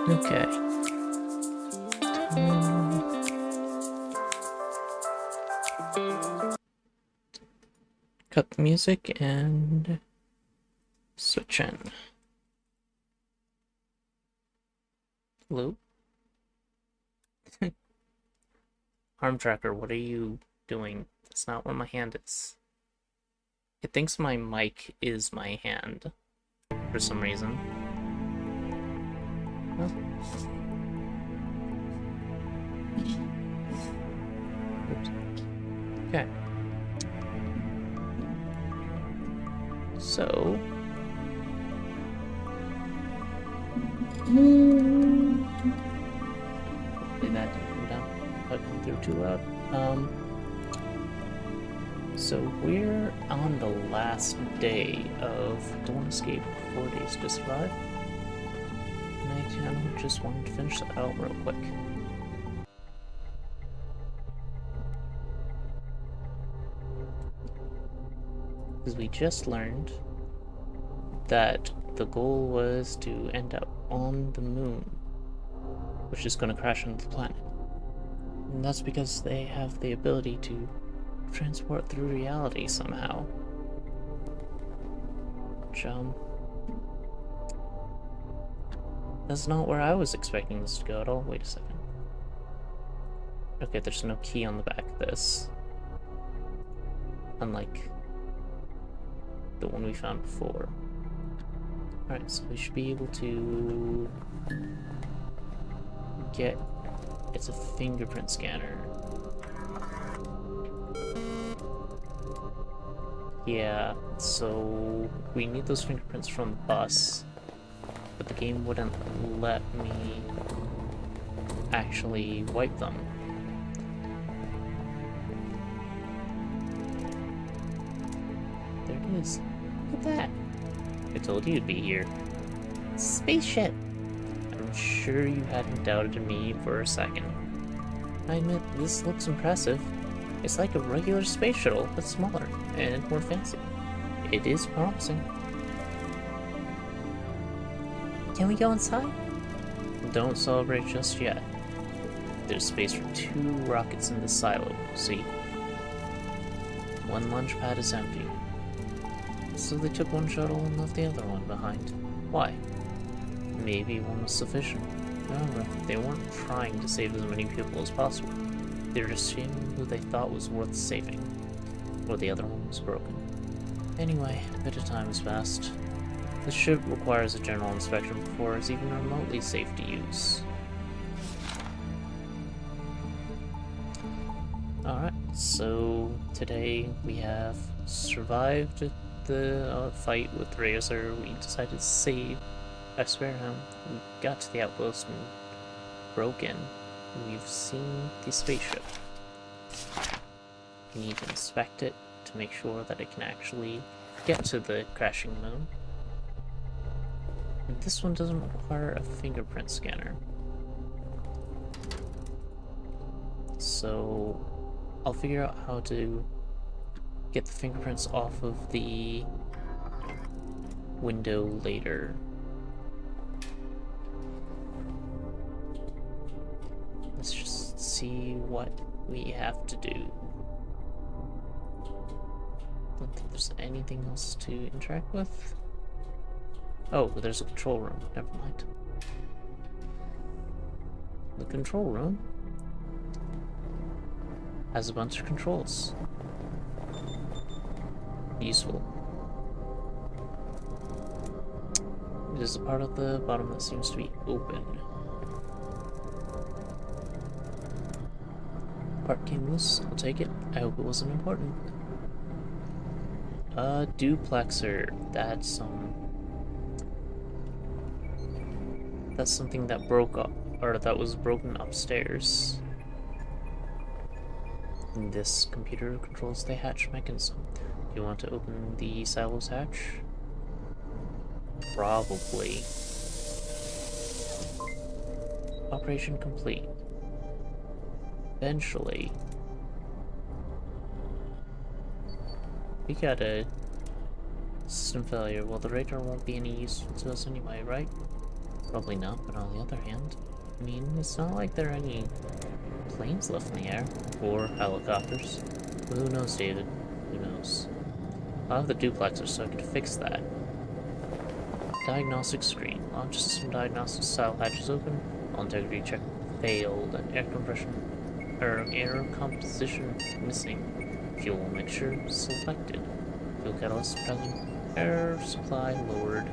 Okay. Cut the music and switch in. Hello? Arm tracker, what are you doing? That's not where my hand is. It thinks my mic is my hand for some reason. Well. Oops. Okay. So. Hopefully that didn't come down. That come through too loud. So we're on the last day of Dawn Escape 4 Days to Survive. And I kind of just wanted to finish that out real quick. Because we just learned that the goal was to end up on the moon, which is going to crash into the planet. And that's because they have the ability to transport through reality somehow. Which, that's not where I was expecting this to go at all. Wait a second. Okay, there's no key on the back of this. Unlike the one we found before. Alright, so we should be able to get... It's a fingerprint scanner. Yeah, so we need those fingerprints from the bus, but the game wouldn't let me actually wipe them. There it is. Look at that. I told you you'd be here. Spaceship! I'm sure you hadn't doubted me for a second. I admit, this looks impressive. It's like a regular space shuttle, but smaller and more fancy. It is promising. Can we go inside? Don't celebrate just yet. There's space for 2 rockets in the silo, see? One launch pad is empty. So they took one shuttle and left the other one behind. Why? Maybe one was sufficient. However, they weren't trying to save as many people as possible. They were just seeing who they thought was worth saving, or the other one was broken. Anyway, a bit of time has passed. The ship requires a general inspection before it's even remotely safe to use. Alright, so today we have survived the fight with Razor. We decided to save Esperham. We got to the outpost and broke in. We've seen the spaceship. We need to inspect it to make sure that it can actually get to the crashing moon. And this one doesn't require a fingerprint scanner. So I'll figure out how to get the fingerprints off of the window later. Let's just see what we have to do. Don't think there's anything else to interact with. Oh, there's a control room. Never mind. The control room Has a bunch of controls. Useful. There's a part at the bottom that seems to be open. Part came loose. I'll take it. I hope it wasn't important. A duplexer. That's something that broke up, or that was broken upstairs. And this computer controls the hatch mechanism. Do you want to open the silos hatch? Probably. Operation complete. Eventually. We got a system failure. Well, the radar won't be any use to us anyway, right? Probably not, but on the other hand, I mean, it's not like there are any planes left in the air, or helicopters. But who knows, David? Who knows? I'll have the duplexer so I can fix that. Diagnostic screen. Launch system diagnostic style hatches open. All integrity check failed. Air compression, air composition missing. Fuel mixture selected. Fuel catalyst present. Air supply lowered.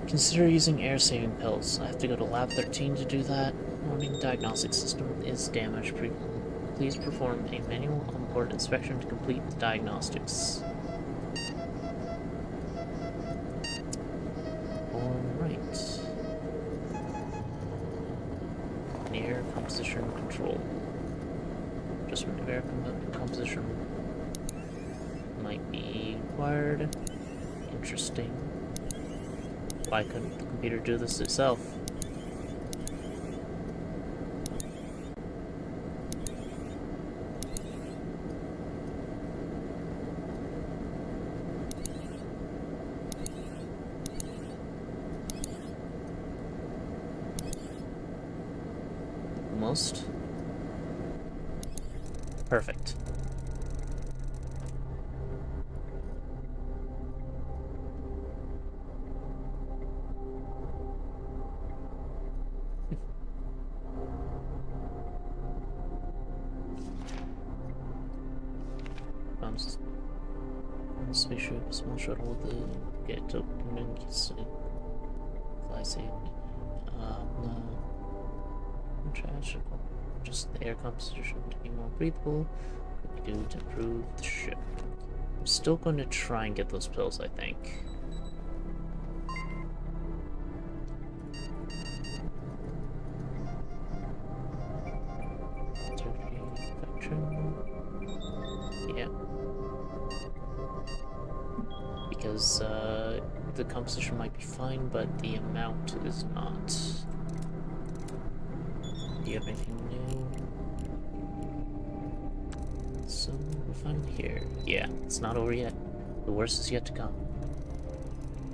Consider using air-saving pills. I have to go to Lab 13 to do that. Warning, diagnostic system is damaged. Please perform a manual onboard inspection to complete the diagnostics. Alright. Air composition control. Adjustment of air composition might be required. Interesting. Why couldn't the computer do this itself? Almost. Perfect. Spaceship, small shuttle, the get to fly safe. Tragical. Just the air composition to be more breathable. What we do to improve the ship. I'm still going to try and get those pills, I think. Yeah. Because the composition might be fine, but the amount is not. Do you have anything new? So we're finally here. Yeah, it's not over yet. The worst is yet to come.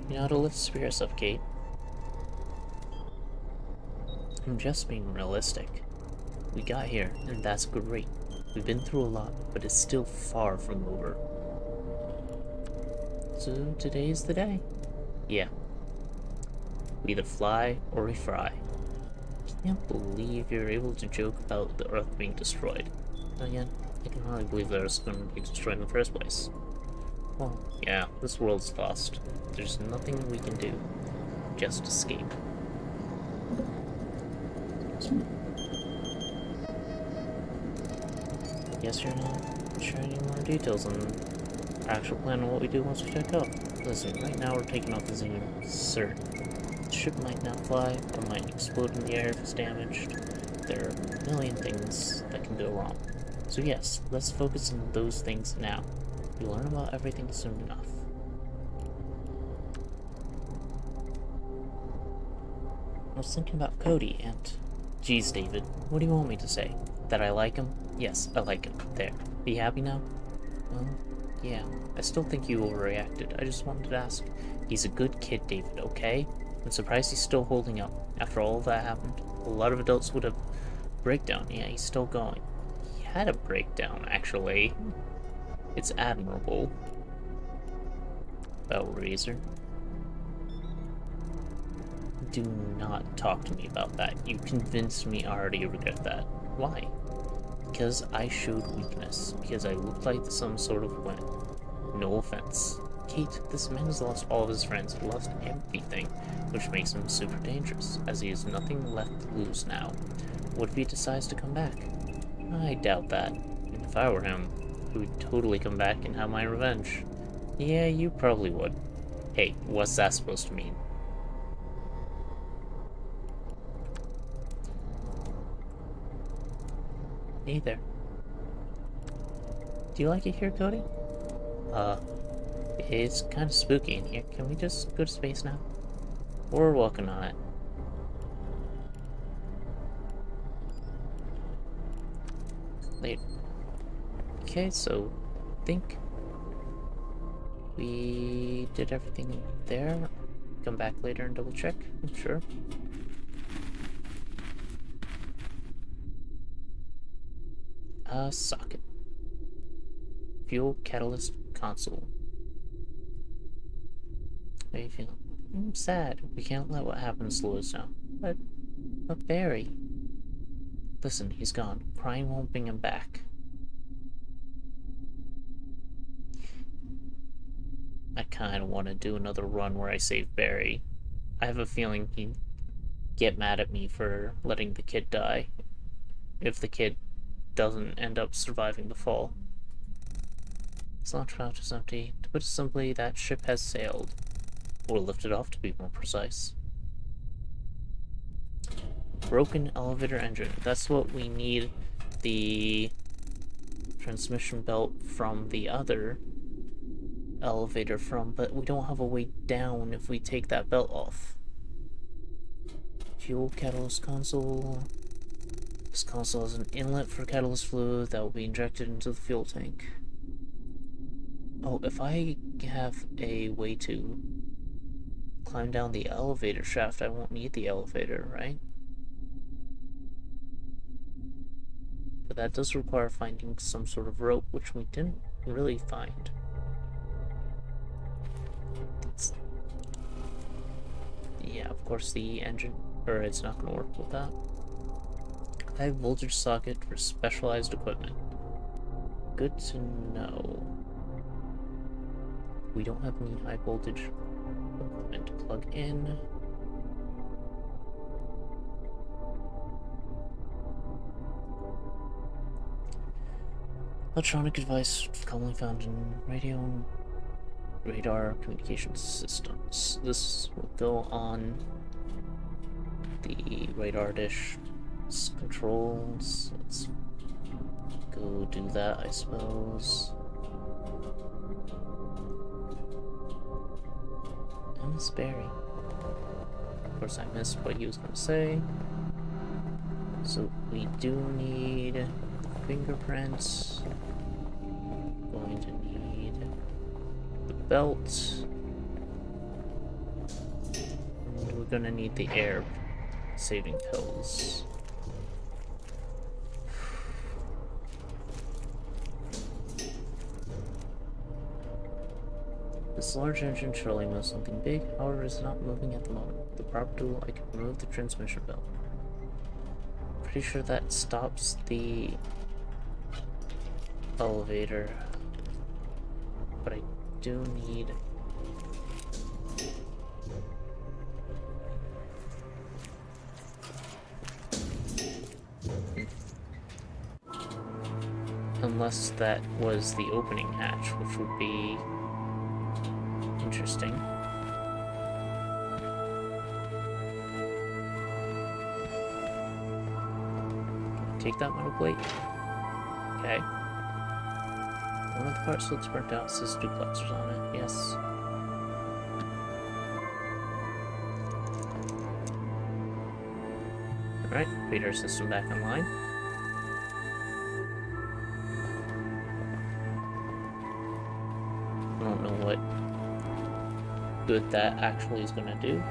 You know how to lift spirits up, Kate. I'm just being realistic. We got here, and that's great. We've been through a lot, but it's still far from over. So today's the day. Yeah. We either fly or we fry. I can't believe you're able to joke about the Earth being destroyed. Not yet. I can hardly believe the Earth's going to be destroyed in the first place. Well, yeah, this world's lost. There's nothing we can do. Just escape. Guess you're not sharing any more details on the actual plan on what we do once we check out. Listen, right now we're taking off the Xenu. Certain. The ship might not fly, or might explode in the air if it's damaged. There are a million things that can go wrong. So yes, let's focus on those things now. You'll learn about everything soon enough. I was thinking about Cody and... Geez, David, what do you want me to say? That I like him? Yes, I like him. There. Be happy now? Well, yeah. I still think you overreacted. I just wanted to ask. He's a good kid, David, okay? I'm surprised he's still holding up. After all that happened, a lot of adults would have... Breakdown. Yeah, he's still going. He had a breakdown, actually. It's admirable. Bellraiser. Do not talk to me about that. You convinced me I already regret that. Why? Because I showed weakness. Because I looked like some sort of wimp. No offense. Kate, this man has lost all of his friends. He lost everything, which makes him super dangerous, as he has nothing left to lose now. What if he decides to come back? I doubt that. And if I were him, he would totally come back and have my revenge. Yeah, you probably would. Hey, what's that supposed to mean? Hey there. Do you like it here, Cody? It's kind of spooky in here. Can we just go to space now? We're working on it. Later. Okay, so I think we did everything there. Come back later and double check. Sure. Socket. Fuel catalyst console. How are you feeling? I'm sad. We can't let what happened slow us down. But Barry. Listen, he's gone. Crying won't bring him back. I kind of want to do another run where I save Barry. I have a feeling he'd get mad at me for letting the kid die. If the kid doesn't end up surviving the fall. This launch pouch is empty. To put it simply, that ship has sailed. Or lifted off, to be more precise. Broken elevator engine. That's what we need the transmission belt from the other elevator from, but we don't have a way down if we take that belt off. Fuel catalyst console. This console has an inlet for catalyst fluid that will be injected into the fuel tank. Oh, if I have a way to climb down the elevator shaft, I won't need the elevator, right? But that does require finding some sort of rope, which we didn't really find. Yeah, of course the engine, or it's not going to work with that. High voltage socket for specialized equipment. Good to know. We don't have any high voltage equipment to plug in. Electronic device commonly found in radio and radar communication systems. This will go on the radar dish. Controls. Let's go do that, I suppose. And Miss Barry. Of course, I missed what he was going to say. So we do need fingerprints. Going to need the belt. And we're going to need the air saving pills. This large engine surely moves something big, however it's not moving at the moment. With the proper tool, I can remove the transmission belt. Pretty sure that stops the elevator, but I do need... Unless that was the opening hatch, which would be interesting. Take that metal plate. Okay. One of the parts looks burnt out, says duplexers on it. Yes. Alright, radar system back online. I don't know what good that actually is going to do.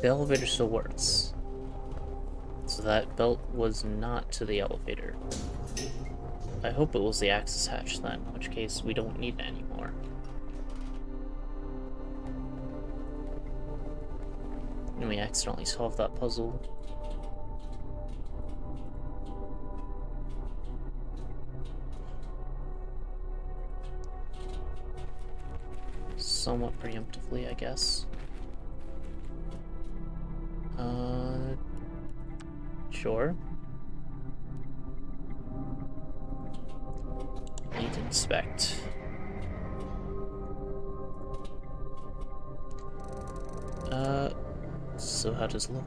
The elevator still works. So that belt was not to the elevator. I hope it was the access hatch then, in which case we don't need it anymore. And we accidentally solved that puzzle. Somewhat preemptively, I guess. Sure. Need to inspect. So how does it look?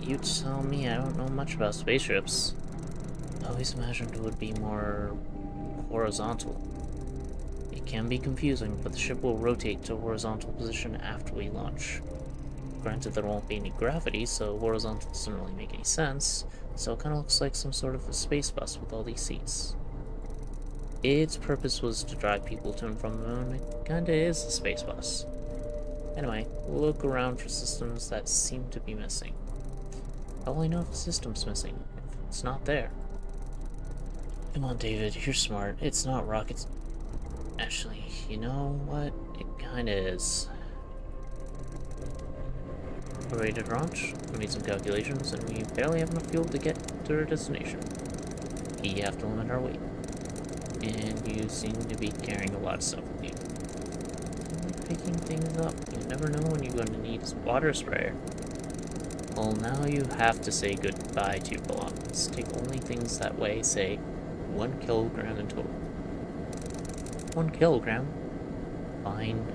You tell me, I don't know much about spaceships. I always imagined it would be more horizontal. It can be confusing, but the ship will rotate to a horizontal position after we launch. Granted, there won't be any gravity, so horizontal doesn't really make any sense, so it kind of looks like some sort of a space bus with all these seats. Its purpose was to drive people to and from the moon. It kinda is a space bus. Anyway, look around for systems that seem to be missing. How will I know if a system's missing? If it's not there. Come on, David, you're smart. It's not rockets. Actually, you know what? It kinda is. We're ready to launch. We made some calculations, and we barely have enough fuel to get to our destination. We have to limit our weight. And you seem to be carrying a lot of stuff with you. Picking things up. You never know when you're going to need a water sprayer. Well, now you have to say goodbye to your belongings. Take only things that weigh, say, 1 kilogram in total. 1 kilogram? Fine.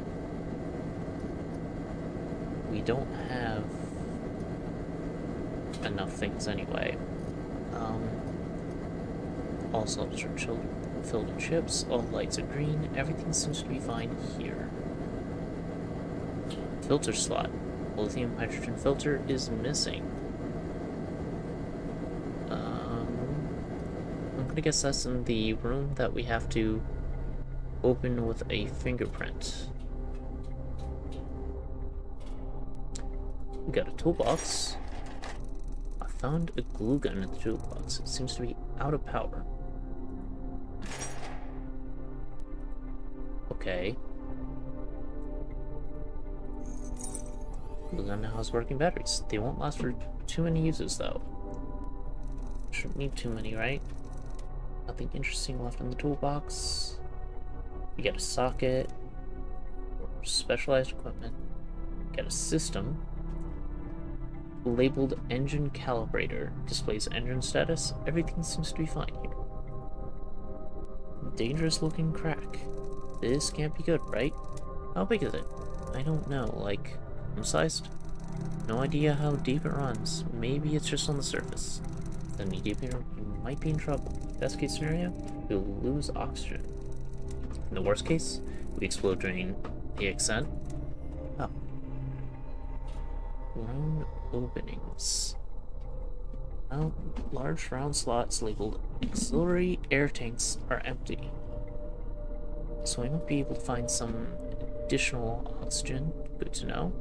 We don't have enough things anyway. All cylinders are filled with chips, all lights are green, everything seems to be fine here. Filter slot. Lithium hydrogen filter is missing. I'm gonna guess that's in the room that we have to open with a fingerprint. We got a toolbox. I found a glue gun in the toolbox. It seems to be out of power. Okay. Glue gun now has working batteries. They won't last for too many uses, though. Shouldn't need too many, right? Nothing interesting left in the toolbox. We got a socket. Specialized equipment. Got a system. Labeled engine calibrator. Displays engine status. Everything seems to be fine here. Dangerous looking crack. This can't be good, right? How big is it? I don't know, like, sized? No idea how deep it runs. Maybe it's just on the surface. If any deeper, you might be in trouble. Best case scenario, you'll lose oxygen. In the worst case, we explode during the ascent. Oh. Round openings. Well, large round slots labeled auxiliary air tanks are empty. So we might be able to find some additional oxygen. Good to know.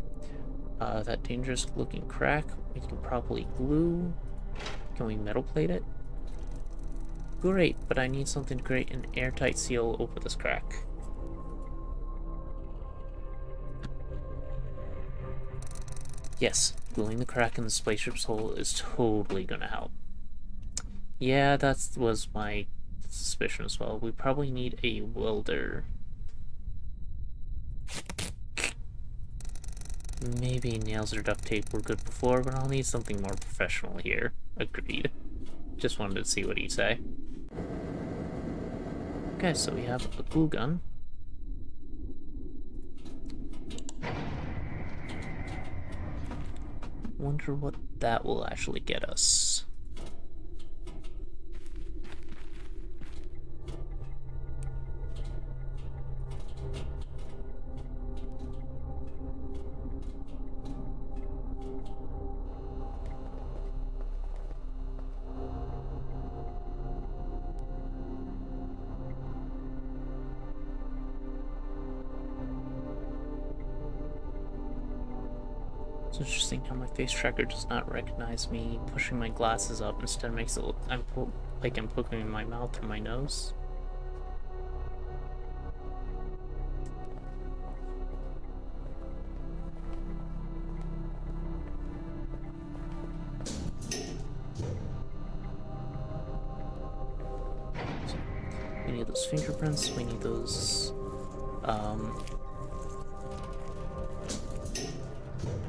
That dangerous looking crack, we can probably glue. Can we metal plate it? Great, but I need something to create an airtight seal over this crack. Yes, gluing the crack in the spaceship's hull is totally gonna help. Yeah, that was my suspicion as well. We probably need a welder. Maybe nails or duct tape were good before, but I'll need something more professional here. Agreed. Just wanted to see what he'd say. Okay, so we have a glue gun. Wonder what that will actually get us. It's interesting how my face tracker does not recognize me pushing my glasses up. Instead, makes it look like I'm poking my mouth or my nose. We need those fingerprints. We need those.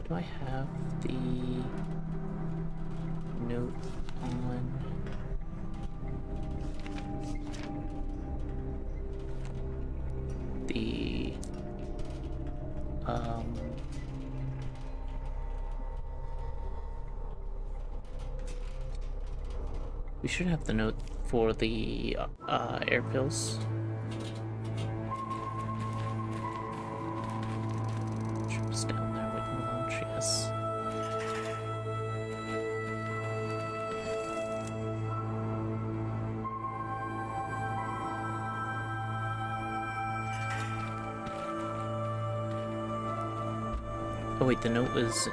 Do I have the note on? The we should have the note for the air pills. Trips down there with the launch, yes. Oh wait, the note was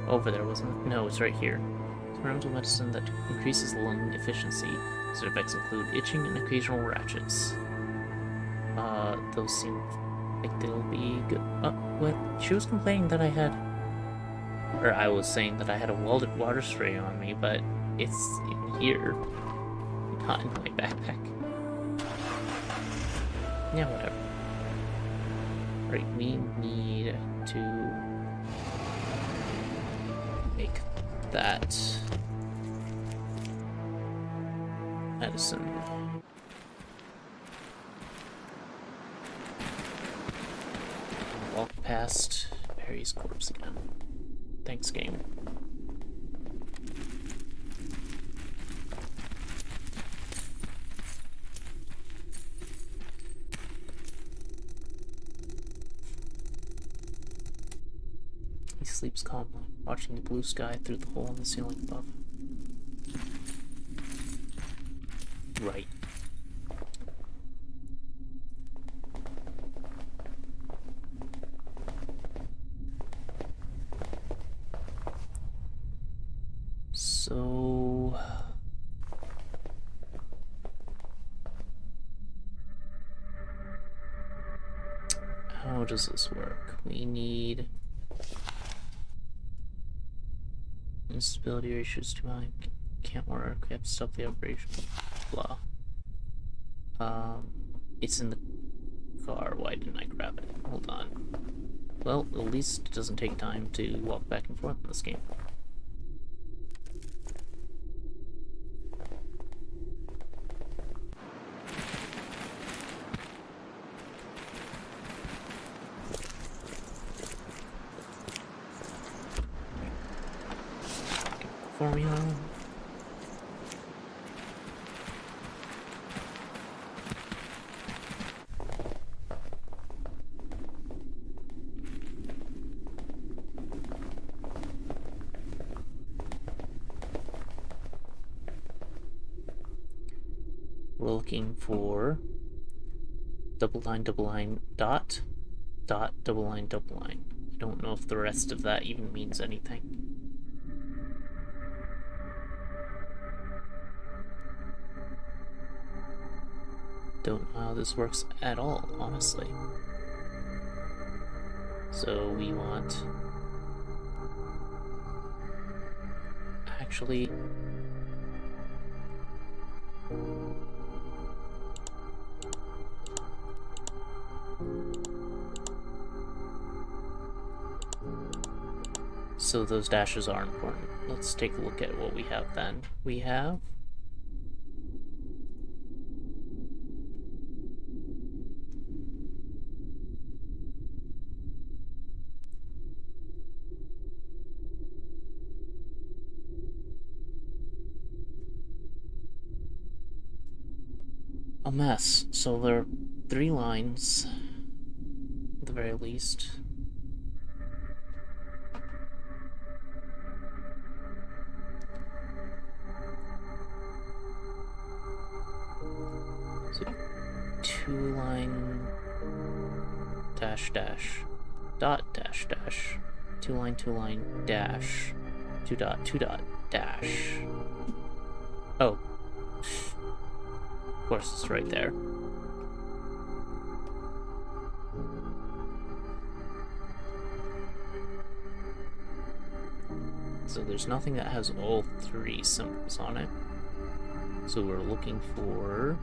over there, wasn't it? No, it's right here. Experimental medicine that increases lung efficiency. Side effects include itching and occasional ratchets. Those seem like they'll be good. What? She was complaining that I had... Or I was saying that I had a welded water spray on me, but it's in here. Not in my backpack. Yeah, whatever. Right, we need to make that medicine. Walk past Perry's corpse again. Thanks, game. He sleeps calmly, watching the blue sky through the hole in the ceiling above. Right. So... how does this work? We need... instability ratios too high. Can't work. We have to stop the operation. Blah. It's in the car. Why didn't I grab it? Hold on. Well, at least it doesn't take time to walk back and forth in this game. Formula. We're looking for double line, dot, double line. I don't know if the rest of that even means anything. Don't know how this works at all, honestly. So we want... actually... so those dashes are important. Let's take a look at what we have then. We have... a mess. So there are 3 lines, at the very least. So 2 line dash dash dot dash dash 2 line, dash, 2 dot, dash. Oh. Of course, it's right there. So there's nothing that has all 3 symbols on it. So we're looking for...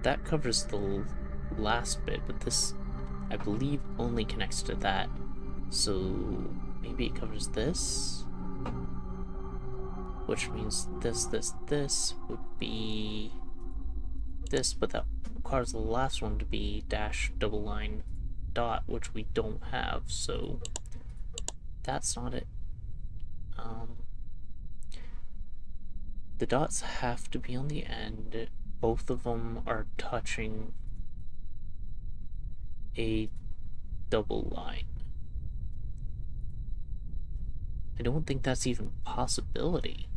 That covers the last bit, but this, I believe, only connects to that. So maybe it covers this? Which means this would be this, but that requires the last one to be dash, double line, dot, which we don't have, so that's not it. The dots have to be on the end. Both of them are touching a double line. I don't think that's even a possibility.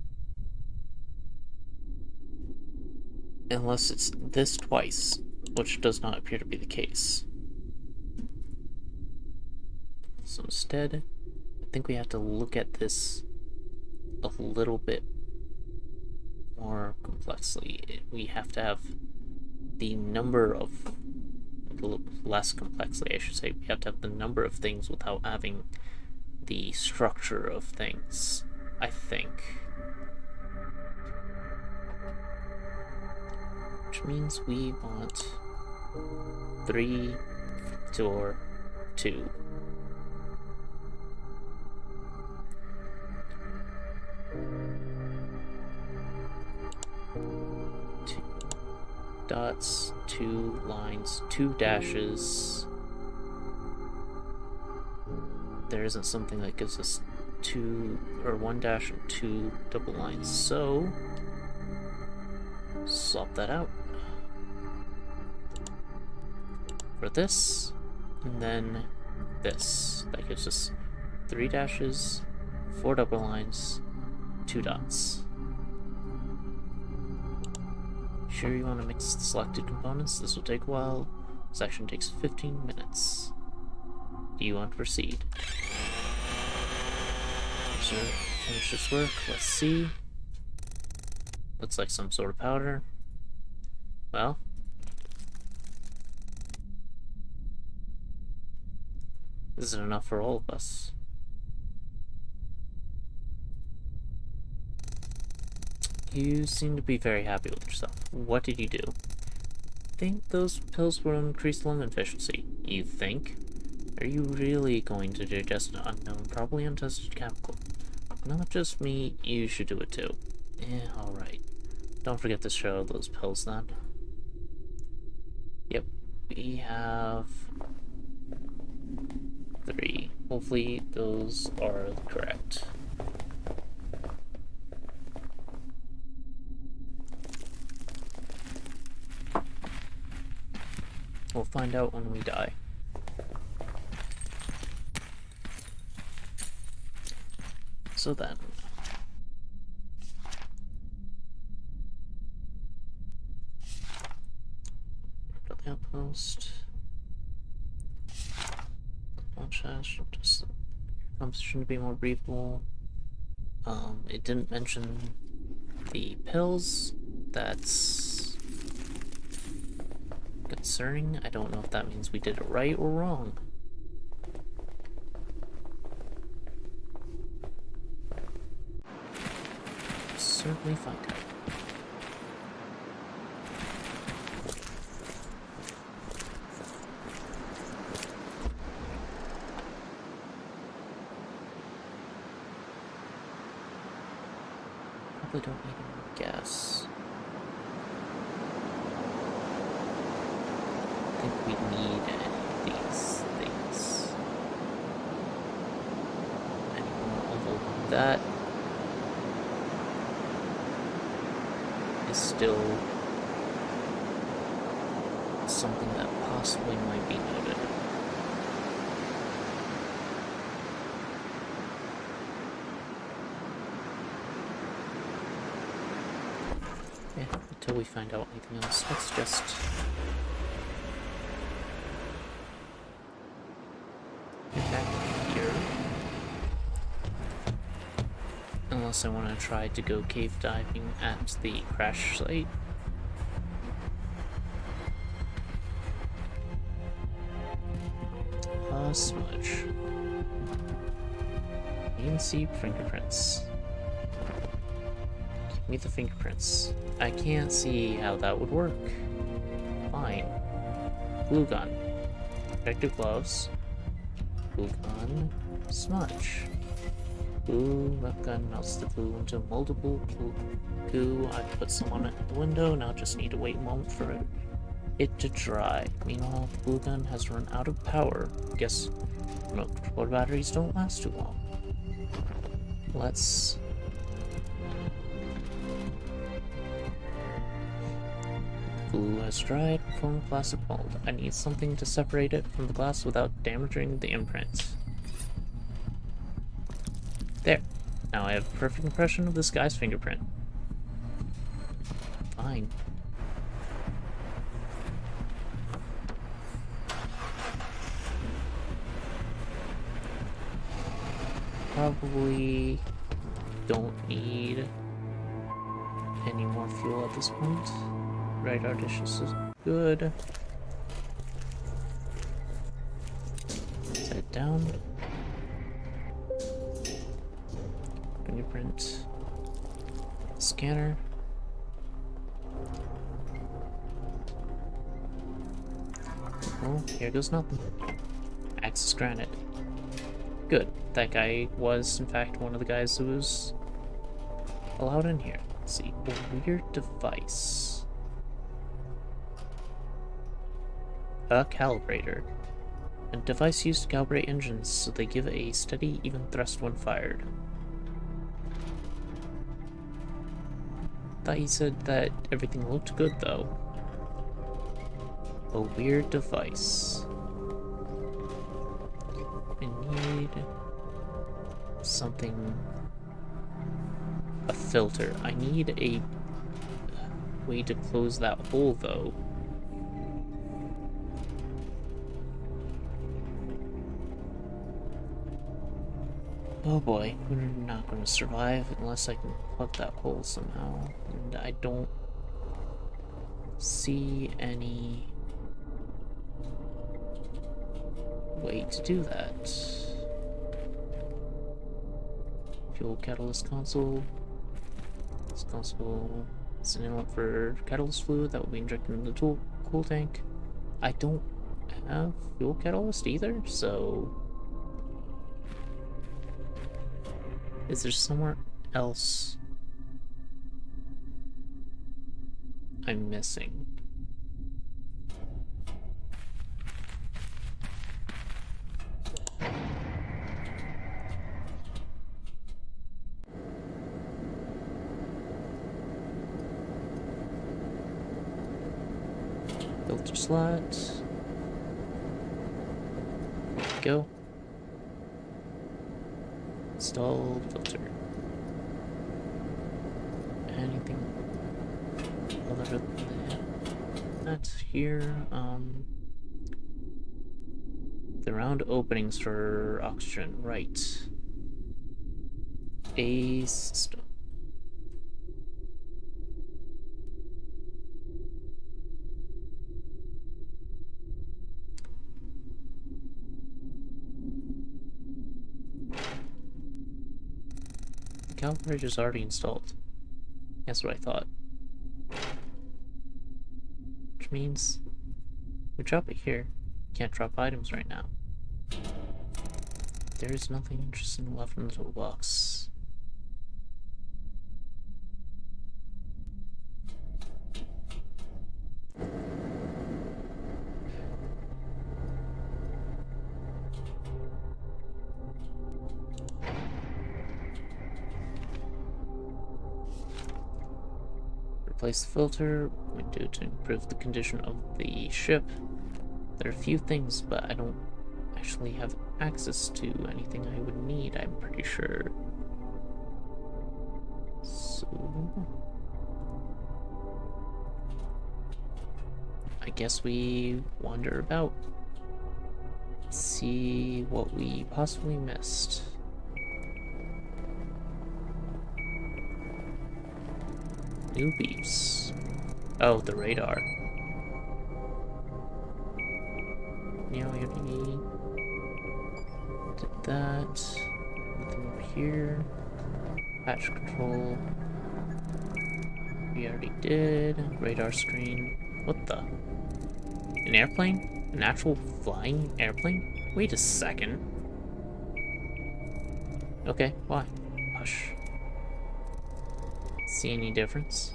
Unless it's this twice, which does not appear to be the case. So instead, I think we have to look at this a little bit more complexly. We have to have the number of, less complexly I should say, we have to have the number of things without having the structure of things, I think. Which means we want 3, 4, 2. Dots, 2 lines, 2 dashes. There isn't something that gives us 2 or 1 dash and 2 double lines, so swap that out for this, and then this. That gives us 3 dashes, 4 double lines, 2 dots. Sure you want to mix the selected components? This will take a while. Section takes 15 minutes. Do you want to proceed? Finish this work. Let's see. Looks like some sort of powder. Well. This isn't enough for all of us. You seem to be very happy with yourself. What did you do? Think those pills will increase lung efficiency. You think? Are you really going to digest an unknown, probably untested chemical? Not just me, you should do it too. Yeah, alright. Don't forget to show those pills then. Yep, we have 3. Hopefully those are correct. We'll find out when we die. So then, build the outpost. Launch hash. Just composition to be more breathable. It didn't mention the pills. That's concerning. I don't know if that means we did it right or wrong. Certainly find out. Probably don't need any gas. I think we need any of these things. Anymore, although that is still something that possibly might be noted. Yeah, until we find out anything else, let's just back here. Unless I want to try to go cave diving at the crash site. Smudge. You can see fingerprints. Give me the fingerprints. I can't see how that would work. Fine. Glue gun. Protective gloves. Glue gun. Smudge. Glue gun melts the glue into multiple goo. I put some on it at the window. Now just need to wait a moment for it to dry. Meanwhile, the glue gun has run out of power. Guess remote control batteries don't last too long. Let's... Glue has dried from plastic mold. I need something to separate it from the glass without damaging the imprint. There. Now I have a perfect impression of this guy's fingerprint. Fine. Probably don't need any more fuel at this point. Right, our dishes is good. Set it down. Fingerprint. Scanner. Oh, here goes nothing. Access granted. Good. That guy was, in fact, one of the guys who was allowed in here. Let's see. A weird device. A calibrator. A device used to calibrate engines so they give a steady, even thrust when fired. Thought he said that everything looked good, though. A weird device. I need something. A filter. I need a way to close that hole, though. Oh boy, we're not going to survive unless I can plug that hole somehow. And I don't see any way to do that. Fuel catalyst console. This console is an inlet for catalyst fluid that will be injected into the cool tank. I don't have fuel catalyst either, so... Is there somewhere else I'm missing? Filter slot. There we go. Install filter. Anything other than that here? The round openings for oxygen, right? A system. Calibrator is already installed. That's what I thought. Which means we drop it here. Can't drop items right now. There's nothing interesting left in the toolbox. Replace the filter. What can we do to improve the condition of the ship? There are a few things, but I don't actually have access to anything I would need, I'm pretty sure. So... I guess we wander about. See what we possibly missed. New beeps. Oh, the radar. Yeah, we already did that. Nothing over here. Patch control. We already did. Radar screen. What the? An airplane? An actual flying airplane? Wait a second. Okay, why? Hush. See any difference?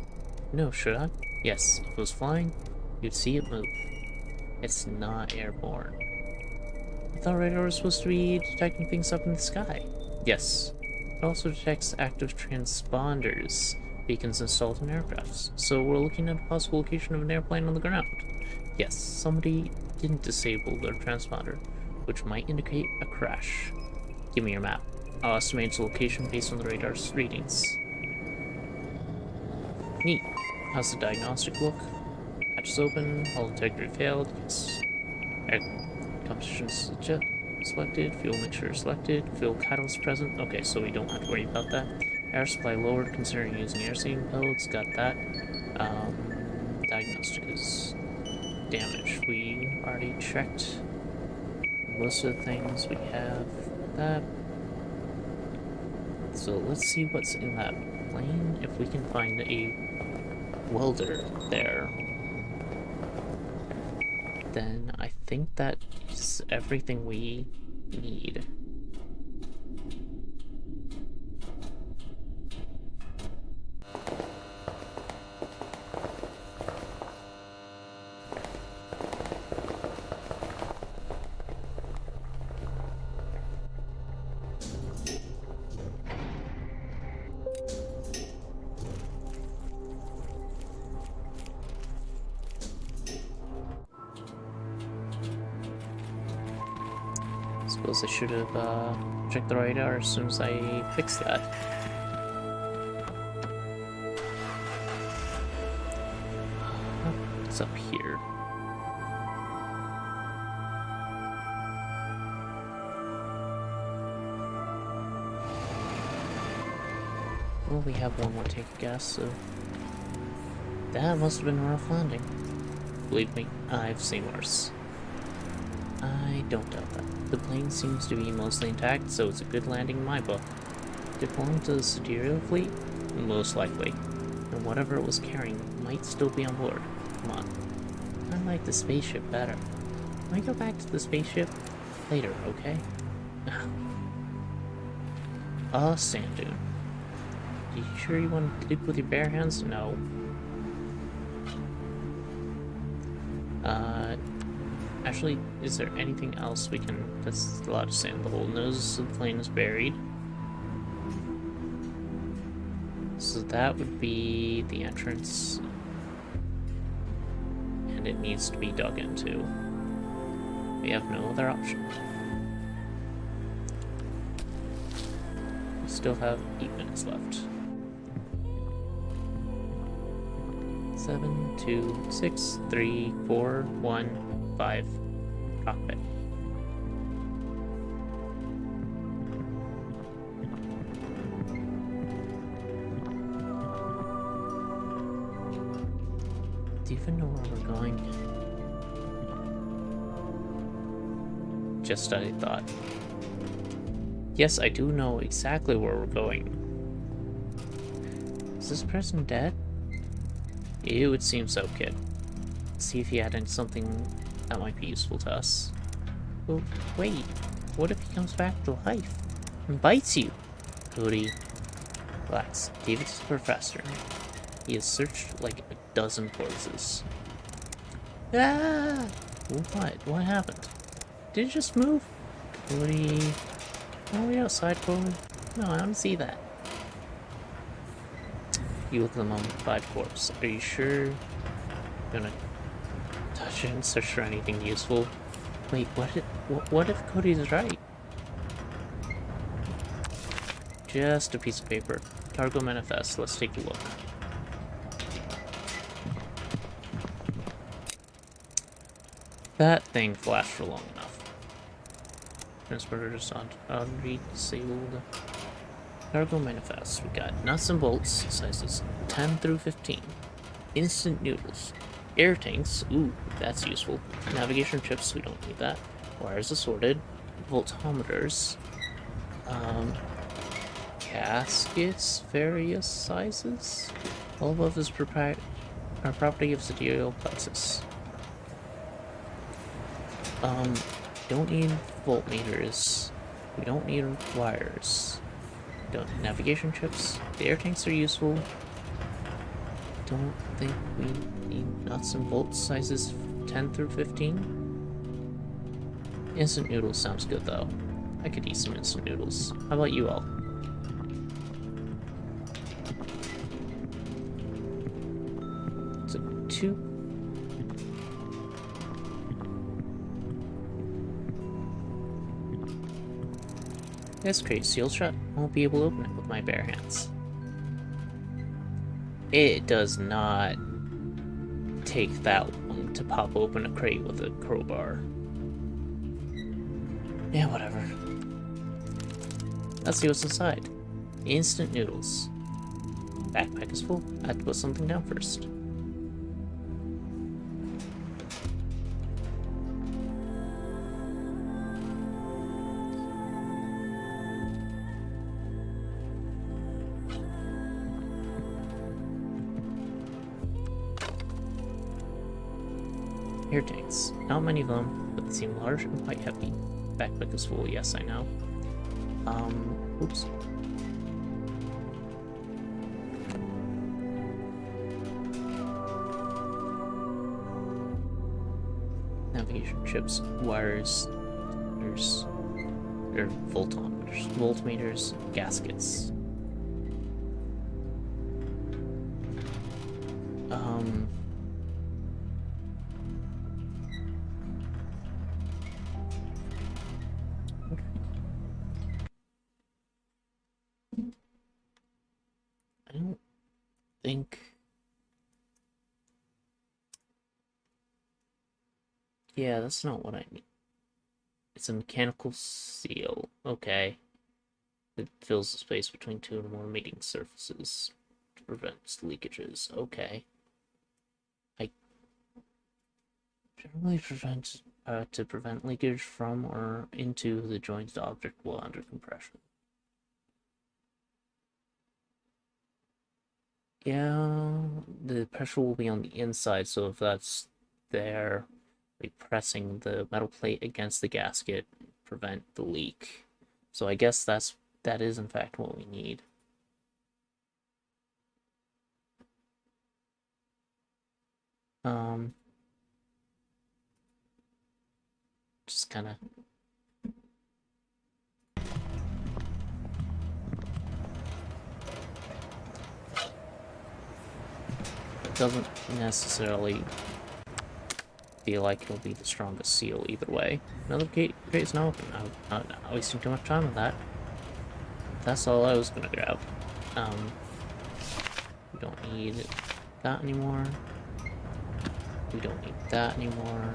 No, should I? Yes, if it was flying, you'd see it move. It's not airborne. I thought radar was supposed to be detecting things up in the sky. Yes. It also detects active transponders, beacons installed in aircrafts. So we're looking at a possible location of an airplane on the ground. Yes, somebody didn't disable their transponder, which might indicate a crash. Give me your map. I'll estimate its location based on the radar's readings. Neat. How's the diagnostic look? Hatch is open. Hull integrity failed. Yes. Air composition selected. Fuel mixture selected. Fuel catalyst present. Okay, so we don't have to worry about that. Air supply lowered, considering using air saving pellets. Got that. Diagnostic is damaged. We already checked most of the things. We have that. So let's see what's in that plane. If we can find a welder there, then I think that is everything we need. Suppose I should have checked the radar as soon as I fixed that. What's up here? Well, we have one more tank of gas, so that must have been a rough landing. Believe me, I've seen worse. I don't doubt that. The plane seems to be mostly intact, so it's a good landing in my book. Did it belong to the Sidereal fleet? Most likely. And whatever it was carrying might still be on board. Come on. I like the spaceship better. Can we go back to the spaceship? Later, okay? A sand dune. Are you sure you want to dig with your bare hands? No. Actually, is there anything else we can... That's a lot of sand. The whole nose of the plane is buried. So that would be the entrance. And it needs to be dug into. We have no other option. We still have 8 minutes left. 7, 2, 6, 3, 4, 1... 5. Cockpit. Do you even know where we're going? Just I thought. Yes, I do know exactly where we're going. Is this person dead? It would seem so, kid. See if he had something that might be useful to us. Well, wait. What if he comes back to life and bites you? Cody, relax. David's the professor. He has searched like a dozen corpses. Ah! What? What happened? Did it just move? Cody, are we outside, Cody? No, I don't see that. You look at the mummified corpse. Are you sure you're gonna touch it and search for anything useful? Wait, what if Cody's right? Just a piece of paper. Cargo manifest. Let's take a look. That thing flashed for long enough. transporters already disabled. Cargo manifest. We got nuts and bolts, sizes 10 through 15. Instant noodles. Air tanks. Ooh, that's useful. Navigation chips. We don't need that. Wires assorted. Voltometers. Caskets. Various sizes. All above is property of sidereal plexus. Don't need voltmeters. We don't need wires. Don't need navigation chips. The air tanks are useful. Don't think we need nuts and bolts sizes 10 through 15. Instant noodles sounds good though. I could eat some instant noodles. How about you all? So 2. This crate sealed shut. I won't be able to open it with my bare hands. It does not take that long to pop open a crate with a crowbar. Yeah, whatever. Let's see what's inside. Instant noodles. Backpack is full. I have to put something down first. Air tanks. Not many of them, but they seem large and quite heavy. Backpack is full, yes, I know. Oops. Navigation chips, wires, there's voltmeters, gaskets. I don't think. Yeah, that's not what I need. It's a mechanical seal. Okay. It fills the space between two or more meeting surfaces to prevent leakages. Okay. I generally to prevent leakage from or into the jointed object while under compression. Yeah, the pressure will be on the inside, so if that's there, like pressing the metal plate against the gasket, prevent the leak. So I guess that is in fact what we need. Just kind of. Doesn't necessarily feel like it'll be the strongest seal either way. Another crate is now open. I'm not wasting too much time on that. That's all I was gonna grab. We don't need that anymore. We don't need that anymore.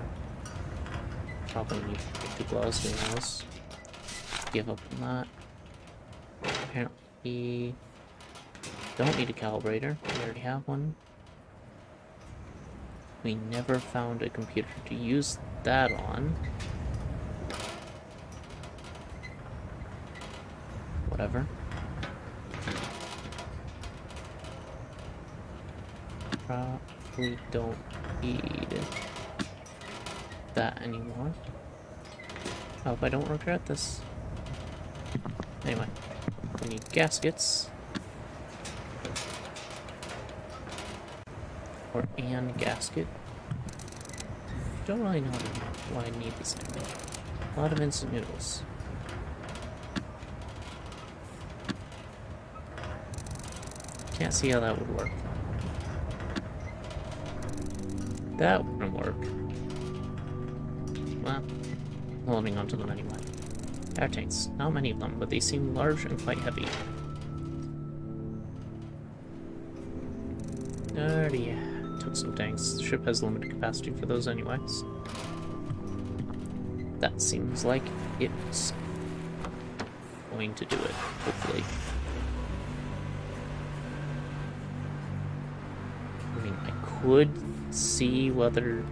Probably need 50 gloves, who knows. Give up on that. Apparently, don't need a calibrator. We already have one. We never found a computer to use that on. Whatever. Probably don't need that anymore. I hope I don't regret this. Anyway, we need gaskets. Or an gasket. Don't really know why I need this anymore. A lot of instant noodles. Can't see how that would work. That wouldn't work. Well, holding onto them anyway. Air tanks. Not many of them, but they seem large and quite heavy. Alrighty. Took some tanks. The ship has limited capacity for those anyways. That seems like it's going to do it, hopefully. I mean, I could see whether...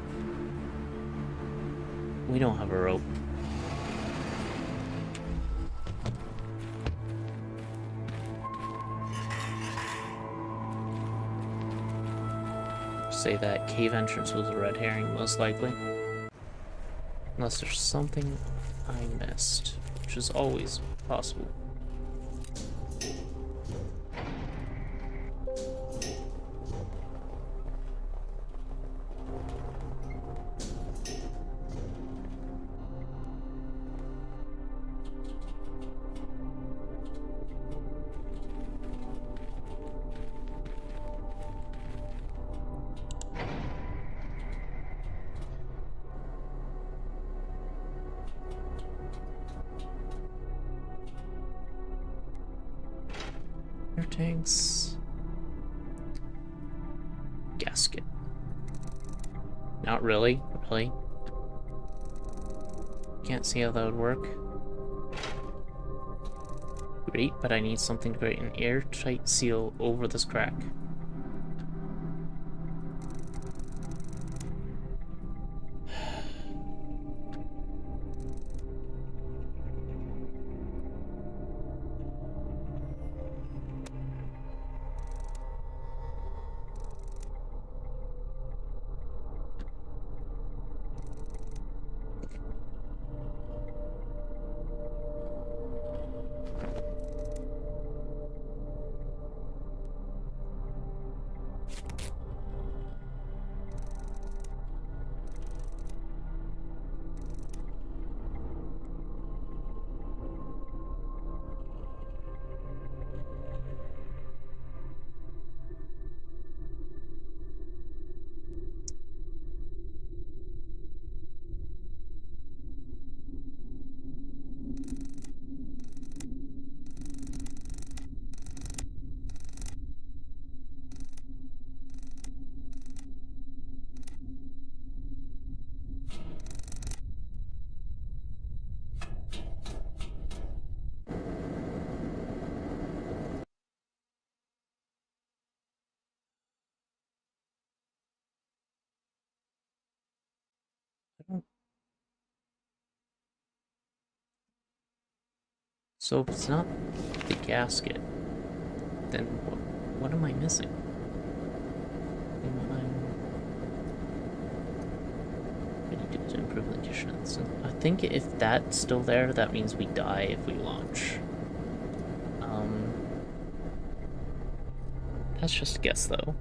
We don't have a rope. Say that cave entrance was a red herring, most likely. Unless there's something I missed, which is always possible. Air tanks. Gasket. Not really, really. Can't see how that would work. Great, but I need something to create an airtight seal over this crack. So if it's not the gasket, then what am I missing? What do to improve the conditions? I think if that's still there, that means we die if we launch. That's just a guess, though.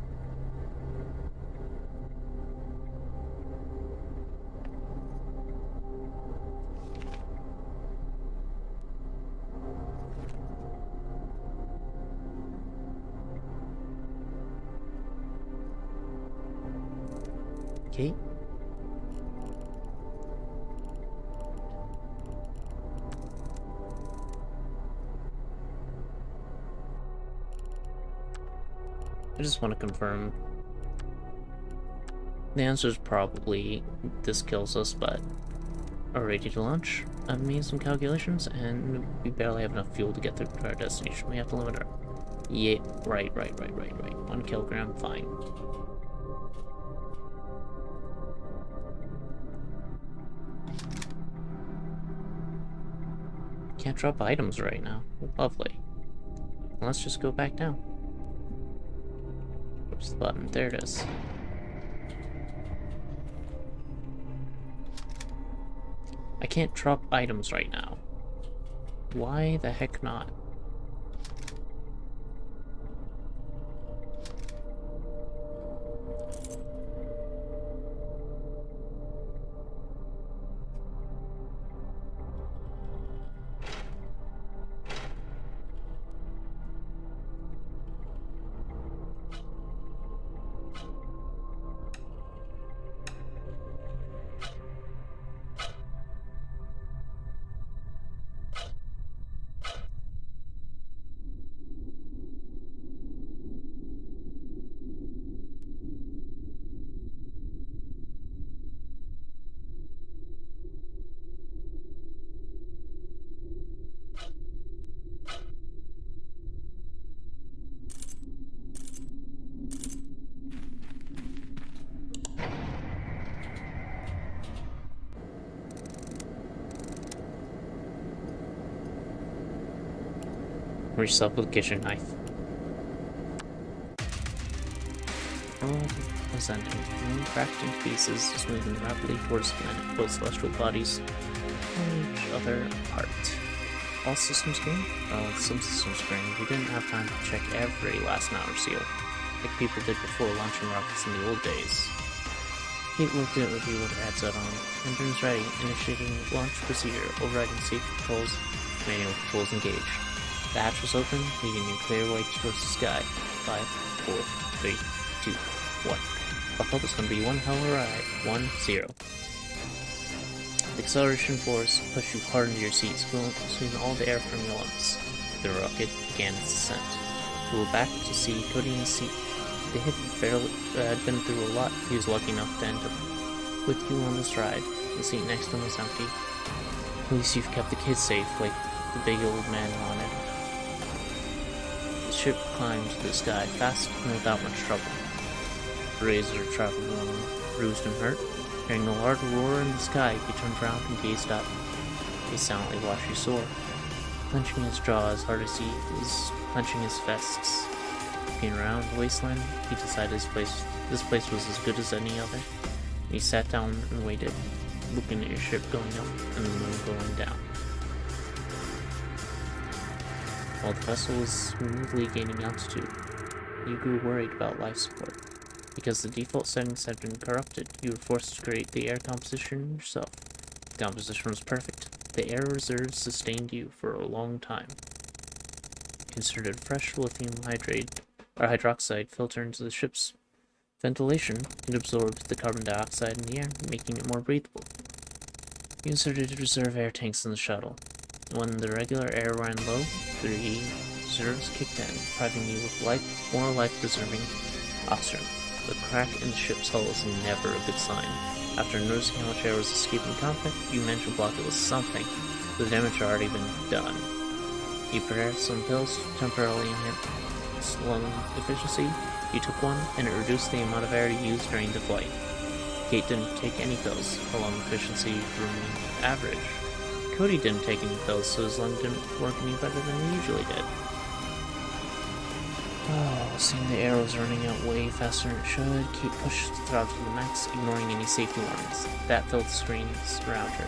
Okay. I just want to confirm. The answer is probably this kills us, but are ready to launch. I've made some calculations, and we barely have enough fuel to get through to our destination. We have to limit our... Yeah, right. 1 kilogram, fine. Can't drop items right now. Lovely. Let's just go back down. Where's the button? There it is. I can't drop items right now. Why the heck not? Reached up with a kitchen knife. World was ending. The moon cracked into pieces, moving rapidly towards the planet. Both celestial bodies pulling each other apart. All systems green? Well, some systems green. We didn't have time to check every last matter seal, like people did before launching rockets in the old days. Kate looked at it with her headset on. Engines ready. Initiating launch procedure. Overriding safety controls. Manual controls engaged. The hatch was open, leading a clear way towards the sky. 5, 4, 3, 2, 1. Buckle up, it's going to be one hell of a ride. 1, 0. The acceleration force pushed you hard into your seats, squeezing all the air from your lungs. The rocket began its descent. You were back to see Cody in his seat. The hit had been through a lot. He was lucky enough to end up with you on this ride. The seat next to him was empty. At least you've kept the kids safe, like the big old man wanted. The ship climbed to the sky fast and without much trouble. The Razor traveled along, bruised and hurt. Hearing a loud roar in the sky, he turned around and gazed up. He silently watched you soar, clenching his jaw as hard as he was clenching his fists. Looking around the wasteland, he decided this place was as good as any other. He sat down and waited, looking at your ship going up and the moon going down. While the vessel was smoothly gaining altitude, you grew worried about life support. Because the default settings had been corrupted, you were forced to create the air composition yourself. The composition was perfect. The air reserves sustained you for a long time. You inserted fresh lithium hydroxide filter into the ship's ventilation. It absorbed the carbon dioxide in the air, making it more breathable. You inserted reserve air tanks in the shuttle. When the regular air ran low, the reserves kicked in, providing you with more life-preserving oxygen. The crack in the ship's hull is never a good sign. After noticing how much air was escaping the cockpit, you managed to block it with something. The damage had already been done. You prepared some pills to temporarily enhance lung efficiency. You took one, and it reduced the amount of air you used during the flight. Kate didn't take any pills. Her lung efficiency remained average. Cody didn't take any pills, so his lung didn't work any better than he usually did. Oh, seeing the air was running out way faster than it should, Kate pushed the throttle to the max, ignoring any safety warnings. That filled the screens around her.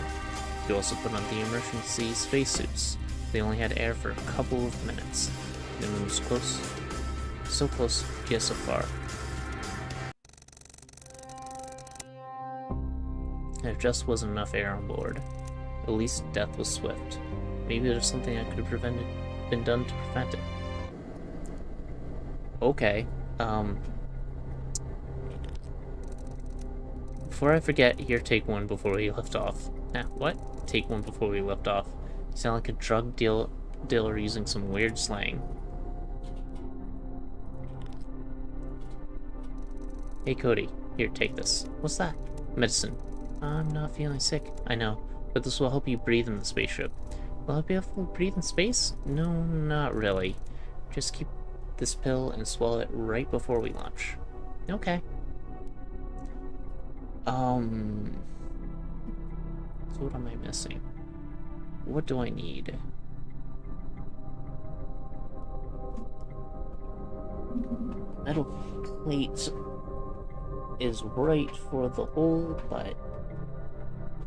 You also put on the emergency spacesuits. They only had air for a couple of minutes. The moon was close. So close, yet so far. There just wasn't enough air on board. At least death was swift. Maybe there's something that could have been done to prevent it. Okay, before I forget, here, take one before we lift off. What? Take one before we lift off. You sound like a drug dealer using some weird slang. Hey Cody, here, take this. What's that? Medicine. I'm not feeling sick. I know, but this will help you breathe in the spaceship. Will I be able to breathe in space? No, not really. Just keep this pill and swallow it right before we launch. Okay. So what am I missing? What do I need? Metal plate is right for the hole, but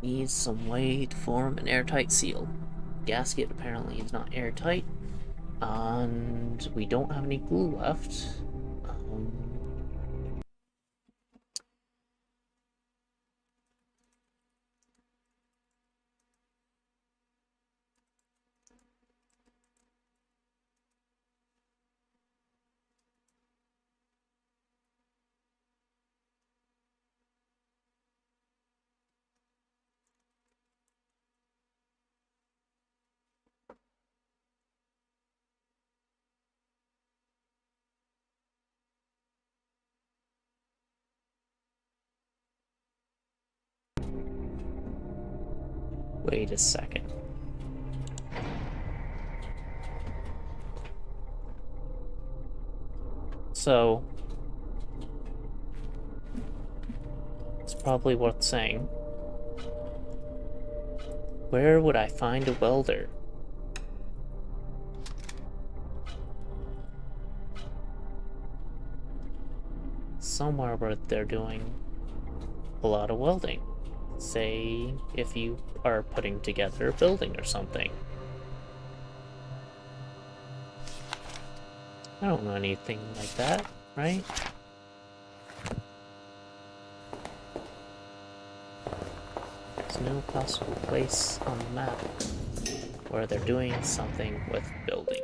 needs some way to form an airtight seal. Gasket apparently is not airtight. And we don't have any glue left. Wait a second. So, it's probably worth saying. Where would I find a welder? somewhere where they're doing a lot of welding. Say, if you are putting together a building or something. I don't know anything like that, right? There's no possible place on the map where they're doing something with building.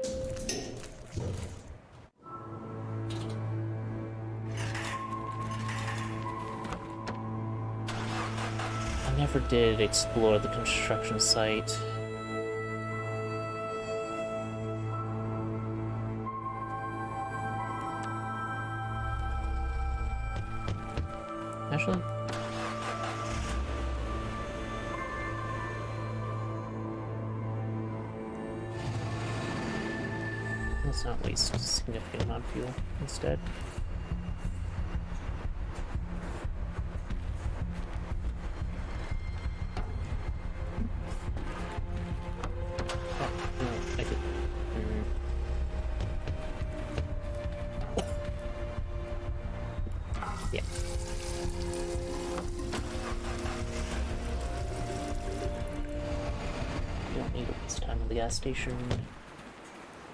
I never did explore the construction site. Actually, let's not waste a significant amount of fuel instead. Oh, no, I did. Yeah. You don't need to waste time at the gas station.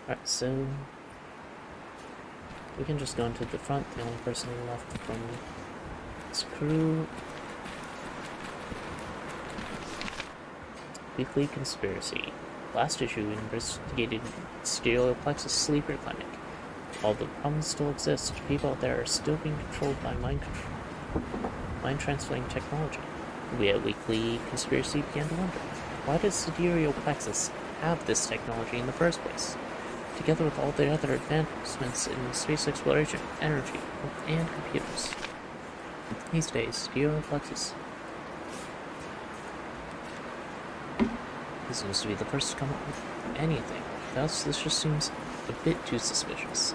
Alright, so we can just go into the front. The only person left from this crew. Weekly Conspiracy. Last issue investigated Stereoplexus Sleeper Clinic. While the problems still exist, people out there are still being controlled by mind transferring technology. We at Weekly Conspiracy began to wonder, why does Stereoplexus have this technology in the first place? Together with all the other advancements in space exploration, energy, and computers. These days, Stereoplexus seems to be the first to come up with anything. Thus, this just seems a bit too suspicious.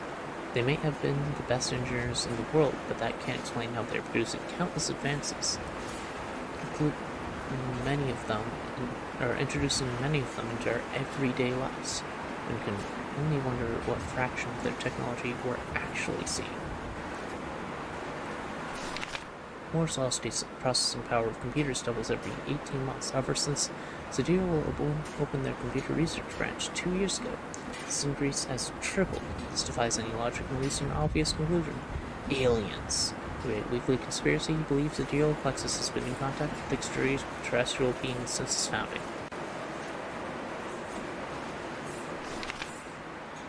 They may have been the best engineers in the world, but that can't explain how they're producing countless advances, introducing many of them into our everyday lives. One can only wonder what fraction of their technology we're actually seeing. Moore's Law states that the processing power of computers doubles every 18 months. However, since Zadiro opened their computer research branch 2 years ago, this increase has tripled. This defies any logic and leads to an obvious conclusion. Aliens. Weekly Conspiracy believes Stereoplexus has been in contact with extraterrestrial beings since its founding.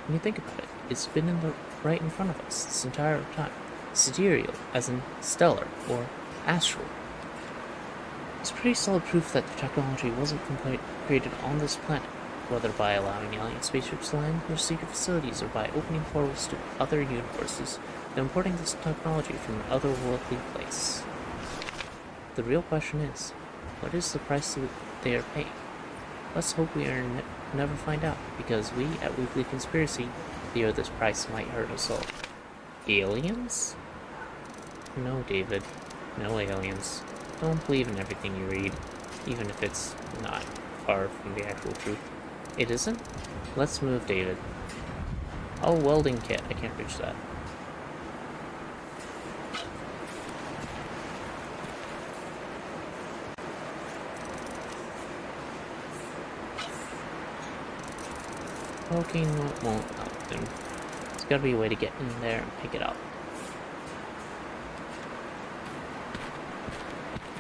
When you think about it, it's been right in front of us this entire time. Sidereal, as in stellar or astral. It's pretty solid proof that the technology wasn't created on this planet, whether by allowing alien spaceships to land near secret facilities or by opening portals to other universes, and importing this technology from an otherworldly place. The real question is, what is the price that they are paying? Let's hope we never find out, because we at Weekly Conspiracy fear this price might hurt us all. Aliens? No, David. No aliens. Don't believe in everything you read, even if it's not far from the actual truth. It isn't? Let's move, David. Oh, welding kit. I can't reach that. Poking won't help him. There's gotta be a way to get in there and pick it up.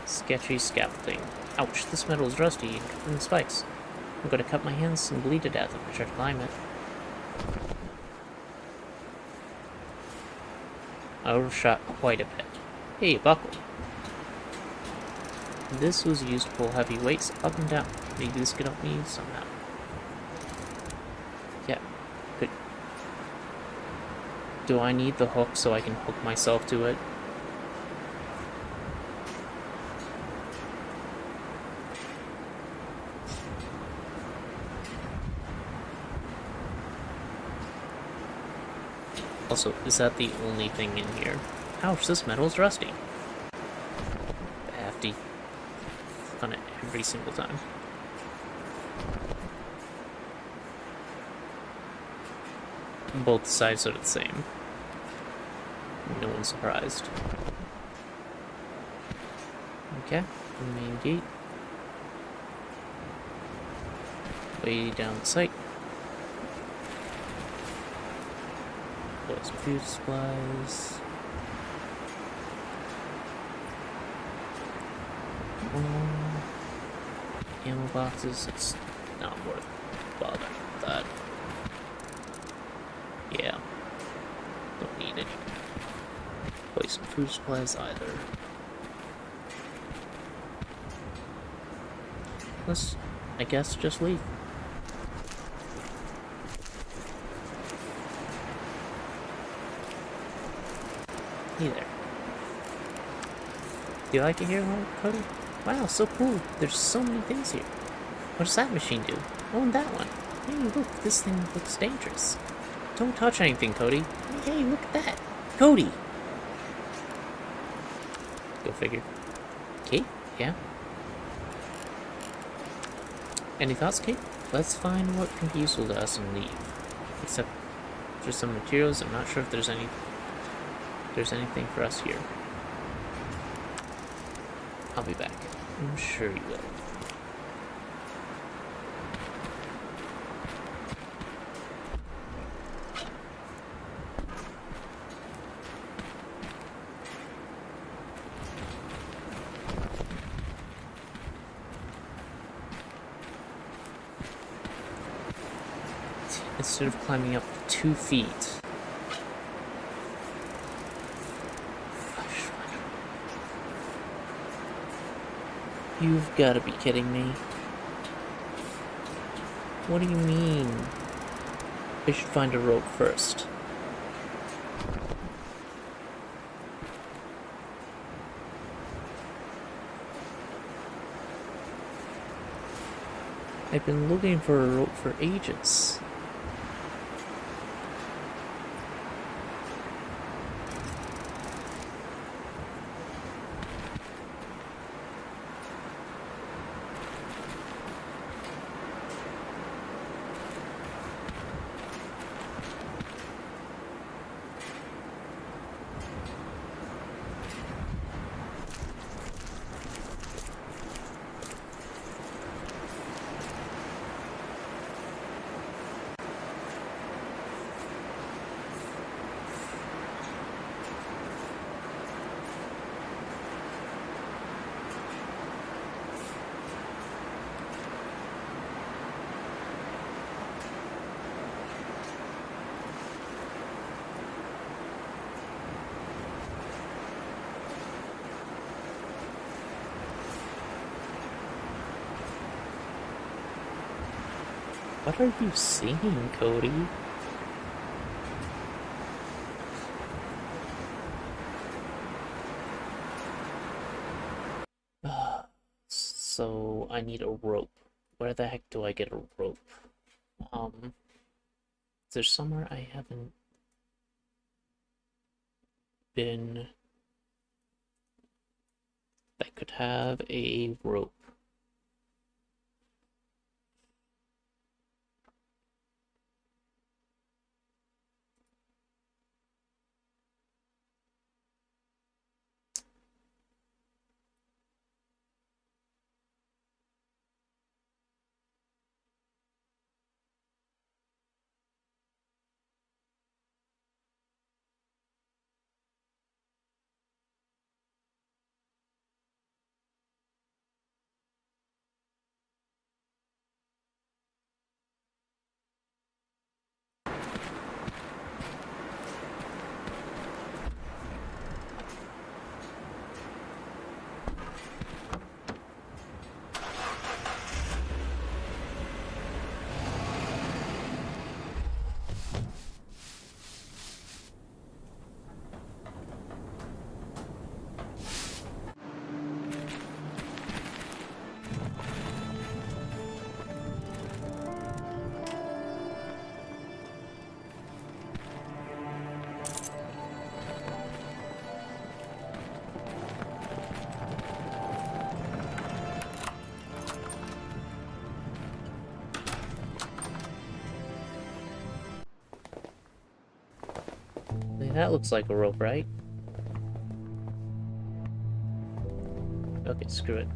Sketchy scaffolding. Ouch, this metal is rusty and covered in spikes. I'm gonna cut my hands and bleed to death if I try to climb it. I overshot quite a bit. Hey, buckle. This was used to pull heavy weights up and down. Maybe this could help me somehow. Yeah, good. Do I need the hook so I can hook myself to it? Also, is that the only thing in here? Ouch, this metal's rusty. I have to on it every single time. Both sides are the same. No one's surprised. Okay, main gate. Way down the site. Got some food supplies. Ammo boxes. It's not worth bothering with that. Yeah, don't need it. Probably some food supplies either. Let's, I guess, just leave. Hey there. Do you like it here, Cody? Wow, so cool. There's so many things here. What does that machine do? Oh, and that one. Hey, look, this thing looks dangerous. Don't touch anything, Cody. Hey, look at that. Cody! Go figure. Kate? Yeah? Any thoughts, Kate? Let's find what can be useful to us and leave. Except for some materials, I'm not sure if there's anything for us here. I'll be back. I'm sure you will. Instead of climbing up 2 feet. You've got to be kidding me. What do you mean? I should find a rope first. I've been looking for a rope for ages. What are you singing, Cody? So I need a rope. Where the heck do I get a rope? Is there somewhere I haven't been that could have a rope? That looks like a rope, right? Okay, screw it.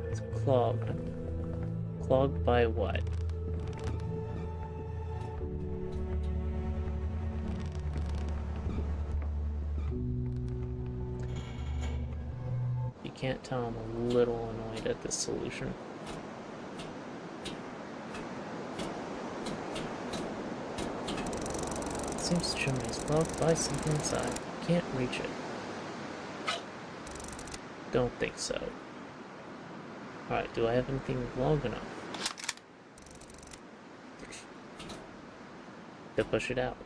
It's clogged. Clogged by what? You can't tell I'm a little annoyed at this solution. It seems the chimney is clogged by something inside. Can't reach it. Don't think so. Alright, do I have anything long enough to push it out?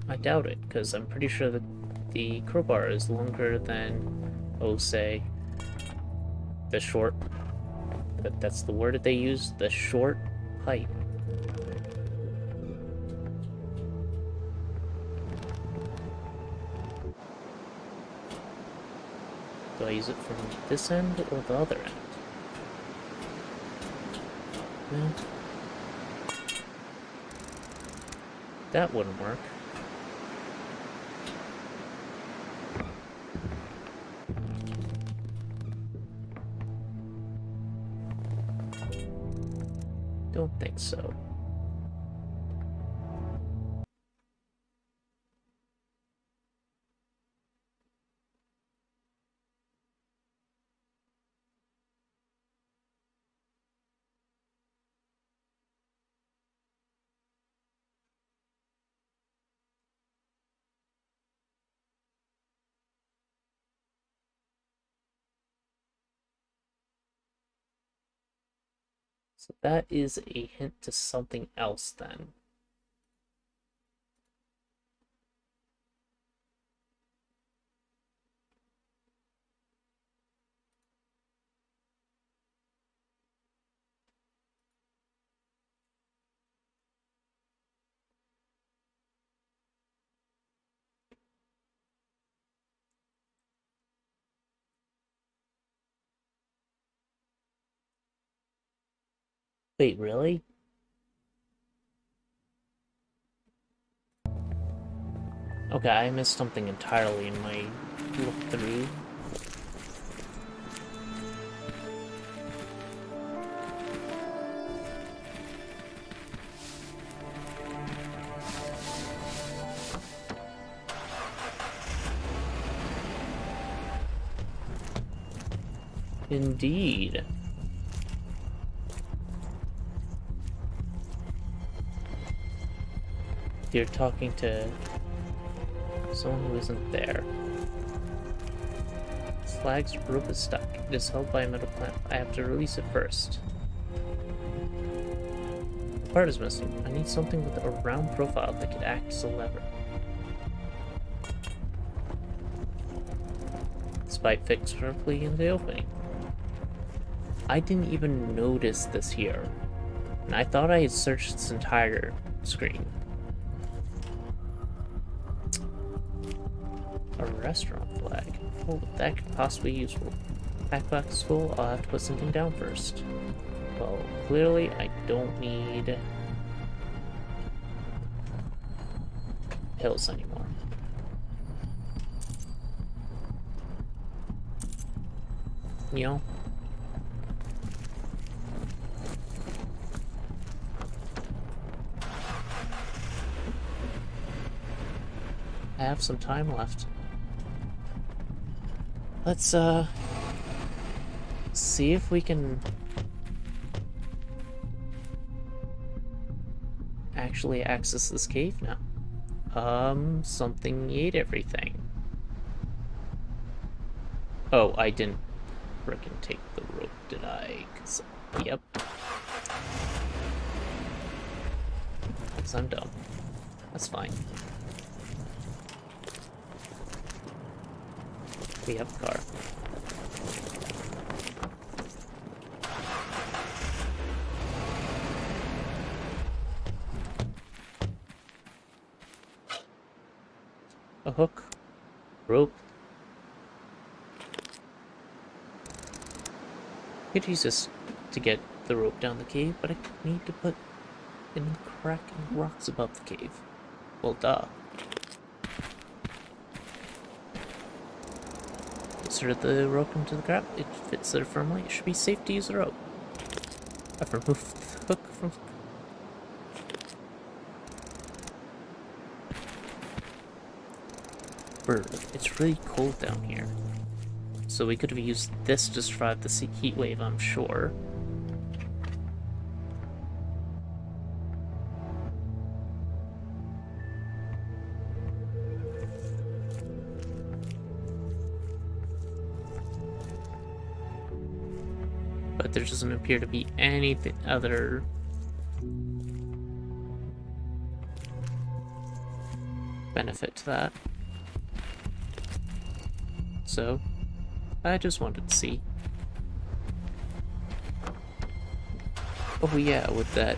I doubt it, because I'm pretty sure that the crowbar is longer than, oh, say, the short, that's the word that they use, the short pipe. Do I use it from this end or the other end? No. That wouldn't work. Don't think so. So that is a hint to something else then. Wait, really? Okay, I missed something entirely in my look through. Indeed. You're talking to someone who isn't there. Slag's rope is stuck. It is held by a metal clamp. I have to release it first. The part is missing. I need something with a round profile that could act as a lever. Spike fits perfectly in the opening. I didn't even notice this here. And I thought I had searched this entire screen. A restaurant flag. Oh, that could possibly be useful. Backpack is full, I'll have to put something down first. Well, clearly I don't need pills anymore. You know? I have some time left. Let's, see if we can actually access this cave now. Something ate everything. Oh, I didn't frickin' take the rope, did I? 'Cause, yep. 'Cause I'm dumb. That's fine. We have a car. A hook. Rope. could use this to get the rope down the cave, but I need to put in the cracking rocks above the cave. Well, duh. Insert the rope into the crab. It fits there firmly. It should be safe to use the rope. I've removed the hook from... Bird. It's really cold down here. So we could have used this to survive the heat wave, I'm sure. But there doesn't appear to be anything other benefit to that. So, I just wanted to see. Oh yeah, with that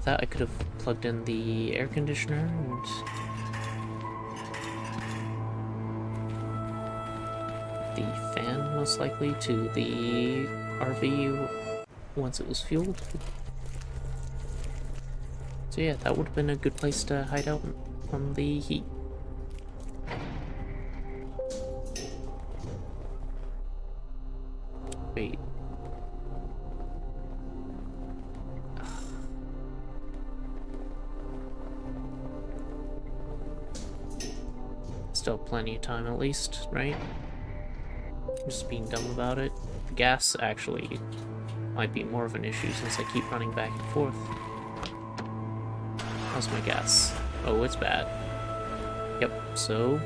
I could have plugged in the air conditioner and the fan, most likely, to the RV once it was fueled. So yeah, that would have been a good place to hide out from the heat. Wait. Still plenty of time at least, right? Just being dumb about it. The gas actually might be more of an issue since I keep running back and forth. How's my gas? Oh, it's bad. Yep, so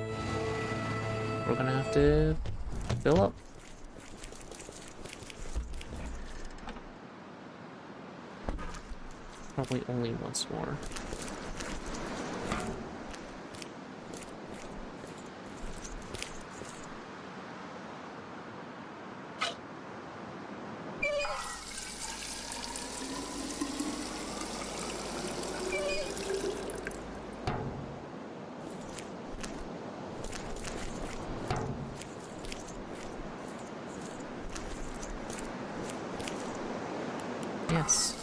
we're gonna have to fill up. Probably only once more. Yes.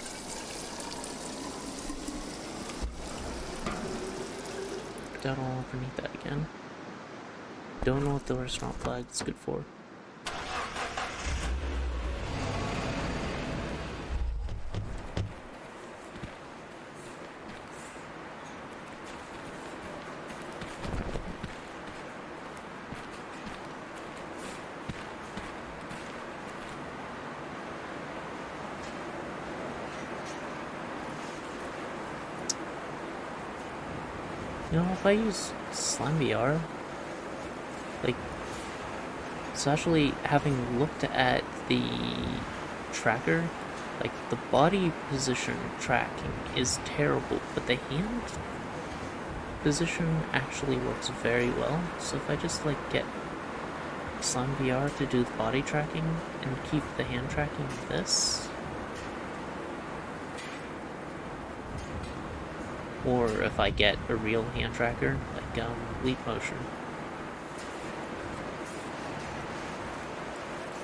Down all underneath that again. Don't know what the restaurant flag is good for. You know, if I use Slime VR, like, so actually having looked at the tracker, like, the body position tracking is terrible, but the hand position actually works very well. So if I just, like, get Slime VR to do the body tracking and keep the hand tracking with this, or if I get a real hand tracker, like Leap Motion.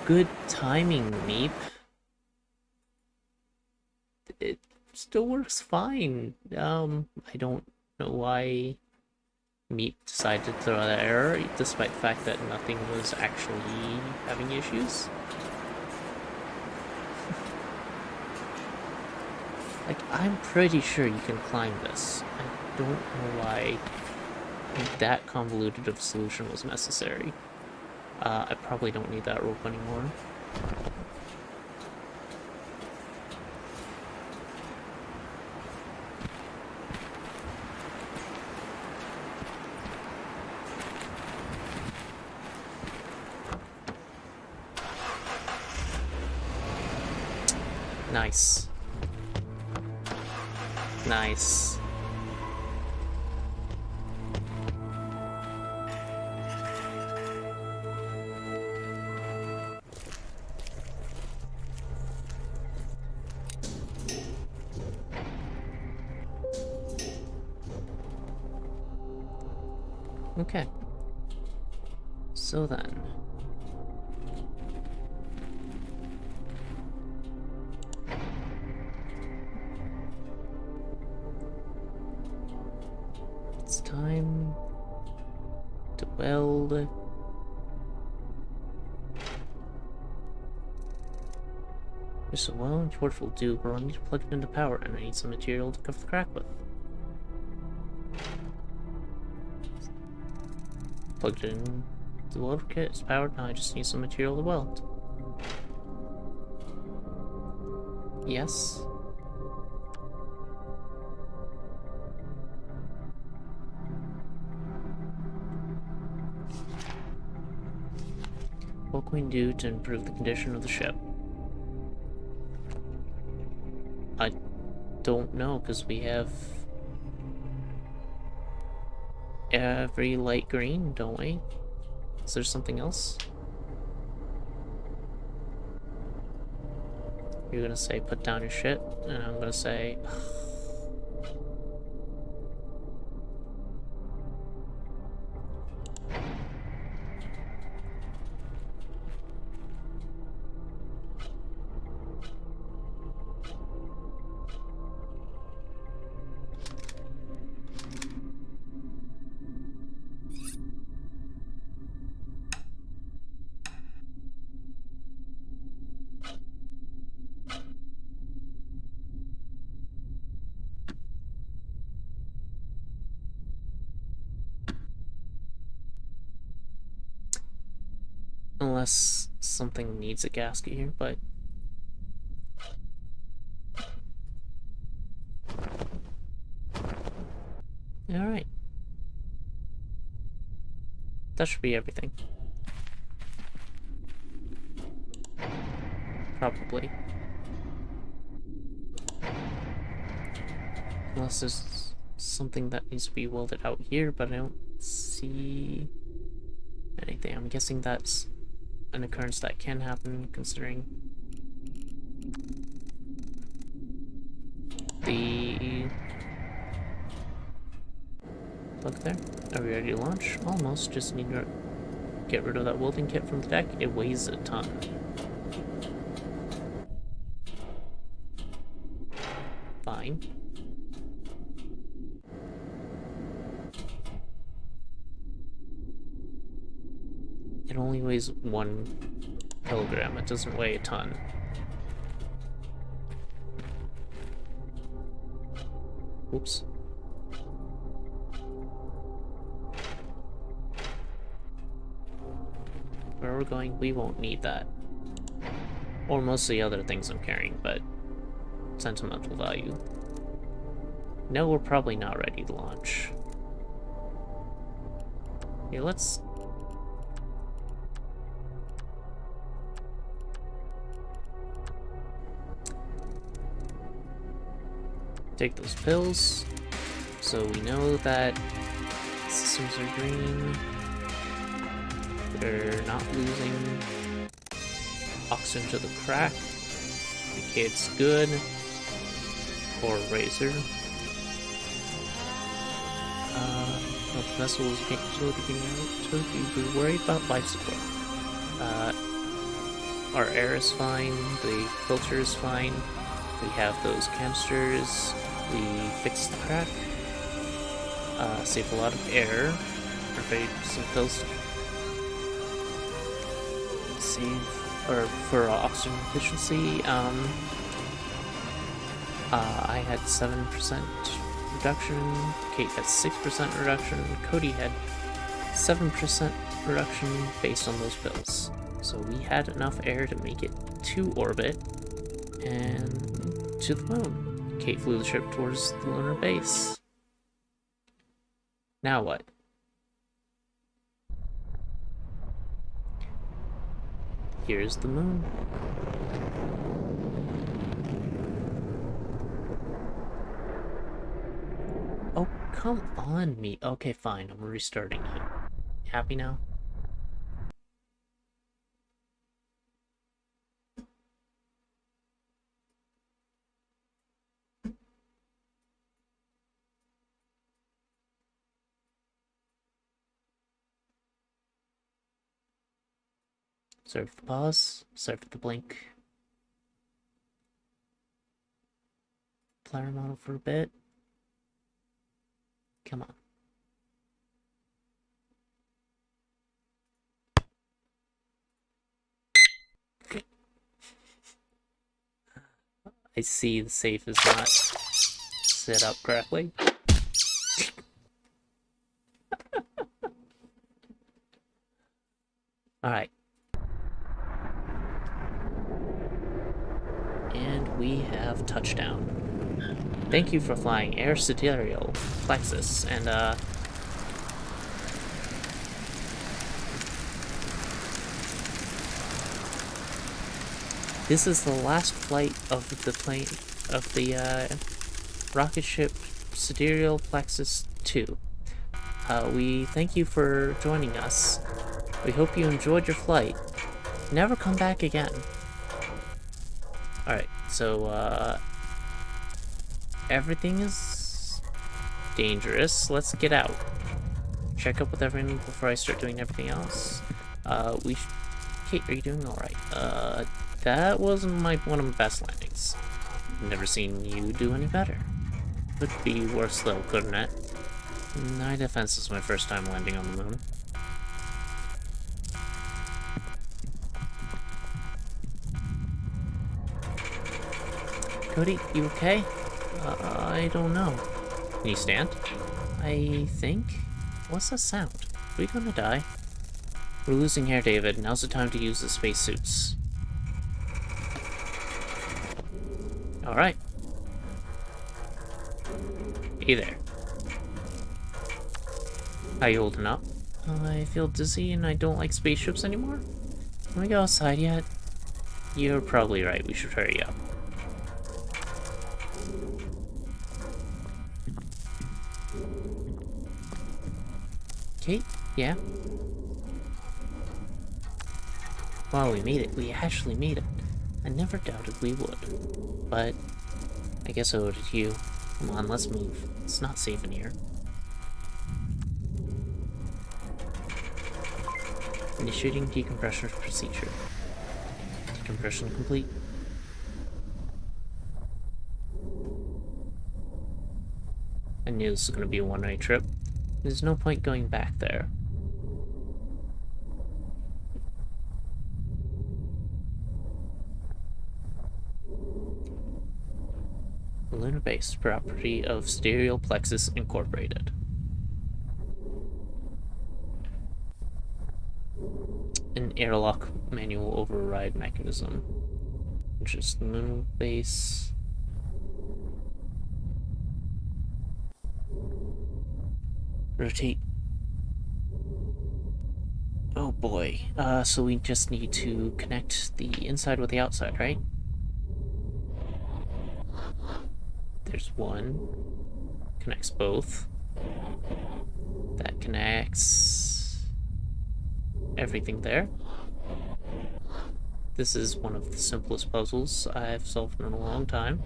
Good timing, Meep. It still works fine. I don't know why Meep decided to throw that error, despite the fact that nothing was actually having issues. Like, I'm pretty sure you can climb this. I don't know why that convoluted of a solution was necessary. I probably don't need that rope anymore. Nice. Nice. Okay. So then, time to weld. Just a welding torch will do, but I'll need to plug it into power, and I need some material to cover the crack with. Plugged it in the welder kit, it's powered, now I just need some material to weld. Yes. What can we do to improve the condition of the ship? I don't know, because we have every light green, don't we? Is there something else? You're gonna say put down your shit, and I'm gonna say unless something needs a gasket here, but alright. That should be everything. Probably. Unless there's something that needs to be welded out here, but I don't see anything. I'm guessing that's an occurrence that can happen, considering the plug there. Are we ready to launch? Almost. Just need to get rid of that welding kit from the deck. It weighs a ton. Fine. It only weighs 1 kilogram. It doesn't weigh a ton. Oops. Where we're going, we won't need that. Or most of the other things I'm carrying, but sentimental value. No, we're probably not ready to launch. Okay, let's... take those pills, so we know that systems are green. They're not losing oxygen to the crack. The kid's good. Or Razor. The vessel is getting so be worried about life support. Our air is fine, the filter is fine. We have those canisters. We fixed the crack. Saved a lot of air. Or some pills. Save, or for oxygen efficiency, I had 7% reduction, Kate had 6% reduction, Cody had 7% reduction based on those pills. So we had enough air to make it to orbit and to the moon. Kate flew the ship towards the lunar base. Now what? Here's the moon. Oh, come on me. Okay, fine. I'm restarting it. Happy now? Sorry for the pause. Sorry for the blink. Flyer model for a bit. Come on. I see the safe is not set up correctly. Alright. And we have touchdown. Thank you for flying Air Sidereal Plexus, and this is the last flight of the plane, of the rocket ship Sidereal Plexus 2. We thank you for joining us. We hope you enjoyed your flight. Never come back again. Alright, so everything is dangerous. Let's get out. Check up with everyone before I start doing everything else. Kate, are you doing alright? That was one of my best landings. Never seen you do any better. Could be worse though, couldn't it? My defense is my first time landing on the moon. Cody, you okay? I don't know. Can you stand? I think. What's that sound? Are we gonna die? We're losing air, David. Now's the time to use the spacesuits. Alright. Hey there. How you holding up? I feel dizzy and I don't like spaceships anymore. Can we go outside yet? You're probably right. We should hurry up. Kate? Yeah? Wow, we made it. We actually made it. I never doubted we would. But I guess I owed it to you. Come on, let's move. It's not safe in here. Initiating decompression procedure. Decompression complete. I knew this was going to be a one-way trip. There's no point going back there. Lunar Base, property of Sidereal Plexus Incorporated. An airlock manual override mechanism. Which is the Lunar Base. Rotate. Oh boy. So we just need to connect the inside with the outside, right? There's one. Connects both. That connects everything there. This is one of the simplest puzzles I've solved in a long time.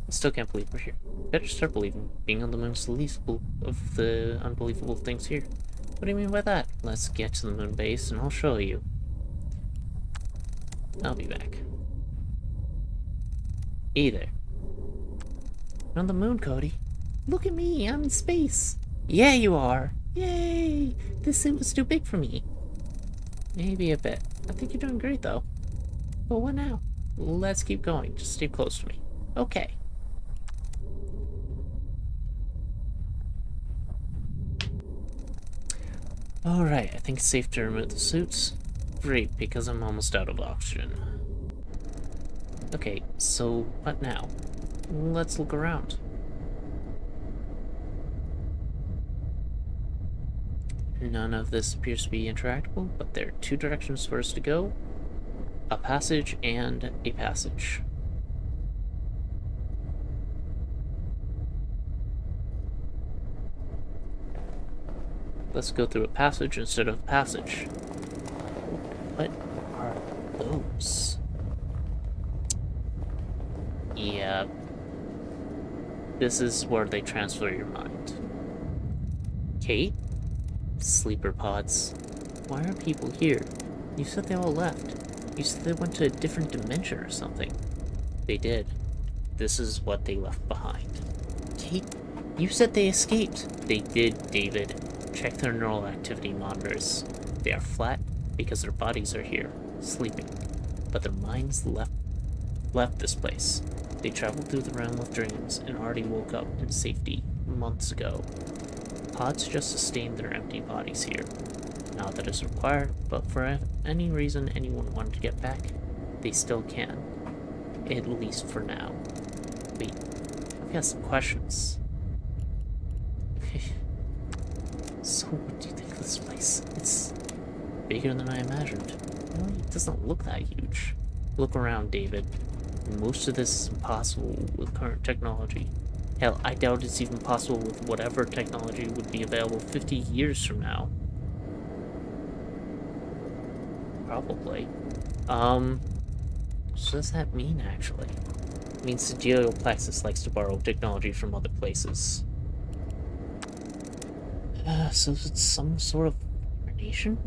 Still can't believe we're here. Better start believing. Being on the moon's the least of the unbelievable things here. What do you mean by that? Let's get to the moon base and I'll show you. I'll be back. Hey there. You're on the moon, Cody. Look at me, I'm in space. Yeah, you are. Yay! This suit was too big for me. Maybe a bit. I think you're doing great, though. But what now? Let's keep going. Just stay close to me. Okay. Alright, I think it's safe to remove the suits. Great, because I'm almost out of oxygen. Okay, so what now? Let's look around. None of this appears to be interactable, but there are two directions for us to go. A passage and a passage. Let's go through a passage instead of a passage. What are those? Yeah. This is where they transfer your mind. Kate? Sleeper pods. Why are people here? You said they all left. You said they went to a different dimension or something. They did. this is what they left behind. Kate, you said they escaped. They did, David. Check their neural activity monitors. They are flat because their bodies are here, sleeping. But their minds left this place. They traveled through the realm of dreams and already woke up in safety months ago. Pods just sustained their empty bodies here. Not that it's required, but for any reason anyone wanted to get back, they still can. At least for now. Wait, I've got some questions. So, what do you think of this place? It's bigger than I imagined. Really, it doesn't look that huge. Look around, David. Most of this is impossible with current technology. Hell, I doubt it's even possible with whatever technology would be available 50 years from now. Probably. What does that mean, actually? It means the Geoplexus likes to borrow technology from other places. So it's some sort of hibernation?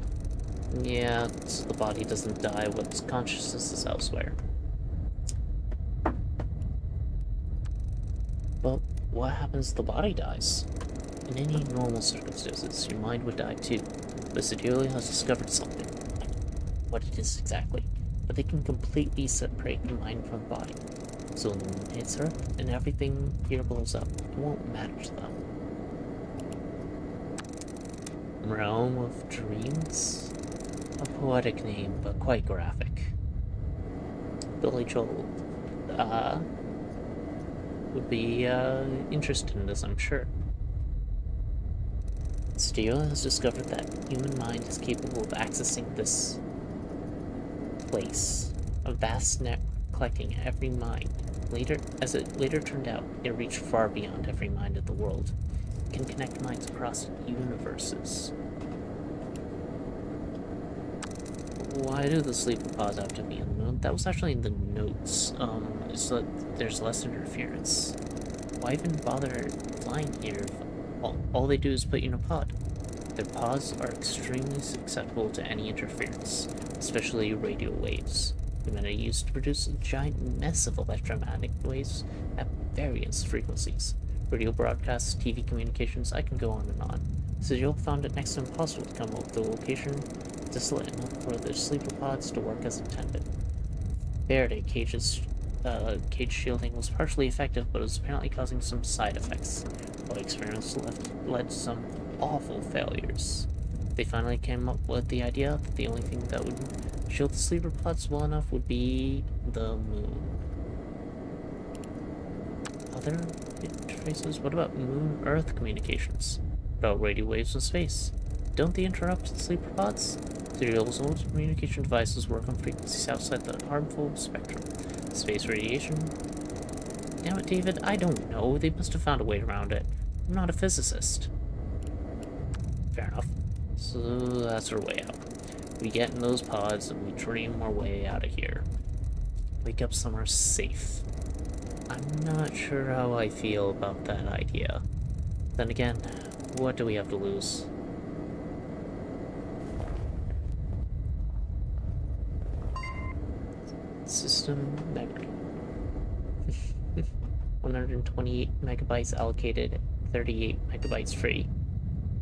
Yeah, so the body doesn't die when its consciousness is elsewhere. But what happens if the body dies? In any normal circumstances, your mind would die too. But Sidereal has discovered something. What it is exactly. But they can completely separate the mind from the body. So when the moon hits Earth and everything here blows up, it won't matter to them. Realm of Dreams? A poetic name, but quite graphic. Billy Joel, would be, interested in this, I'm sure. Sidereal has discovered that the human mind is capable of accessing this place, a vast network collecting every mind. As it later turned out, it reached far beyond every mind in the world. It can connect minds across universes. Why do the sleeper pods have to be on the moon? That was actually in the notes, so that there's less interference. Why even bother flying here if all they do is put you in a pod? Their pods are extremely susceptible to any interference, especially radio waves. Humanity used to produce a giant mess of electromagnetic waves at various frequencies. Radio broadcasts, TV communications, I can go on and on. Sidereal found it next to impossible to come up with a location desolate enough for their sleeper pods to work as intended. Faraday cage shielding was partially effective, but it was apparently causing some side effects. All experiments led to some awful failures. They finally came up with the idea that the only thing that would shield the sleeper pods well enough would be the moon. Other interfaces? What about moon-Earth communications? What about radio waves in space? Don't they interrupt the sleeper pods? Sidereal's old communication devices work on frequencies outside the harmful spectrum. Space radiation? Damn it, David, I don't know. They must have found a way around it. I'm not a physicist. Fair enough. So that's our way out. We get in those pods and we dream our way out of here. Wake up somewhere safe. I'm not sure how I feel about that idea. Then again, what do we have to lose? System memory. 128 megabytes allocated, 38 megabytes free.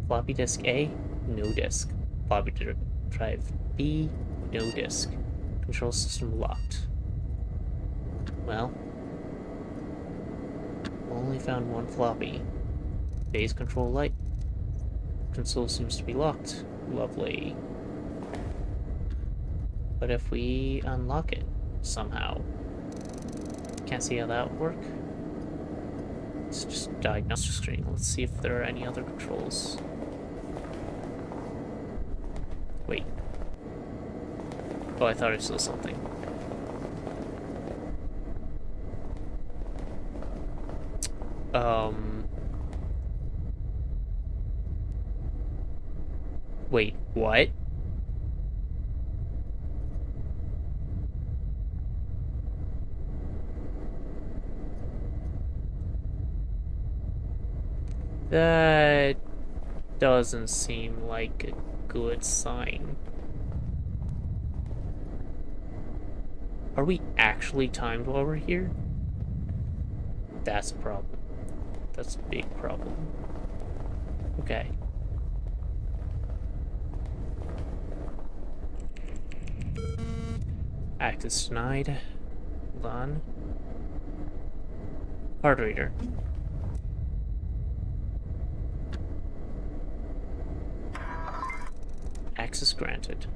Floppy disk A, no disk. Floppy drive B, no disk. Control system locked. Well, only found one floppy. Phase control light. Console seems to be locked. Lovely. But if we unlock it somehow, can't see how that would work. It's just diagnostic screen. Let's see if there are any other controls. Wait. Oh, I thought I saw something. Wait, what? That doesn't seem like a good sign. Are we actually timed while we're here? That's a problem. That's a big problem. Okay. Access denied. Hold on. Card reader. Access granted.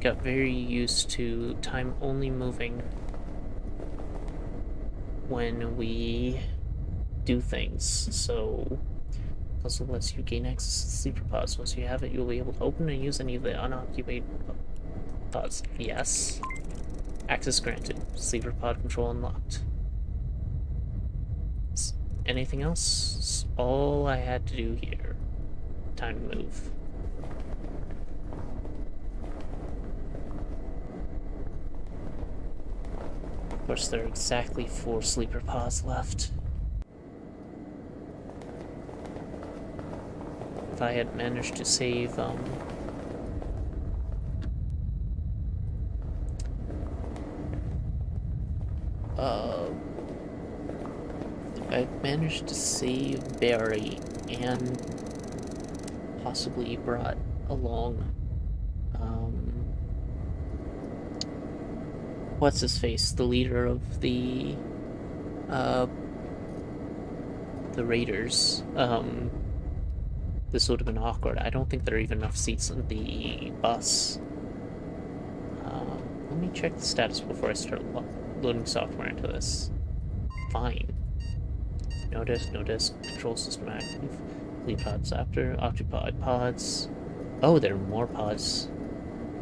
Got very used to time only moving when we do things, so puzzle lets you gain access to sleeper pods. Once you have it, you'll be able to open and use any of the unoccupied pods. Yes. Access granted. Sleeper pod control unlocked. Anything else? All I had to do here. Time to move. Of course, there are exactly 4 sleeper pods left. If I had managed to save, I managed to save Barry and possibly brought along, what's his face, the leader of the Raiders, this would have been awkward. I don't think there are even enough seats in the bus. Let me check the status before I start loading software into this. Fine. No disk, control system active. Leave pods after, occupied pods. Oh, there are more pods.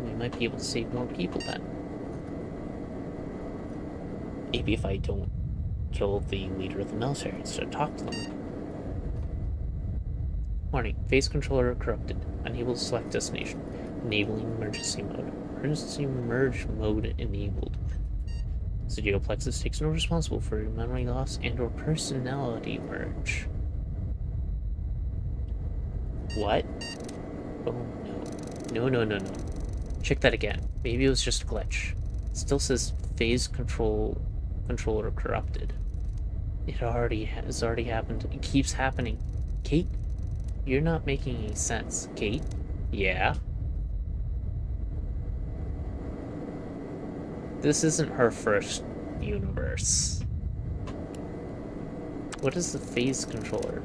We might be able to save more people then. Maybe if I don't kill the leader of the military instead, talk to them. Warning, phase controller corrupted. Unable to select destination. Enabling emergency mode. Emergency merge mode enabled. Studio Plexus takes no responsible for memory loss and or personality merge. What? Oh no. No. Check that again. Maybe it was just a glitch. It still says phase controller corrupted. It has already happened. It keeps happening. Kate? You're not making any sense. Kate? Yeah? This isn't her first universe. What is the phase controller?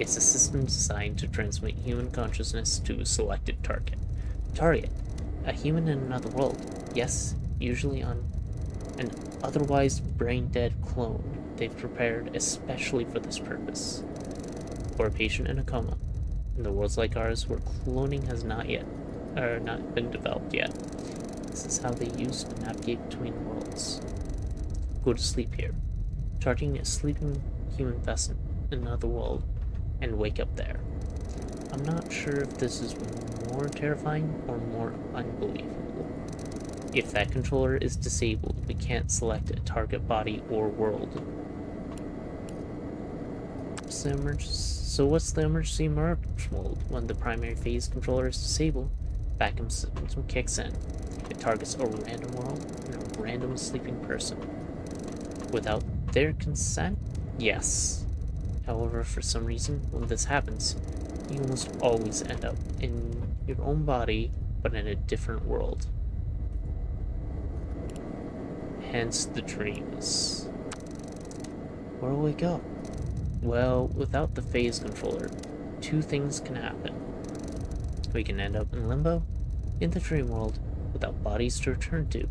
It's a system designed to transmit human consciousness to a selected target. Target? A human in another world. Yes, usually on an otherwise brain-dead clone they've prepared especially for this purpose. Or a patient in a coma. In the worlds like ours where cloning has not been developed yet. This is how they used to navigate between worlds. Go to sleep here. Charging a sleeping human vessel in another world and wake up there. I'm not sure if this is more terrifying or more unbelievable. If that controller is disabled, we can't select a target body or world. So what's the emergency merge mode? When the primary phase controller is disabled, vacuum system kicks in. It targets a random world and a random sleeping person. Without their consent? Yes. However, for some reason, when this happens, you almost always end up in your own body, but in a different world. Hence the dreams. Where will we go? Well, without the phase controller, 2 things can happen. We can end up in limbo, in the dream world, without bodies to return to.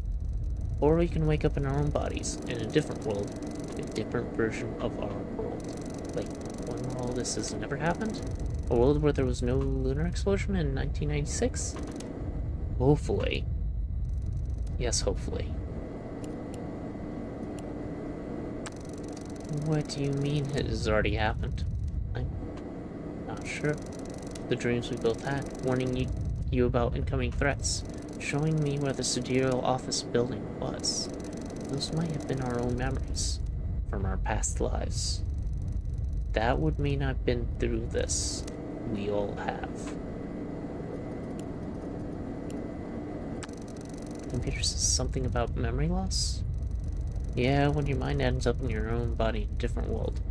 Or we can wake up in our own bodies, in a different world, a different version of our world. Like, one where all this has never happened? A world where there was no lunar explosion in 1996? Hopefully. Yes, hopefully. What do you mean it has already happened? I'm not sure. The dreams we both had, warning you about incoming threats, showing me where the studio office building was. Those might have been our own memories from our past lives. That would mean I've been through this. We all have. The computer says something about memory loss? Yeah, when your mind ends up in your own body in a different world.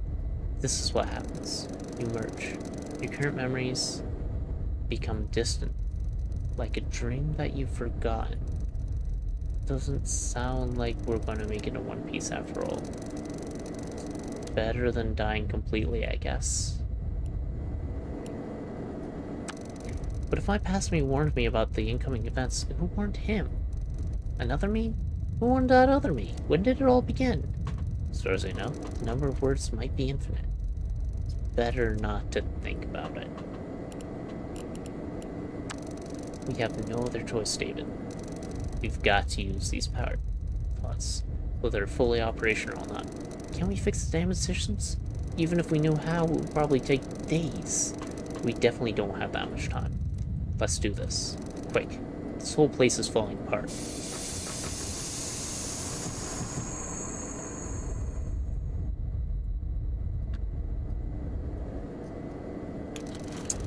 This is what happens. You merge. Your current memories become distant, like a dream that you've forgotten. Doesn't sound like we're gonna make it in one piece after all. Better than dying completely, I guess. But if my past me warned me about the incoming events, who warned him? Another me? Who warned that other me? When did it all begin? As far as I know, the number of words might be infinite. It's better not to think about it. We have no other choice, David. We've got to use these power pods, whether they're fully operational or not. Can't we fix the damaged systems? Even if we knew how, it would probably take days. We definitely don't have that much time. Let's do this. Quick. This whole place is falling apart.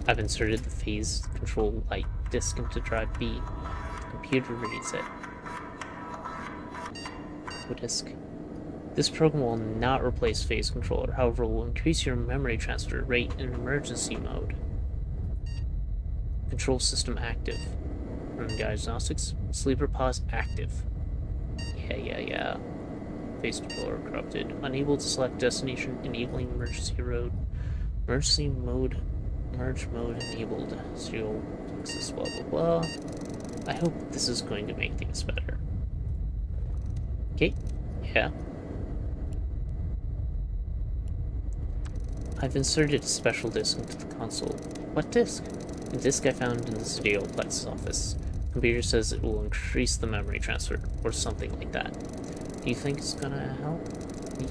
I've inserted the phase control light disk into drive B. The computer reads it. To a disk. This program will not replace phase controller, however, it will increase your memory transfer rate in emergency mode. Control system active. Running diagnostics. Sleeper pause active. Yeah. Phase controller corrupted. Unable to select destination, enabling emergency mode. Emergency mode. Merge mode enabled. Serial access, blah blah blah. I hope this is going to make things better. Okay. Yeah. I've inserted a special disk into the console. What disk? A disk I found in the studio Plett's office. The computer says it will increase the memory transfer, or something like that. Do you think it's gonna help?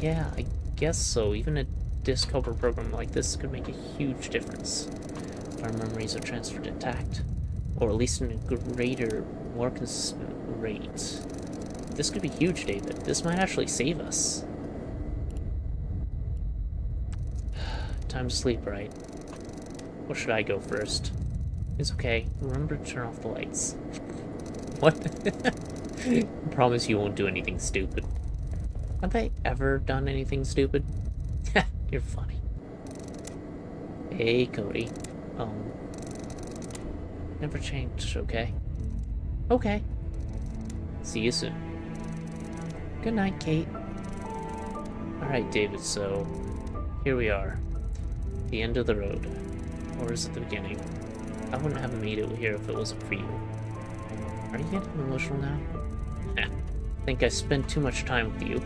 Yeah, I guess so. Even a disk cover program like this could make a huge difference. If our memories are transferred intact, or at least in a greater, more consistent rate. This could be huge, David. This might actually save us. Time to sleep, right? Or should I go first? It's okay. Remember to turn off the lights. What? I promise you won't do anything stupid. Have I ever done anything stupid? You're funny. Hey, Cody. Never changed, okay? Okay. See you soon. Good night, Kate. Alright, David, so here we are. The end of the road. Or is it the beginning? I wouldn't have made it here if it wasn't for you. Are you getting emotional now? I think I spent too much time with you.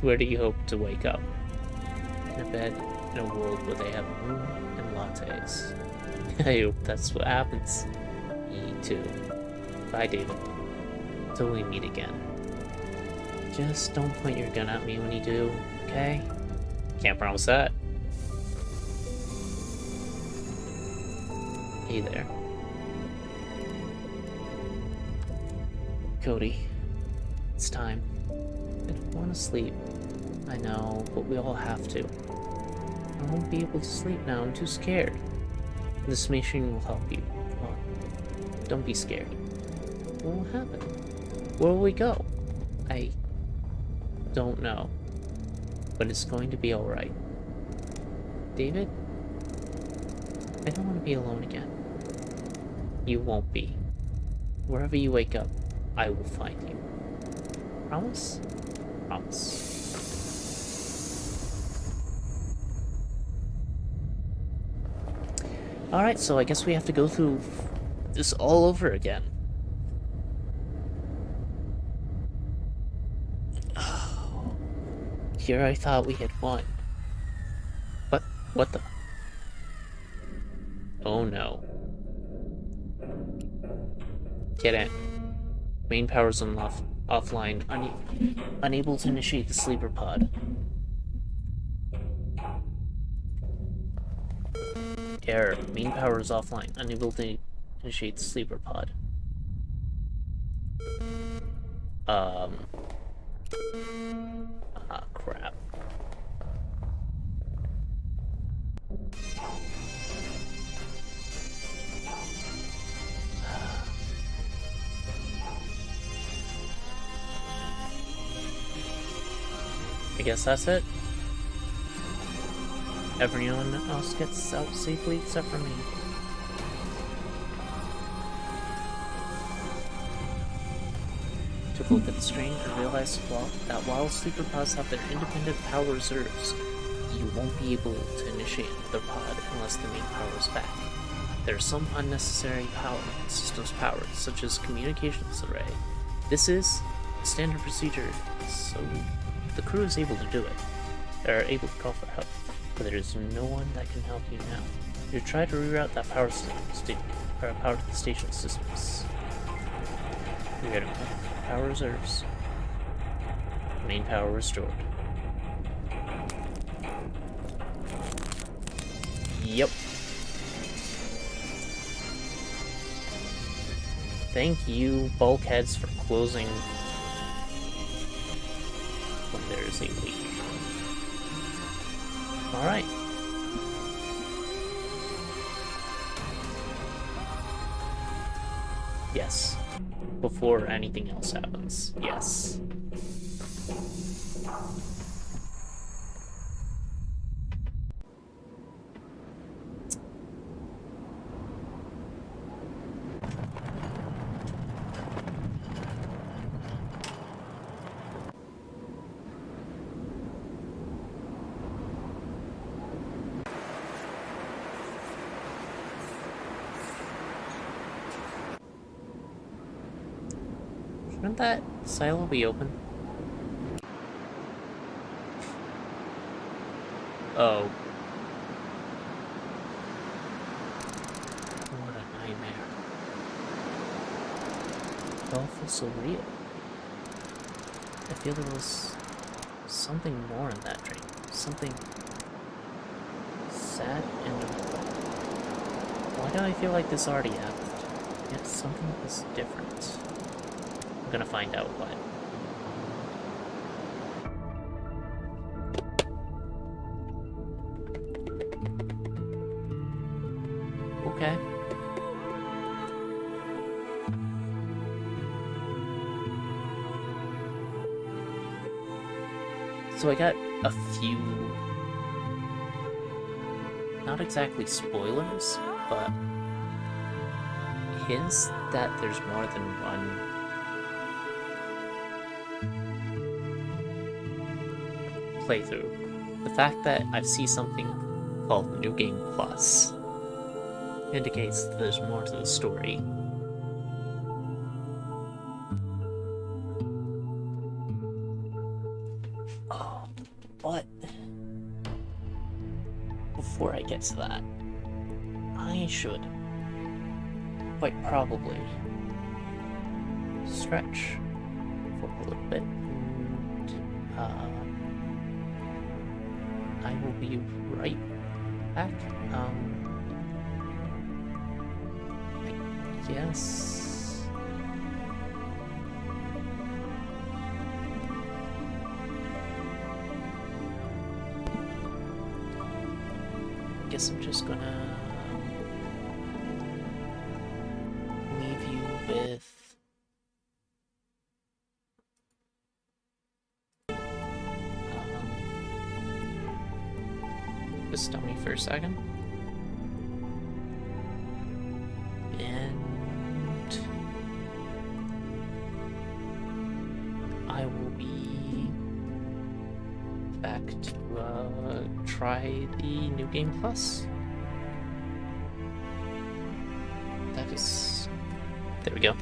Where do you hope to wake up? In a bed in a world where they have moon and lattes. I hope that's what happens. Me too. Bye, David. Till we meet again. Just don't point your gun at me when you do, okay? Can't promise that. Hey there. Cody, it's time. I don't want to sleep. I know, but we all have to. I won't be able to sleep now, I'm too scared. This machine will help you. Well, don't be scared. What will happen? Where will we go? I don't know. But it's going to be alright. David? I don't want to be alone again. You won't be. Wherever you wake up, I will find you. Promise? Promise. Alright, so I guess we have to go through this all over again. Oh. Here I thought we had won. But what the? Oh no. Get in. Main powers offline. Unable to initiate the sleeper pod. Error. Main powers offline. Unable to initiate the sleeper pod. Ah, crap. I guess that's it. Everyone else gets out safely except for me. Took a look at the string and realized that while sleeper pods have their independent power reserves, you won't be able to initiate another pod unless the main power is back. There are some unnecessary systems powered, such as communications array. This is a standard procedure, so the crew is able to do it. They are able to call for help, but there is no one that can help you now. You try to reroute that power to the station systems. Rerouting power reserves. Main power restored. Yep. Thank you, bulkheads, for closing when there is a leak. Alright. Yes. Before anything else happens. Yes. Shouldn't that silo be open? Oh. What a nightmare. It all feels so real. I feel there was something more in that dream. Something sad and... Why do I feel like this already happened? Yet something is different. I'm gonna find out what. Okay. So I got a few, not exactly spoilers, but hints that there's more than one playthrough. The fact that I see something called New Game Plus indicates that there's more to the story. Oh, but before I get to that, I should quite probably stretch for a little bit, and I will be right back. I guess. Guess I'm just gonna leave you with just stop me for a second. And I will be back to try the New Game Plus. That is... There we go.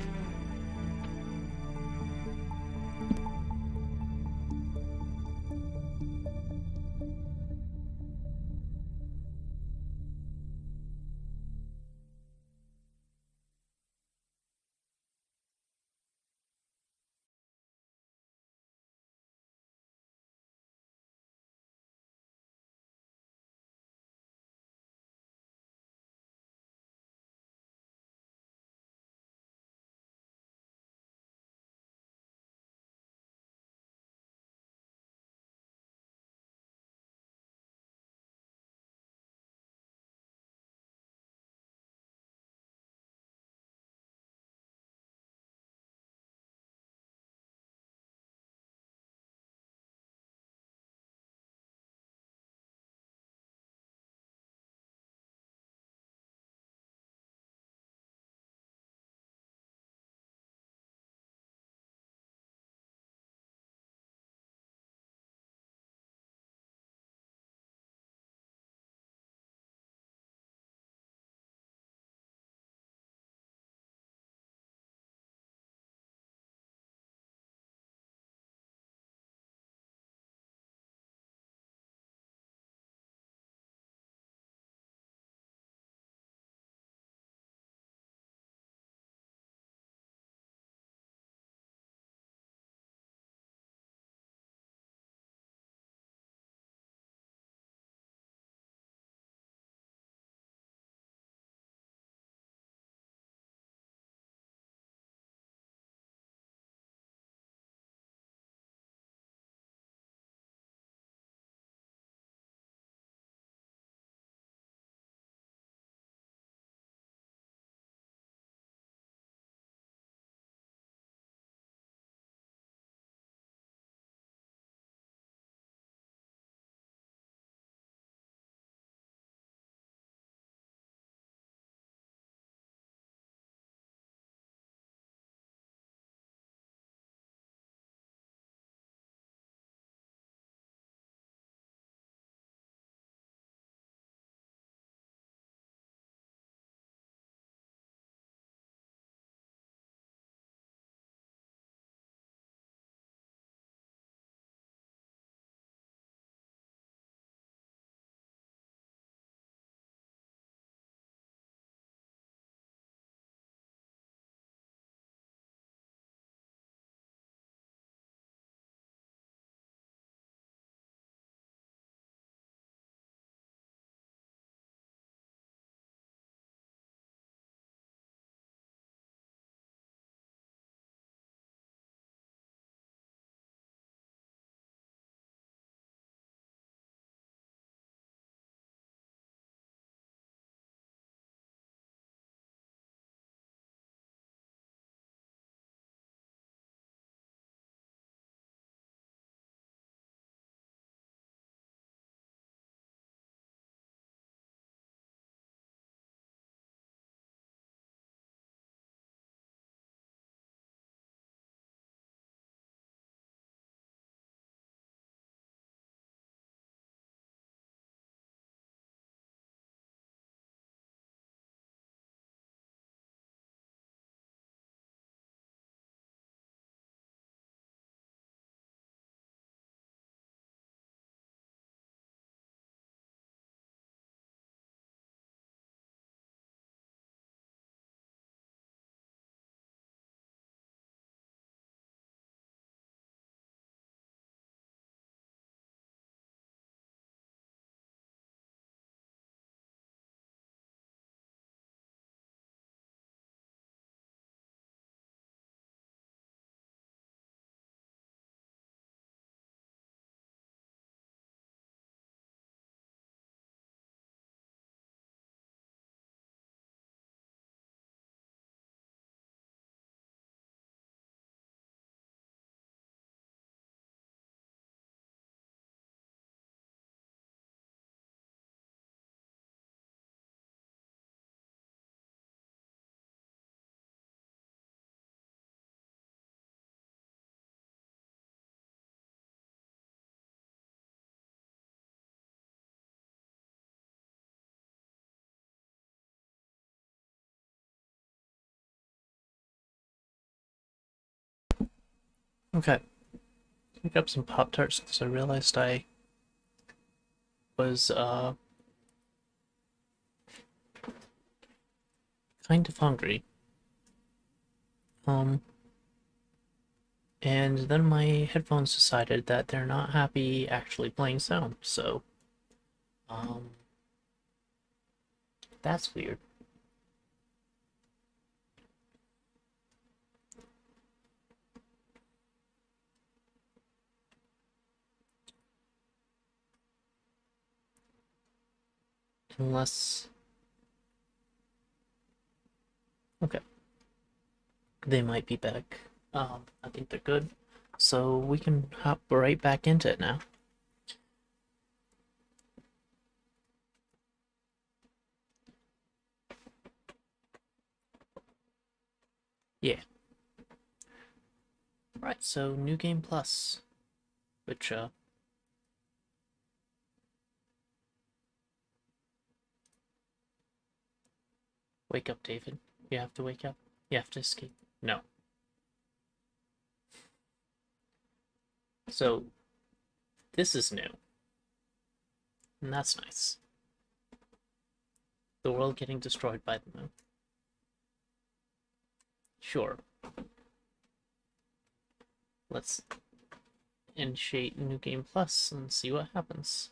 Okay, pick up some Pop Tarts because I realized I was kind of hungry. Um, and then my headphones decided that they're not happy actually playing sound, so um, that's weird. Unless, okay, they might be back. I think they're good, so we can hop right back into it now. Yeah. Right, so New Game Plus, which wake up, David. You have to wake up. You have to escape. No. So this is new, and that's nice. The world getting destroyed by the moon. Sure. Let's initiate New Game Plus and see what happens.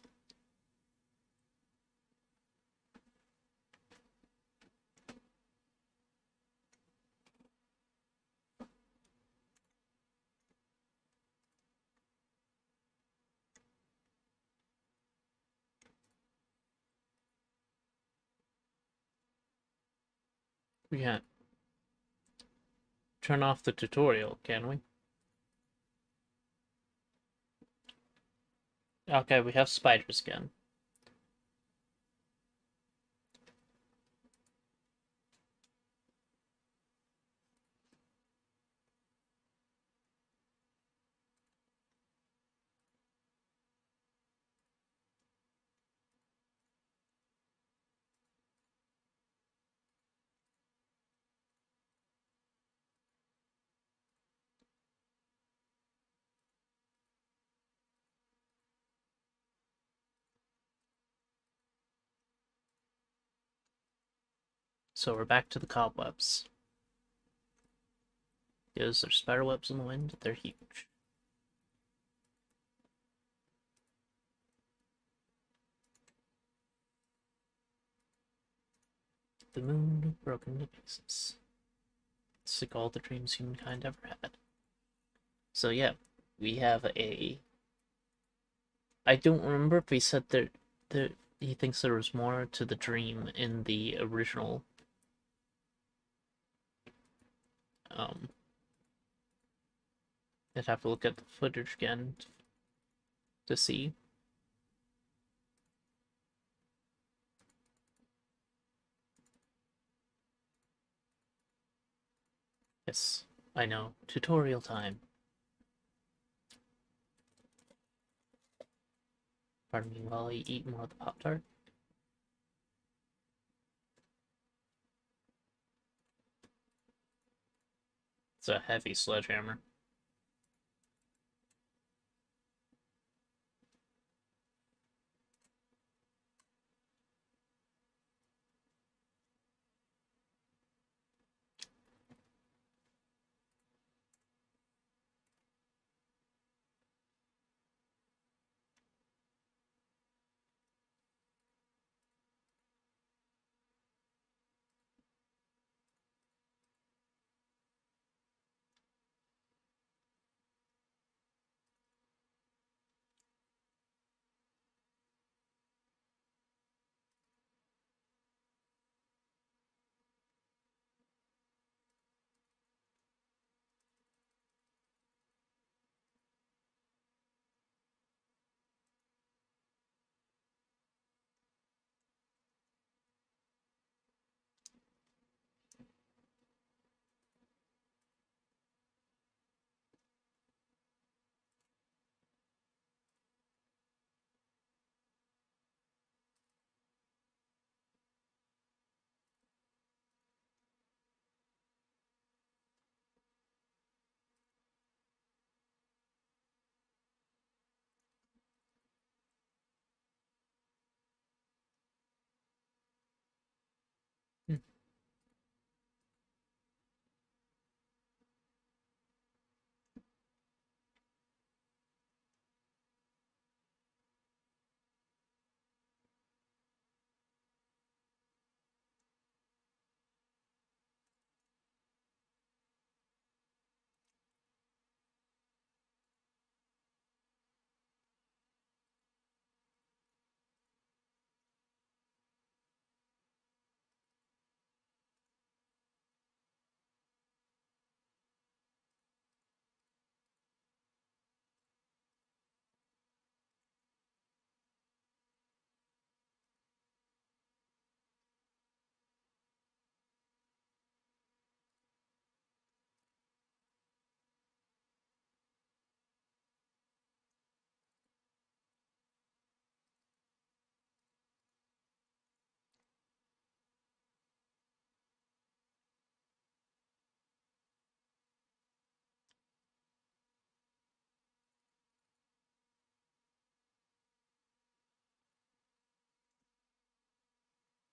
We can't turn off the tutorial, can we? Okay, we have spiders again. So we're back to the cobwebs. Those are spider webs in the wind. They're huge. The moon broken to pieces. It's like all the dreams humankind ever had. So yeah, we have a. I don't remember if he said that he thinks there was more to the dream in the original. Um, I'd have to look at the footage again to see. Yes, I know. Tutorial time. Pardon me while I eat more of the Pop Tart. It's a heavy sledgehammer.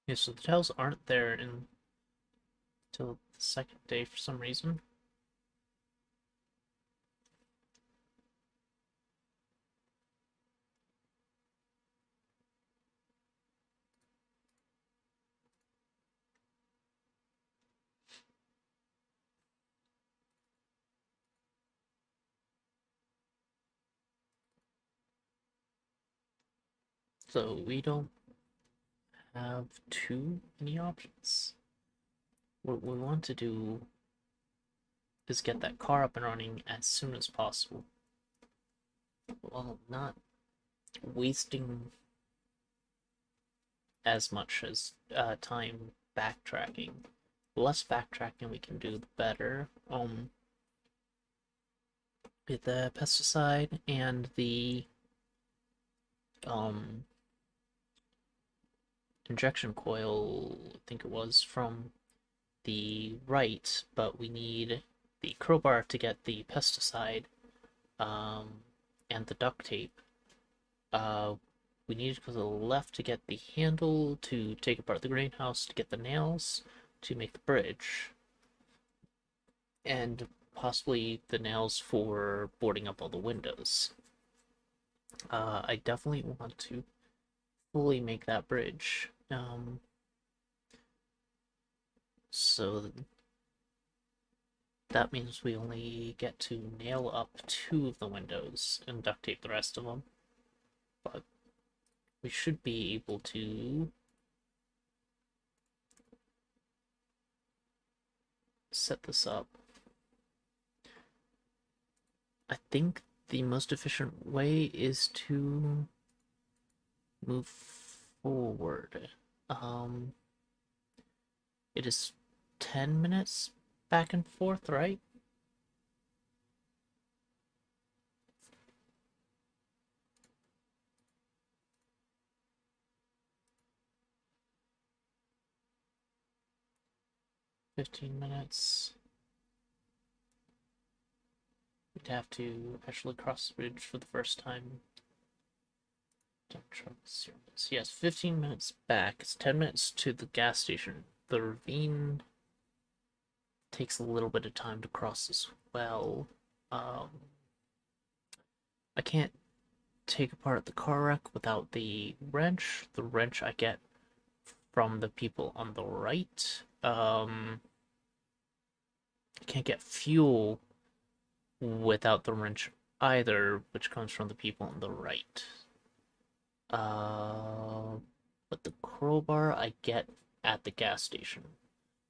Yeah, so the tiles aren't there until the second day for some reason. So we don't have too many options. What we want to do is get that car up and running as soon as possible. Well, not wasting as much as time backtracking. The less backtracking we can do, the better. With the pesticide and the um injection coil, I think it was from the right, but we need the crowbar to get the pesticide, and the duct tape. Uh, we need to go to the left to get the handle to take apart the greenhouse to get the nails to make the bridge, and possibly the nails for boarding up all the windows. I definitely want to fully make that bridge. So that means we only get to nail up 2 of the windows and duct tape the rest of them. But we should be able to set this up. I think the most efficient way is to move forward. It is 10 minutes back and forth, right? $15. We'd have to actually cross the bridge for the first time. Yes, 15 minutes back. It's 10 minutes to the gas station. The ravine takes a little bit of time to cross as well. I can't take apart the car wreck without the wrench. The wrench I get from the people on the right. I can't get fuel without the wrench either, which comes from the people on the right. But the crowbar I get at the gas station.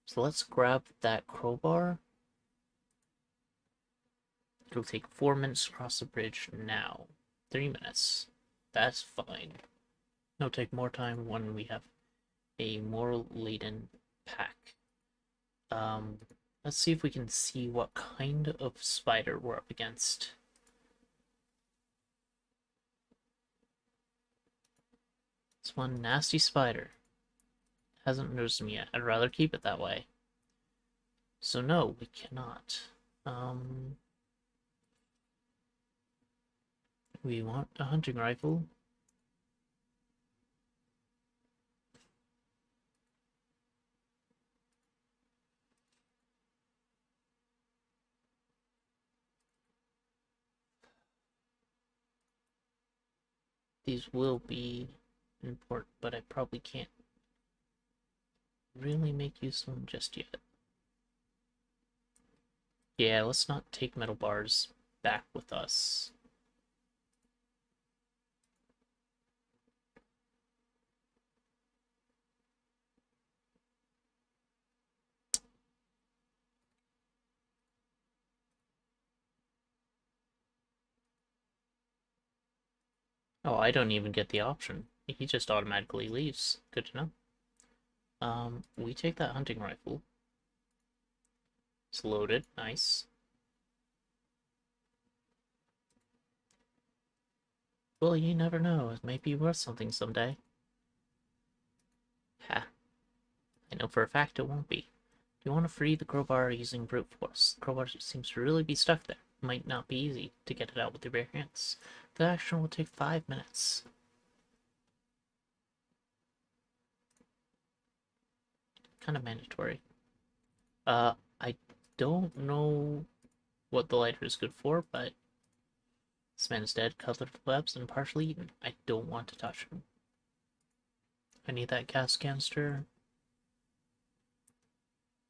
So let's grab that crowbar. It'll take 4 minutes to cross the bridge now. 3 minutes. That's fine. It'll take more time when we have a more laden pack. Let's see if we can see what kind of spider we're up against. It's one nasty spider. Hasn't noticed me yet. I'd rather keep it that way. So no, we cannot. We want a hunting rifle. These will be important, but I probably can't really make use of them just yet. Yeah, let's not take metal bars back with us. Oh, I don't even get the option. He just automatically leaves. Good to know. We take that hunting rifle. It's loaded. Nice. Well, you never know. It might be worth something someday. Ha. I know for a fact it won't be. Do you want to free the crowbar using brute force? The crowbar seems to really be stuck there. It might not be easy to get it out with your bare hands. The action will take 5 minutes. kind of mandatory. I don't know what the lighter is good for, but this man is dead, covered with webs, and partially eaten. I don't want to touch him. I need that gas canister.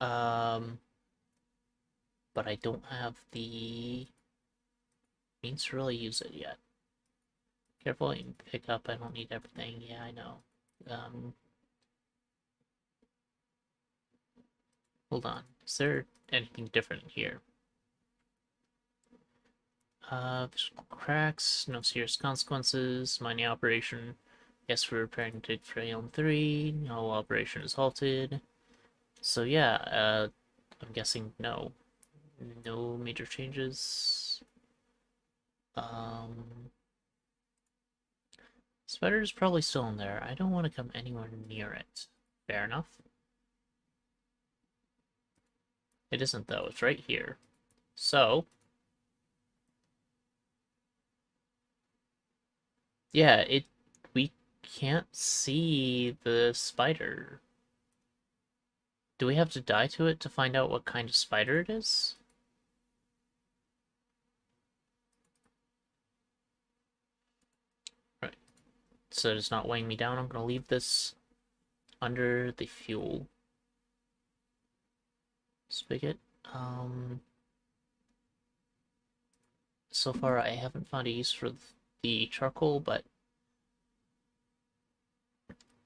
But I don't have the means to really use it yet. Careful, you can pick up. I don't need everything. Yeah, I know. Hold on. Is there anything different here? Cracks, no serious consequences. Mining operation. Yes, we're repairing dig for Aeon 3. No operation is halted. So yeah, I'm guessing no. No major changes. Spider's probably still in there. I don't want to come anywhere near it. Fair enough. It isn't though, it's right here. So yeah, we can't see the spider. Do we have to die to it to find out what kind of spider it is? Right. So it's not weighing me down. I'm gonna leave this under the fuel spigot. So far I haven't found a use for the charcoal, but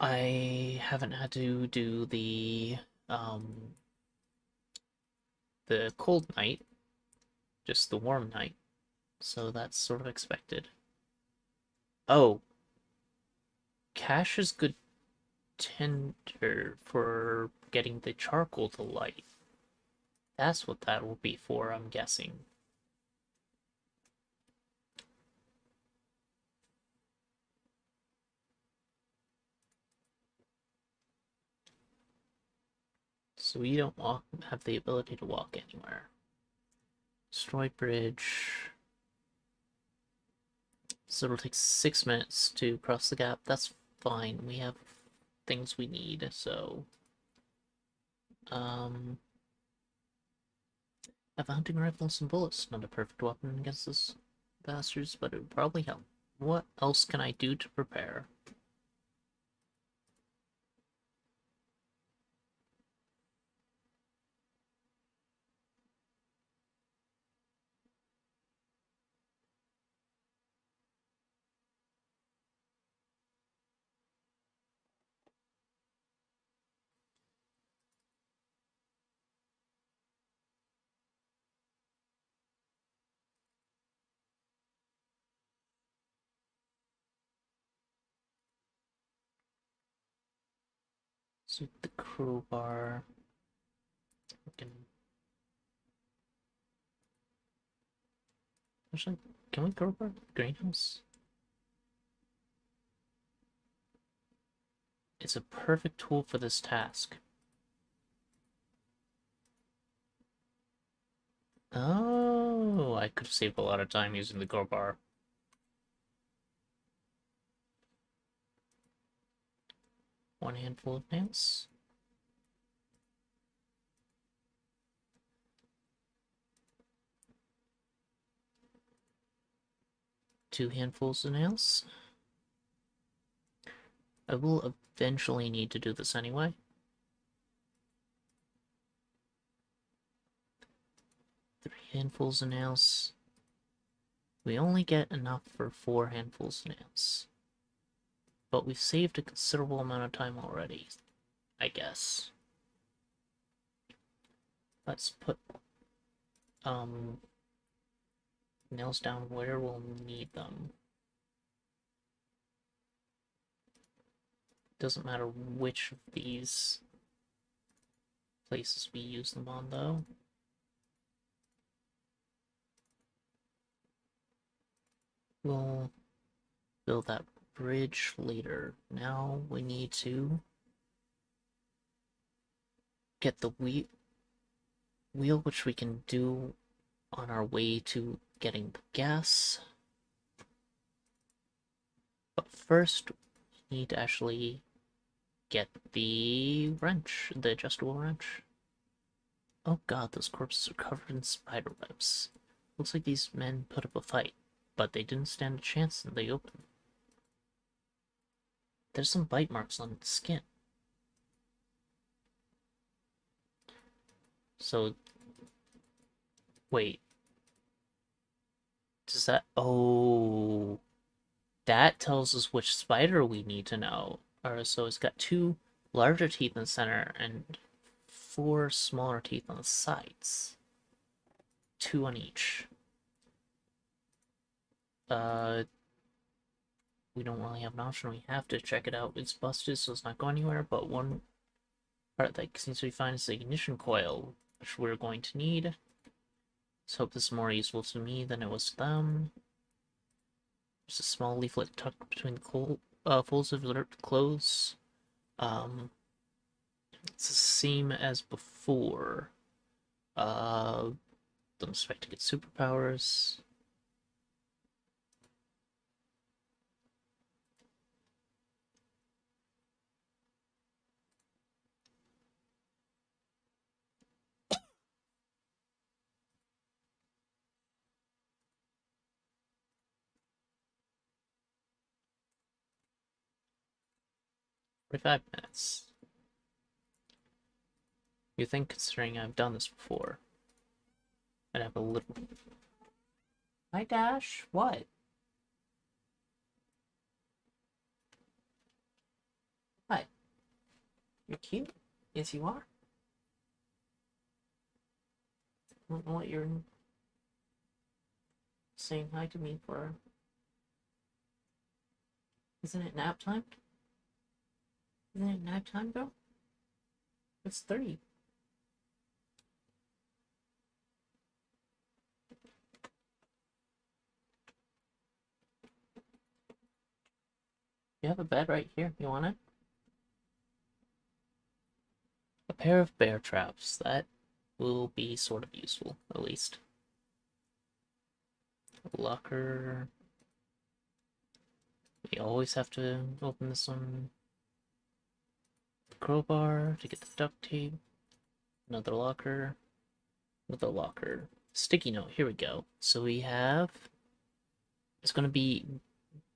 I haven't had to do the cold night, just the warm night, so that's sort of expected. Oh, cash is good tinder for getting the charcoal to light. That's what that will be for, I'm guessing. So we don't have the ability to walk anywhere. Destroy bridge. So it'll take 6 minutes to cross the gap. That's fine. We have things we need, so... have a hunting rifle and some bullets. Not a perfect weapon against this bastards, but it would probably help. What else can I do to prepare? So the crowbar. Actually, can we crowbar greenhouse? It's a perfect tool for this task. Oh, I could have saved a lot of time using the crowbar. One handful of nails. Two handfuls of nails. I will eventually need to do this anyway. Three handfuls of nails. We only get enough for 4 handfuls of nails. But we've saved a considerable amount of time already, I guess. Let's put nails down where we'll need them. Doesn't matter which of these places we use them on, though. We'll build that bridge later. Now we need to get the wheel, which we can do on our way to getting the gas. But first, we need to actually get the wrench, the adjustable wrench. Oh god, those corpses are covered in spider webs. Looks like these men put up a fight, but they didn't stand a chance in the open. There's some bite marks on the skin. So, wait. Does that... Oh... That tells us which spider we need to know. So it's got 2 larger teeth in the center and 4 smaller teeth on the sides. 2 on each. We don't really have an option. We have to check it out. It's busted, so it's not going anywhere, but one part that seems to be fine is the ignition coil, which we're going to need. Let's hope this is more useful to me than it was to them. There's a small leaflet tucked between the folds of their clothes. It's the same as before. Don't expect to get superpowers. For 5 minutes. You think, considering I've done this before, I'd have a little... Hi, Dash. What? What? You're cute. Yes, you are. I don't know what you're saying hi to me for. Isn't it nap time? Isn't it nap time, bro? It's 3. You have a bed right here. You want it? A pair of bear traps. That will be sort of useful, at least. A locker. We always have to open this one. Crowbar to get the duct tape. Another locker. Another locker. Sticky note. Here we go. So we have... It's going to be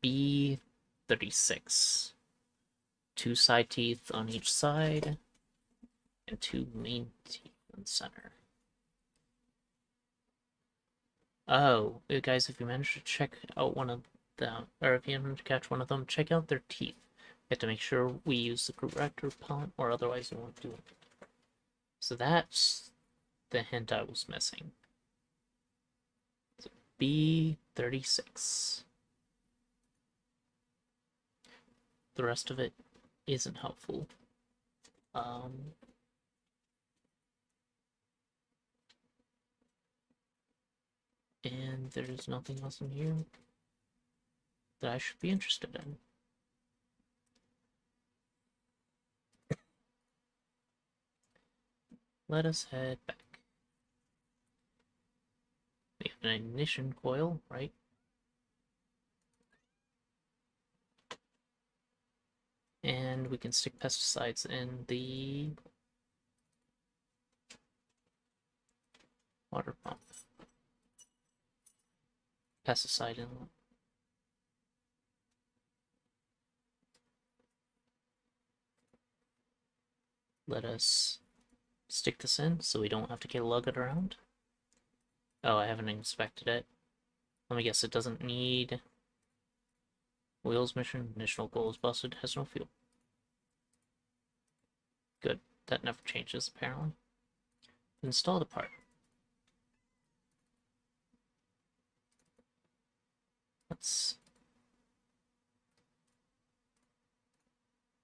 B36. 2 side teeth on each side. And 2 main teeth in the center. Oh, guys, if you manage to check out one of them, or if you manage to catch one of them, check out their teeth. You have to make sure we use the correct repellent, or otherwise you won't do it. So that's the hint I was missing. So B36. The rest of it isn't helpful. And there's nothing else in here that I should be interested in. Let us head back. We have an ignition coil, right? And we can stick pesticides in the water pump. Pesticide inlet. Let us stick this in so we don't have to lug it around. Oh, I haven't inspected it. Let me guess, it doesn't need wheels mission. Initial goal is busted, has no fuel. Good. That never changes, apparently. Install the part. Let's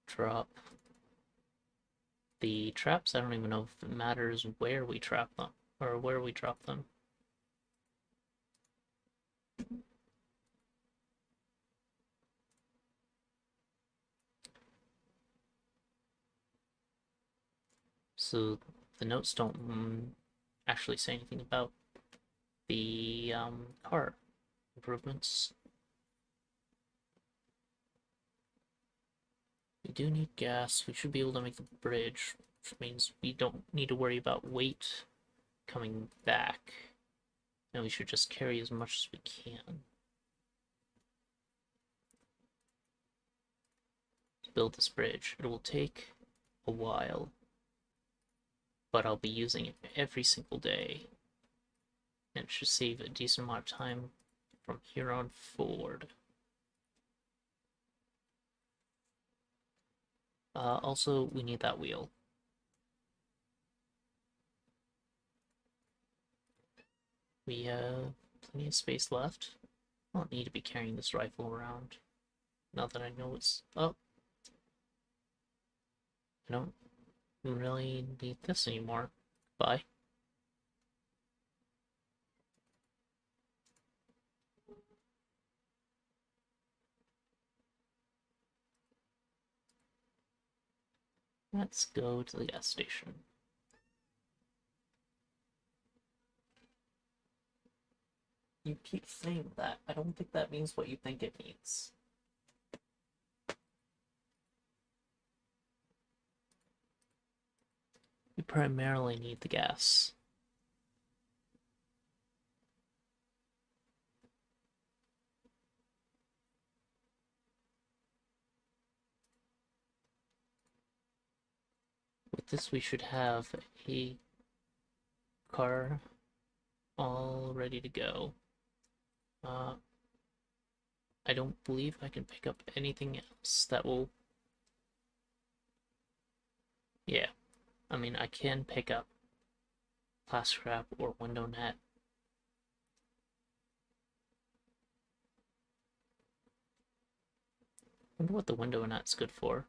drop the traps. I don't even know if it matters where we trap them, or where we drop them. So the notes don't actually say anything about the car improvements. We do need gas. We should be able to make the bridge, which means we don't need to worry about weight coming back. And we should just carry as much as we can to build this bridge. It will take a while, but I'll be using it every single day. And it should save a decent amount of time from here on forward. Also, we need that wheel. We have plenty of space left. I don't need to be carrying this rifle around. Now that I know it's up. I don't really need this anymore. Bye. Let's go to the gas station. You keep saying that. I don't think that means what you think it means. We primarily need the gas. With this, we should have a car all ready to go. I don't believe I can pick up anything else that will... Yeah, I mean, I can pick up plastic wrap or window net. I wonder what the window net's good for.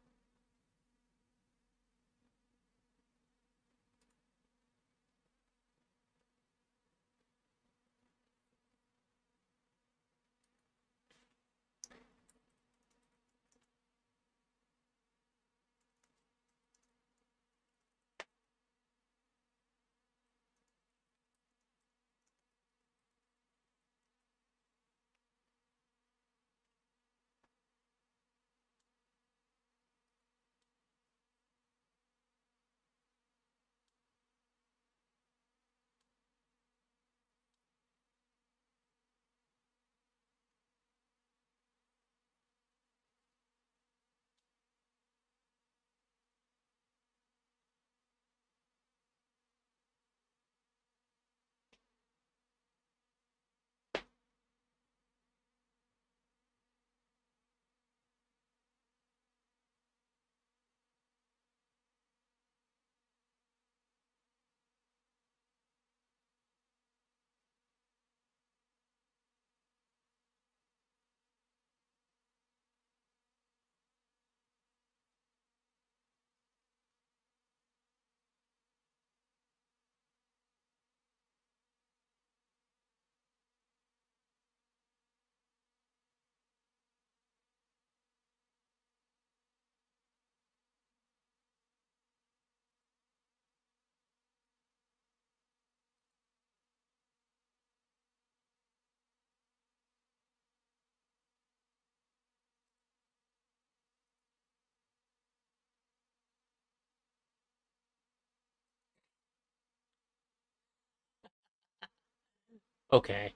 Okay.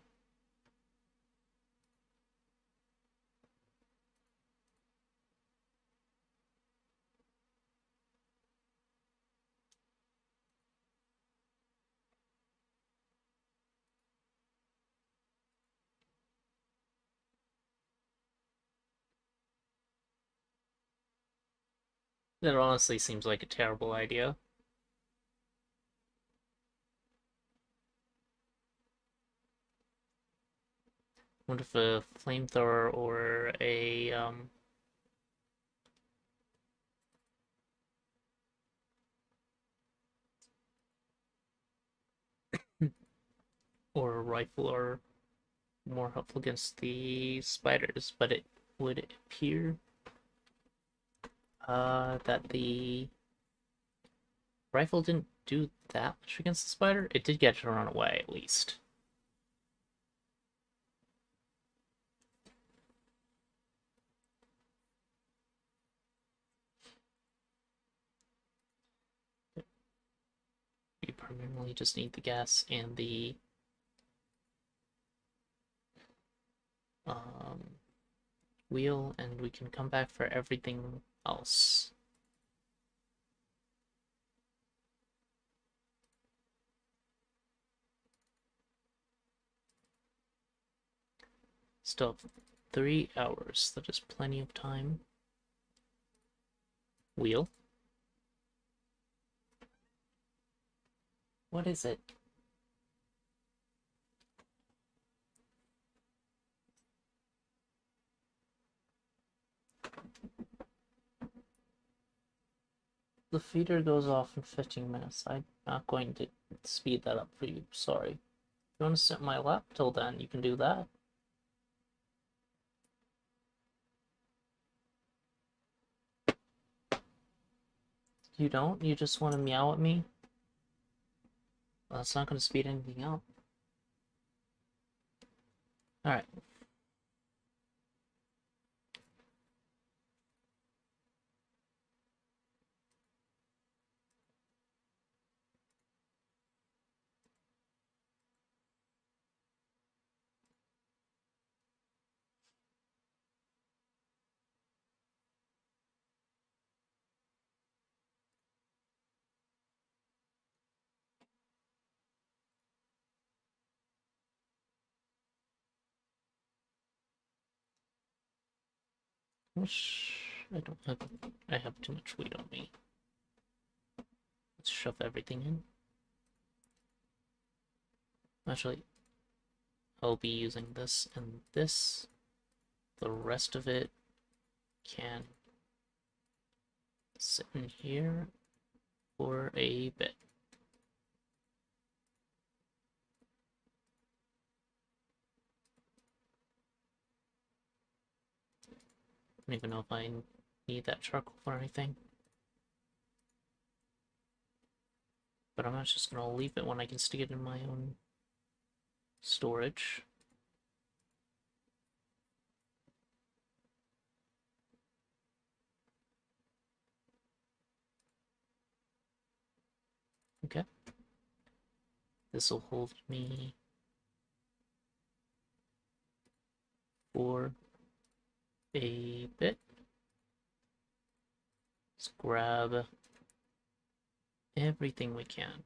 That honestly seems like a terrible idea. What if a flamethrower or a or a rifle are more helpful against the spiders, but it would appear that the rifle didn't do that much against the spider. It did get to run away, at least. We just need the gas and the wheel, and we can come back for everything else. Still have 3 hours. That is plenty of time. Wheel. What is it? The feeder goes off in 15 minutes. I'm not going to speed that up for you. Sorry. If you want to sit in my lap till then, you can do that. You don't? You just want to meow at me? Well, that's not going to speed anything up. Alright. I don't have. I have too much weight on me. Let's shove everything in. Actually, I'll be using this and this. The rest of it can sit in here for a bit. I don't even know if I need that charcoal for anything. But I'm not just gonna leave it when I can stick it in my own storage. Okay. This will hold me for a bit. Let's grab everything we can.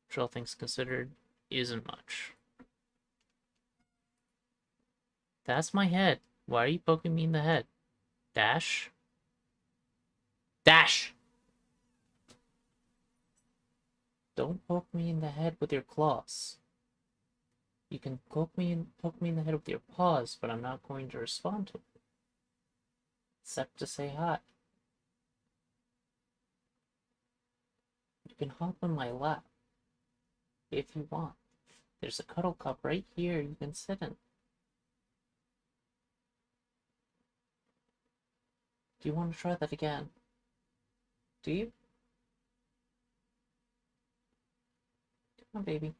Which, all things considered, isn't much. That's my head. Why are you poking me in the head? Dash? Dash! Don't poke me in the head with your claws. You can poke me in the head with your paws, but I'm not going to respond to it. Except to say hi. You can hop on my lap if you want. There's a cuddle cup right here you can sit in. Do you want to try that again? Do you? Come on, baby.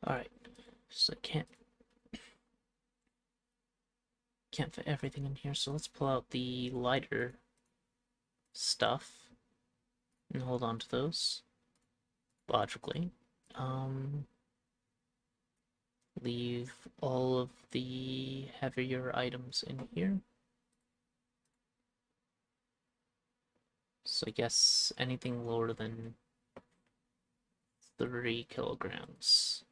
Alright, so I can't fit everything in here, so let's pull out the lighter stuff and hold on to those logically. Leave all of the heavier items in here. So I guess anything lower than 3 kilograms.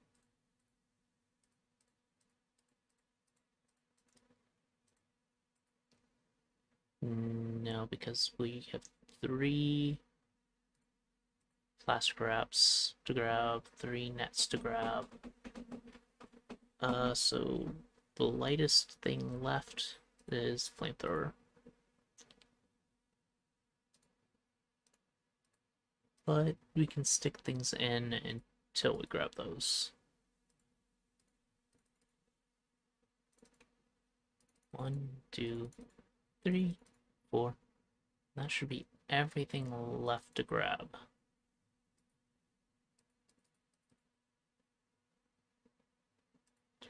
No, because we have 3 plastic wraps to grab, 3 nets to grab. So the lightest thing left is flamethrower. But we can stick things in until we grab those. 1, 2, 3, 4. That should be everything left to grab.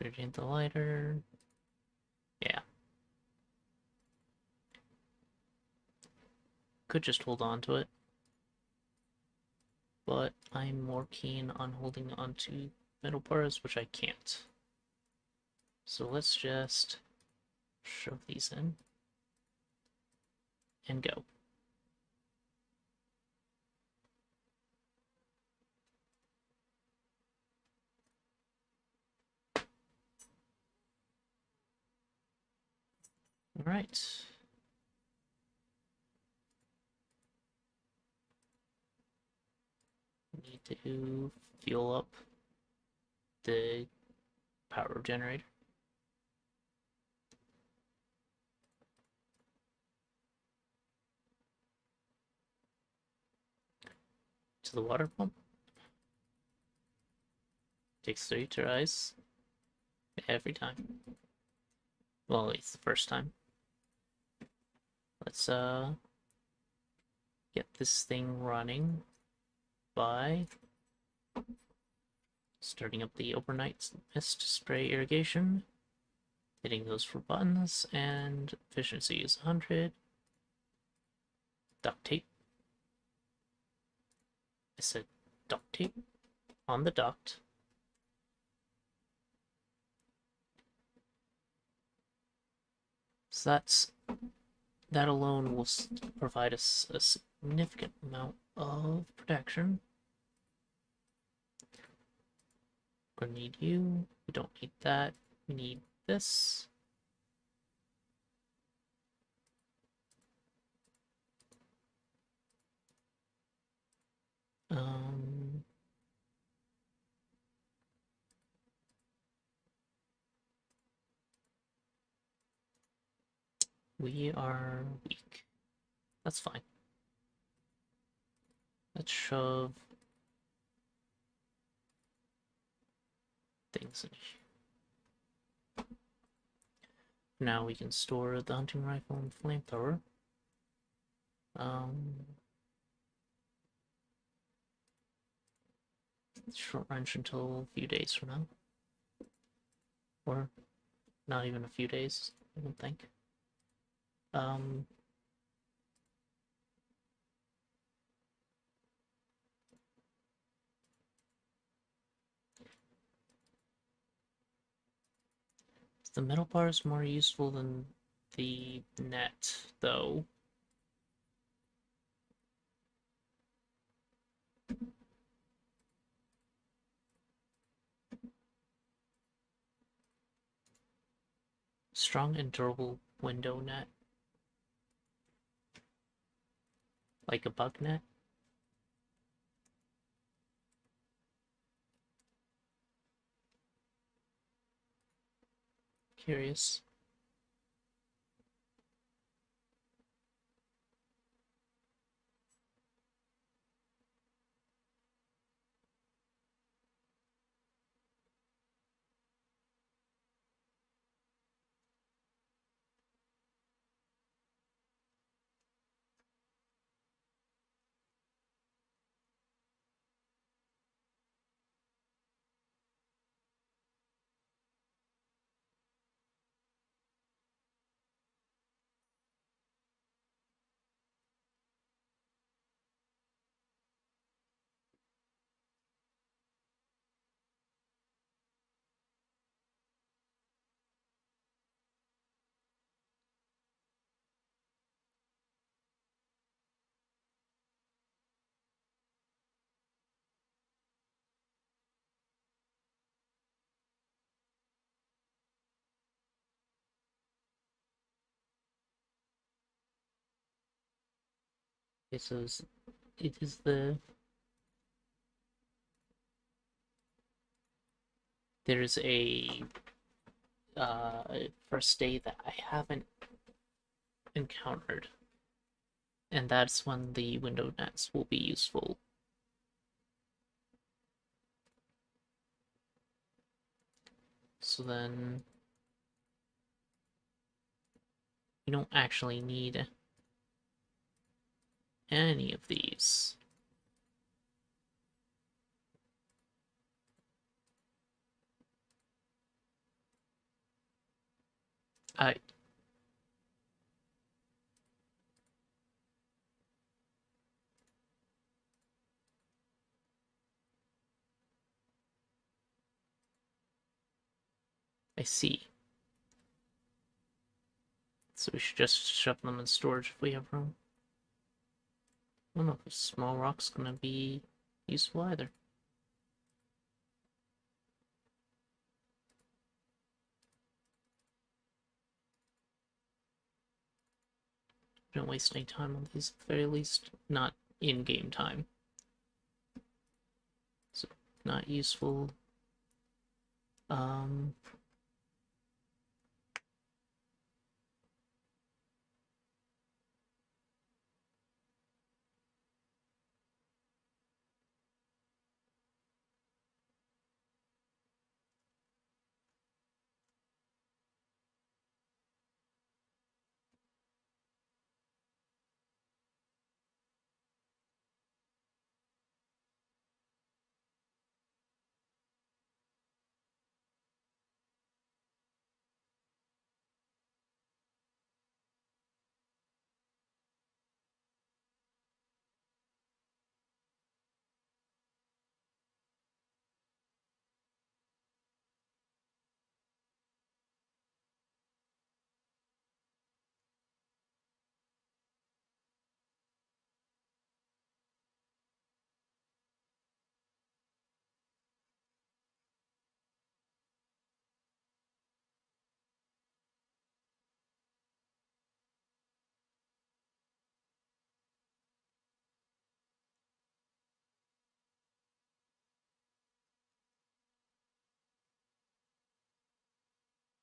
Irradiate the lighter. Yeah. Could just hold on to it. But I'm more keen on holding on to metal bars, which I can't. So let's just shove these in and go. All right. Need to fuel up the power generator. To the water pump. Takes 3 tries. Every time. Well, it's the first time. Let's get this thing running by starting up the overnight mist spray irrigation, hitting those 4 buttons, and efficiency is 100. Duct tape. I said duct tape on the duct. So that alone will provide us a significant amount of protection. We're gonna need you. We don't need that. We need this. We are weak. That's fine. Let's shove things in here. Now we can store the hunting rifle and flamethrower. Short range until a few days from now. Or not even a few days, I don't think. The metal bar is more useful than the net, though. Strong and durable window net. Like a bug net. Curious. Okay, so it is the... There's a first day that I haven't encountered, and that's when the window nets will be useful. So then we don't actually need any of these. I see. So we should just shove them in storage if we have room. I don't know if a small rock's gonna be useful either. Don't waste any time on these, at the very least. Not in-game time. So, not useful. Um...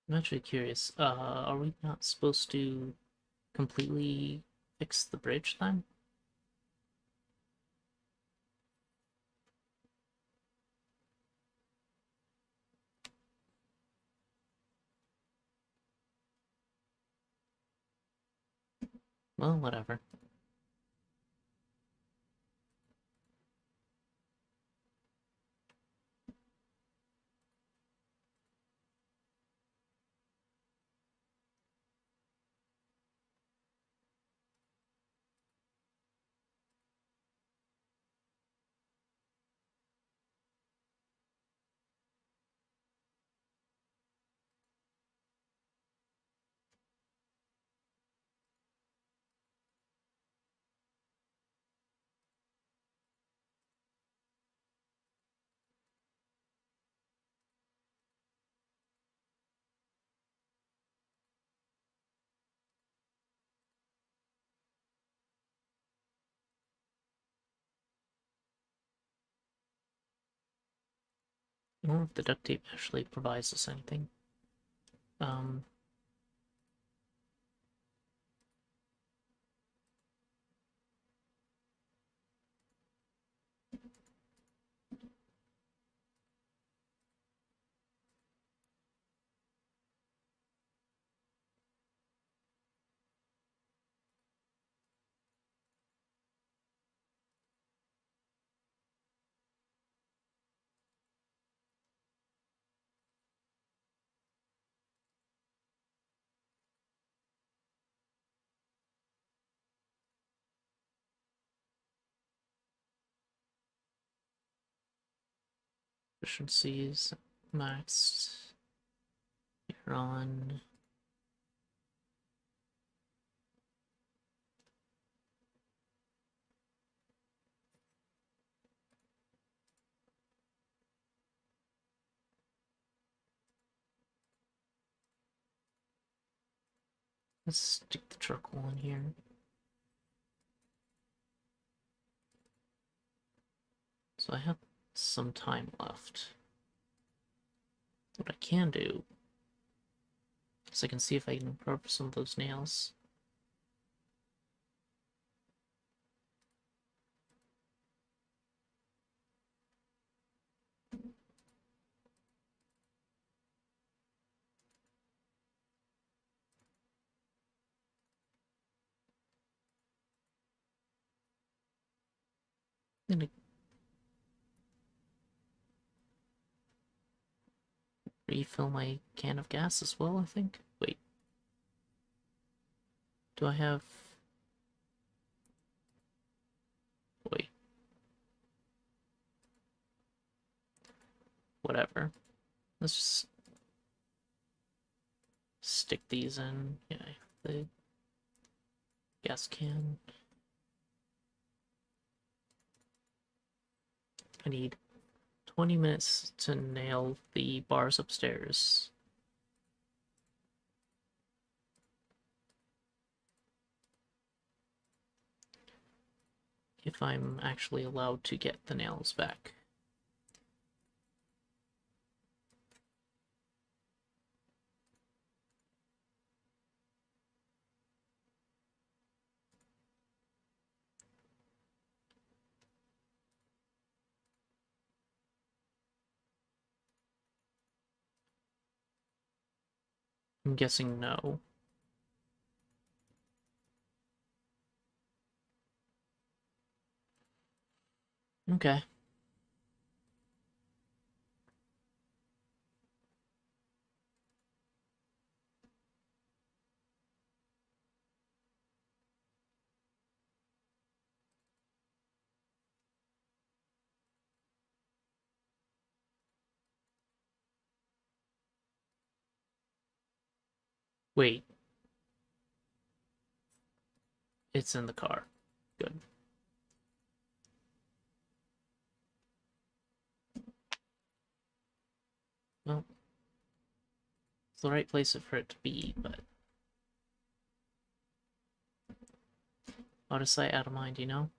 I'm actually curious, are we not supposed to completely fix the bridge then? Well, whatever. I wonder if the duct tape actually provides us anything. Um... Efficiencies maxed here on. Let's stick the charcoal in here. So I have some time left. What I can do is I can see if I can repurpose some of those nails. I'm gonna refill my can of gas as well, I think. Wait. Do I have... Wait. Whatever. Let's just stick these in. Yeah, the gas can. I need 20 minutes to nail the bars upstairs. If I'm actually allowed to get the nails back. I'm guessing no. Okay. Wait. It's in the car. Good. Well, it's the right place for it to be, but... out of sight, out of mind, you know?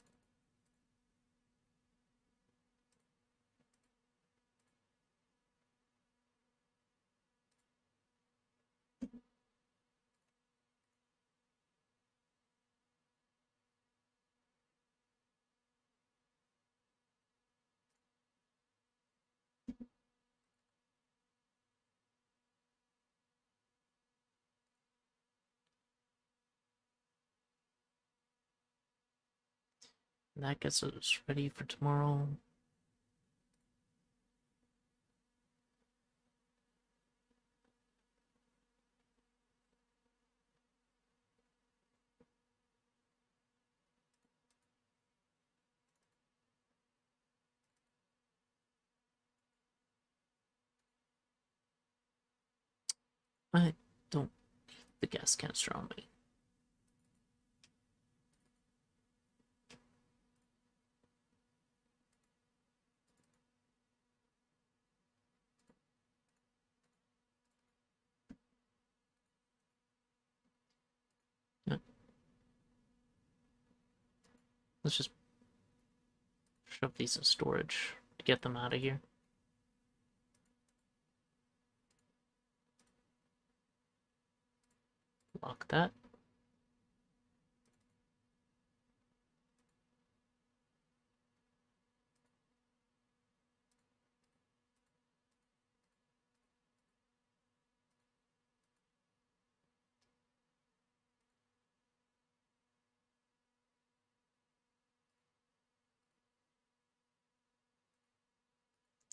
And that gets us ready for tomorrow. I don't... the gas canister on me. Let's just shove these in storage to get them out of here. Lock that.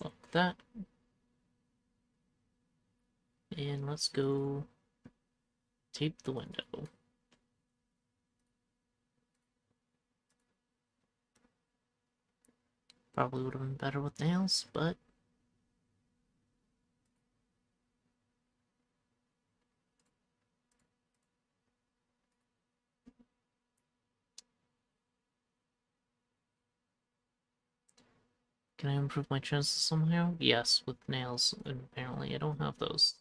Lock that. And let's go tape the window. Probably would have been better with nails, but... can I improve my chances somehow? Yes, with nails, and apparently I don't have those.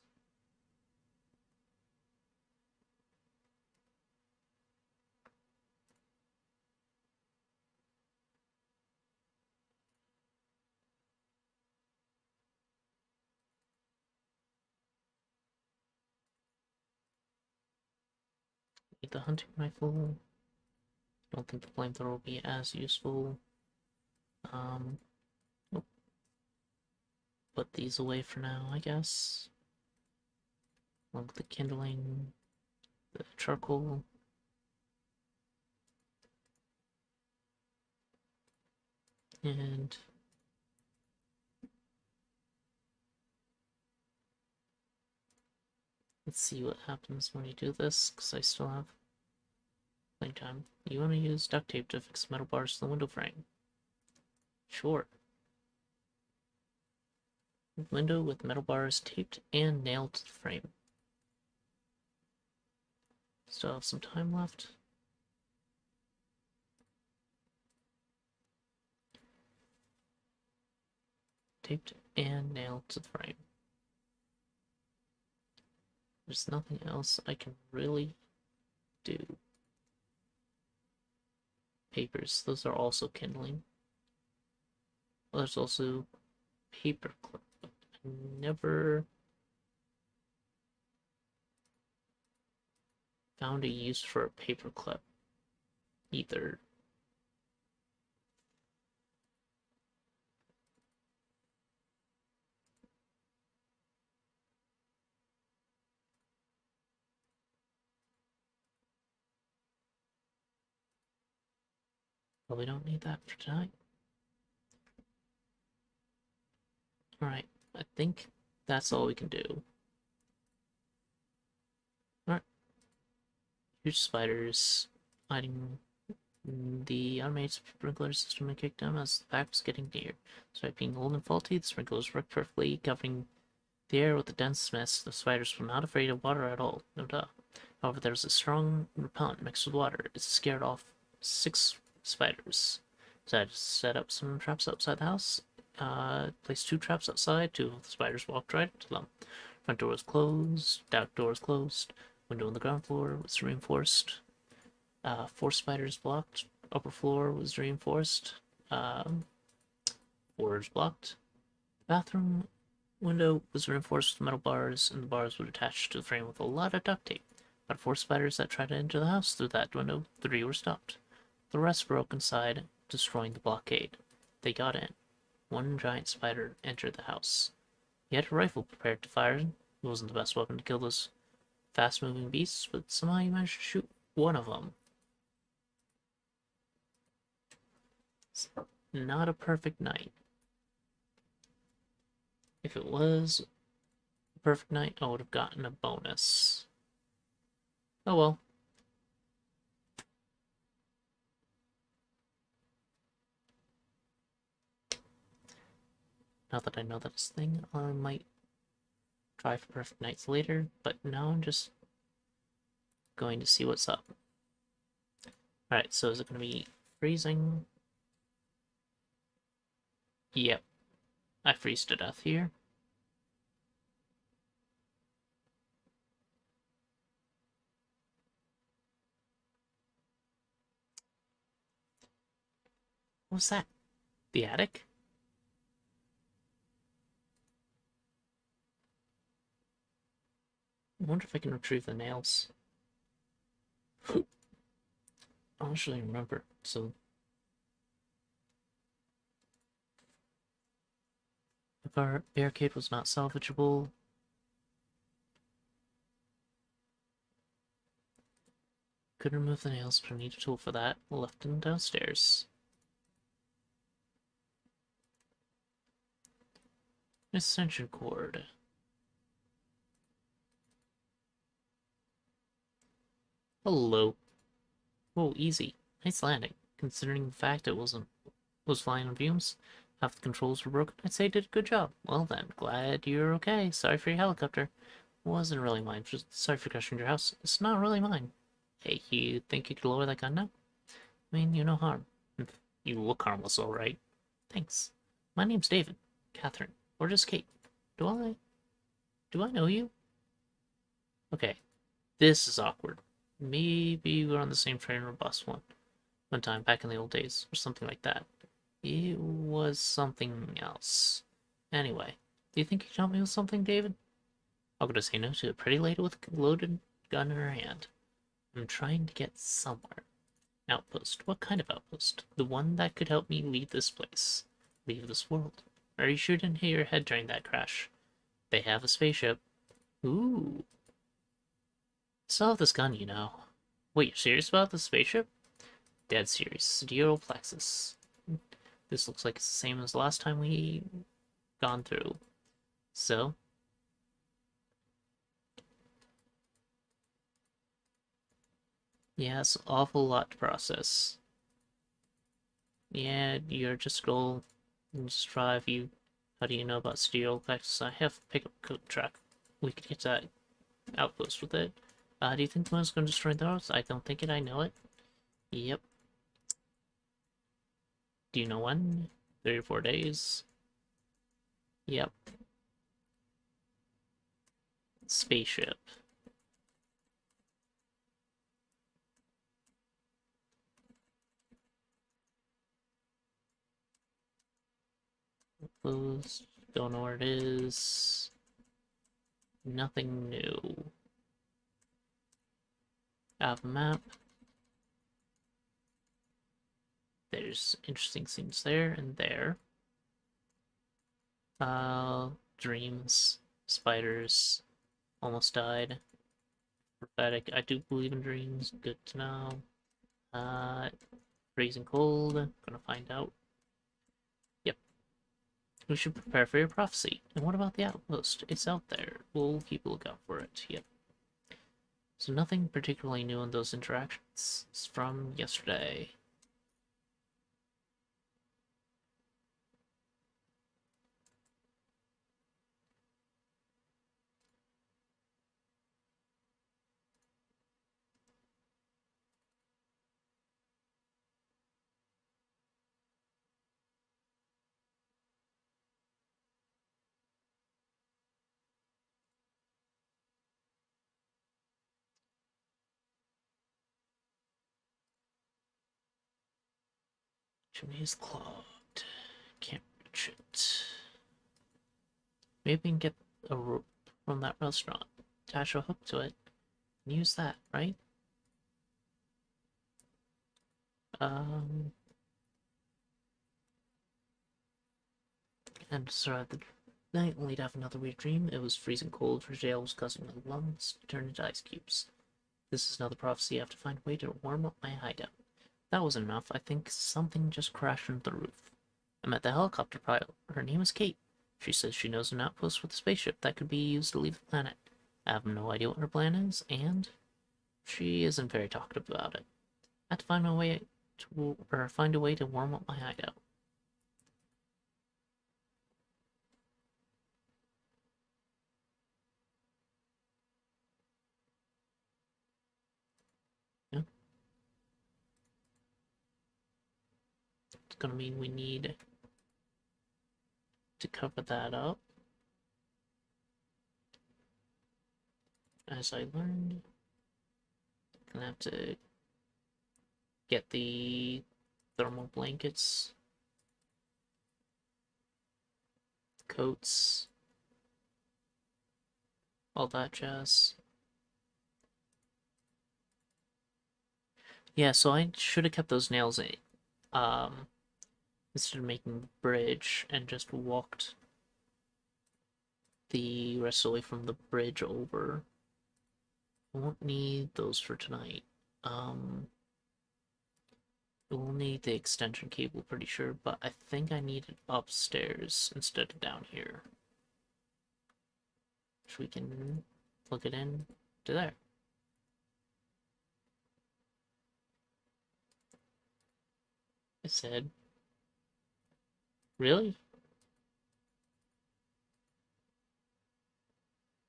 Need the hunting rifle. Don't think the flamethrower will be as useful. Nope. Put these away for now, I guess. Along with the kindling, the charcoal. And let's see what happens when you do this, because I still have Playtime. You want to use duct tape to fix metal bars to the window frame? Sure. Window with metal bars taped and nailed to the frame. Still have some time left. Taped and nailed to the frame. There's nothing else I can really do. Papers, those are also kindling. Well, there's also paper clip. I never found a use for a paper clip either. But we don't need that for tonight. Alright, I think that's all we can do. Alright. Huge spiders hiding the automated sprinkler system had kicked them as the pack was getting near. Despite being old and faulty, the sprinklers worked perfectly, covering the air with a dense mist. The spiders were not afraid of water at all, no duh. However, there was a strong repellent mixed with water. It scared off 6 spiders. Decided to set up some traps outside the house. Placed 2 traps outside. 2 of the spiders walked right into them. Front door was closed. Back door was closed. Window on the ground floor was reinforced. 4 spiders blocked. Upper floor was reinforced. Floors blocked. Bathroom window was reinforced with metal bars, and the bars would attach to the frame with a lot of duct tape. About 4 spiders that tried to enter the house through that window, 3 were stopped. The rest broke inside, destroying the blockade. They got in. 1 giant spider entered the house. He had a rifle prepared to fire. It wasn't the best weapon to kill those fast-moving beasts, but somehow he managed to shoot one of them. It's not a perfect night. If it was a perfect night, I would have gotten a bonus. Oh well. Now that I know that's a thing, I might try for perfect nights later, but now I'm just going to see what's up. Alright, so is it going to be freezing? Yep. I freeze to death here. What was that? The attic? I wonder if I can retrieve the nails. I don't actually remember, so... If our barricade was not salvageable... Could remove the nails, but I need a tool for that. Left them downstairs. Extension cord. Hello. Whoa, easy. Nice landing. Considering the fact it was flying on fumes, half the controls were broken, I'd say you did a good job. Well then, glad you're okay. Sorry for your helicopter. Wasn't really mine. Just sorry for crashing your house. It's not really mine. Hey, you think you could lower that gun now? I mean, you no harm. You look harmless, alright. Thanks. My name's David. Catherine. Or just Kate. Do I know you? Okay. This is awkward. Maybe we're on the same train or bus one time back in the old days, or something like that. It was something else. Anyway, do you think you can help me with something, David? How could I say no to a pretty lady with a loaded gun in her hand? I'm trying to get somewhere. Outpost. What kind of outpost? The one that could help me leave this place. Leave this world. Are you sure you didn't hit your head during that crash? They have a spaceship. Ooh. Still have this gun, you know. Wait, you're serious about the spaceship? Dead serious. Sidereal plexus. This looks like it's the same as the last time we gone through. So? Yes, awful lot to process. Yeah, you're just scroll and just drive you. How do you know about steel effects? I have pickup code track. We could get that outpost with it. Do you think the one's going to destroy those? I don't think it, I know it. Yep. Do you know when? 3 or 4 days? Yep. Spaceship. Closed. Don't know where it is. Nothing new. Have a map. There's interesting things there and there. Dreams. Spiders. Almost died. Prophetic. I do believe in dreams. Good to know. Freezing cold. Gonna find out. Yep. We should prepare for your prophecy. And what about the outpost? It's out there. We'll keep a lookout for it. Yep. So nothing particularly new in those interactions. It's from yesterday. Chimney is clogged. Can't reach it. Maybe we can get a rope from that restaurant. Attach a hook to it. And use that, right? And survive the night only to have another weird dream. It was freezing cold, her jail was causing my lungs to turn into ice cubes. This is another prophecy. I have to find a way to warm up my hideout. That wasn't enough. I think something just crashed into the roof. I met the helicopter pilot. Her name is Kate. She says she knows an outpost with a spaceship that could be used to leave the planet. I have no idea what her plan is, and she isn't very talkative about it. I have to find find a way to warm up my hideout. Yeah. It's gonna mean we need to cover that up. As I learned, gonna have to get the thermal blankets, coats, all that jazz. Yeah, so I should have kept those nails in, instead of making the bridge and just walked the rest of the way from the bridge over. I won't need those for tonight. We'll need the extension cable, pretty sure, but I think I need it upstairs instead of down here. So we can plug it in to there. I said, really?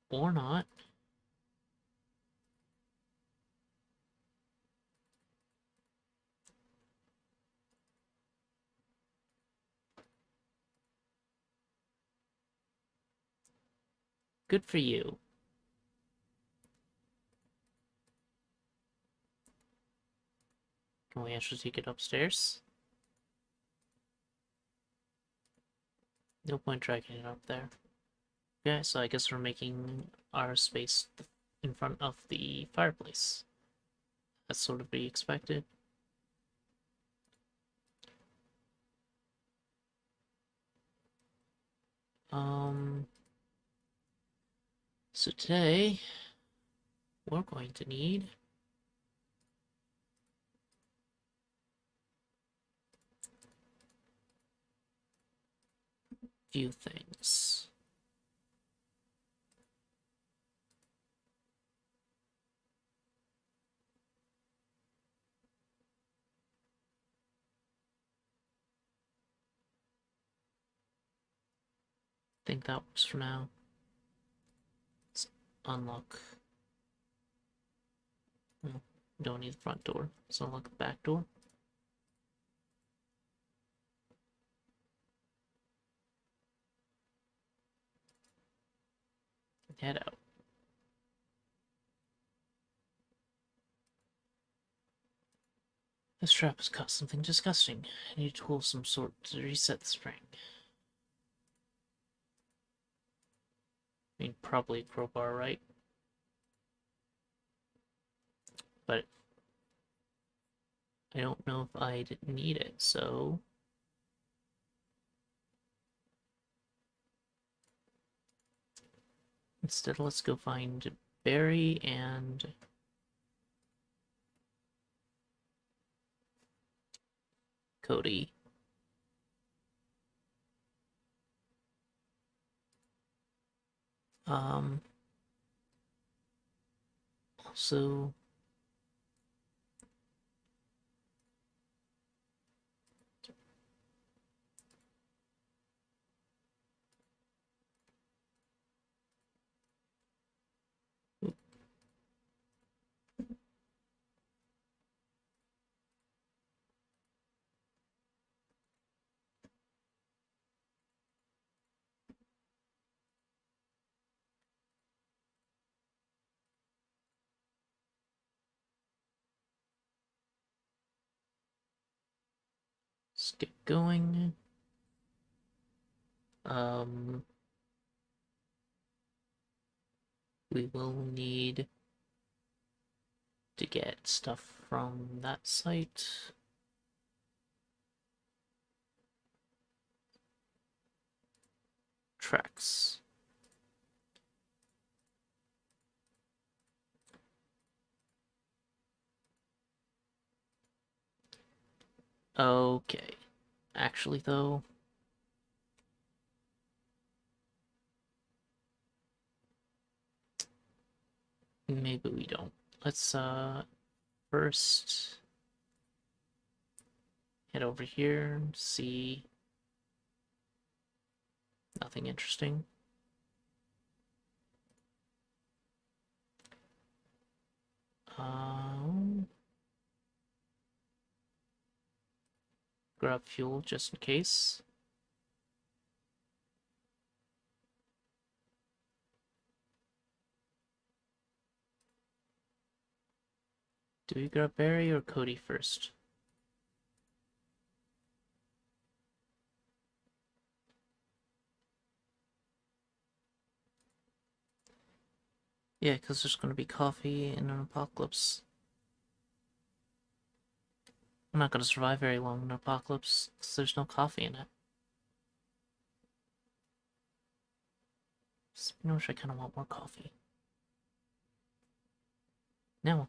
Or not? Good for you. Can we actually take it upstairs? No point dragging it up there. Yeah, so I guess we're making our space in front of the fireplace. That's sort of be expected. So today we're going to need a few things. think that works for now. Let's unlock. Oh, don't need the front door. Let's unlock the back door. Head out. This trap has caused something disgusting. I need a tool of some sort to reset the spring. I mean, probably a crowbar, right? But I don't know if I'd need it, so... Instead, let's go find Barry and... Cody. Also... Let's get going. We will need to get stuff from that site. Tracks. Okay. Actually, though... Maybe we don't. Let's, first... head over here and see... Nothing interesting. Grab fuel just in case. Do we grab Barry or Cody first? Yeah, because there's going to be coffee in an apocalypse. I'm not going to survive very long in an apocalypse because there's no coffee in it. Speaking of which, I kind of want more coffee. Now.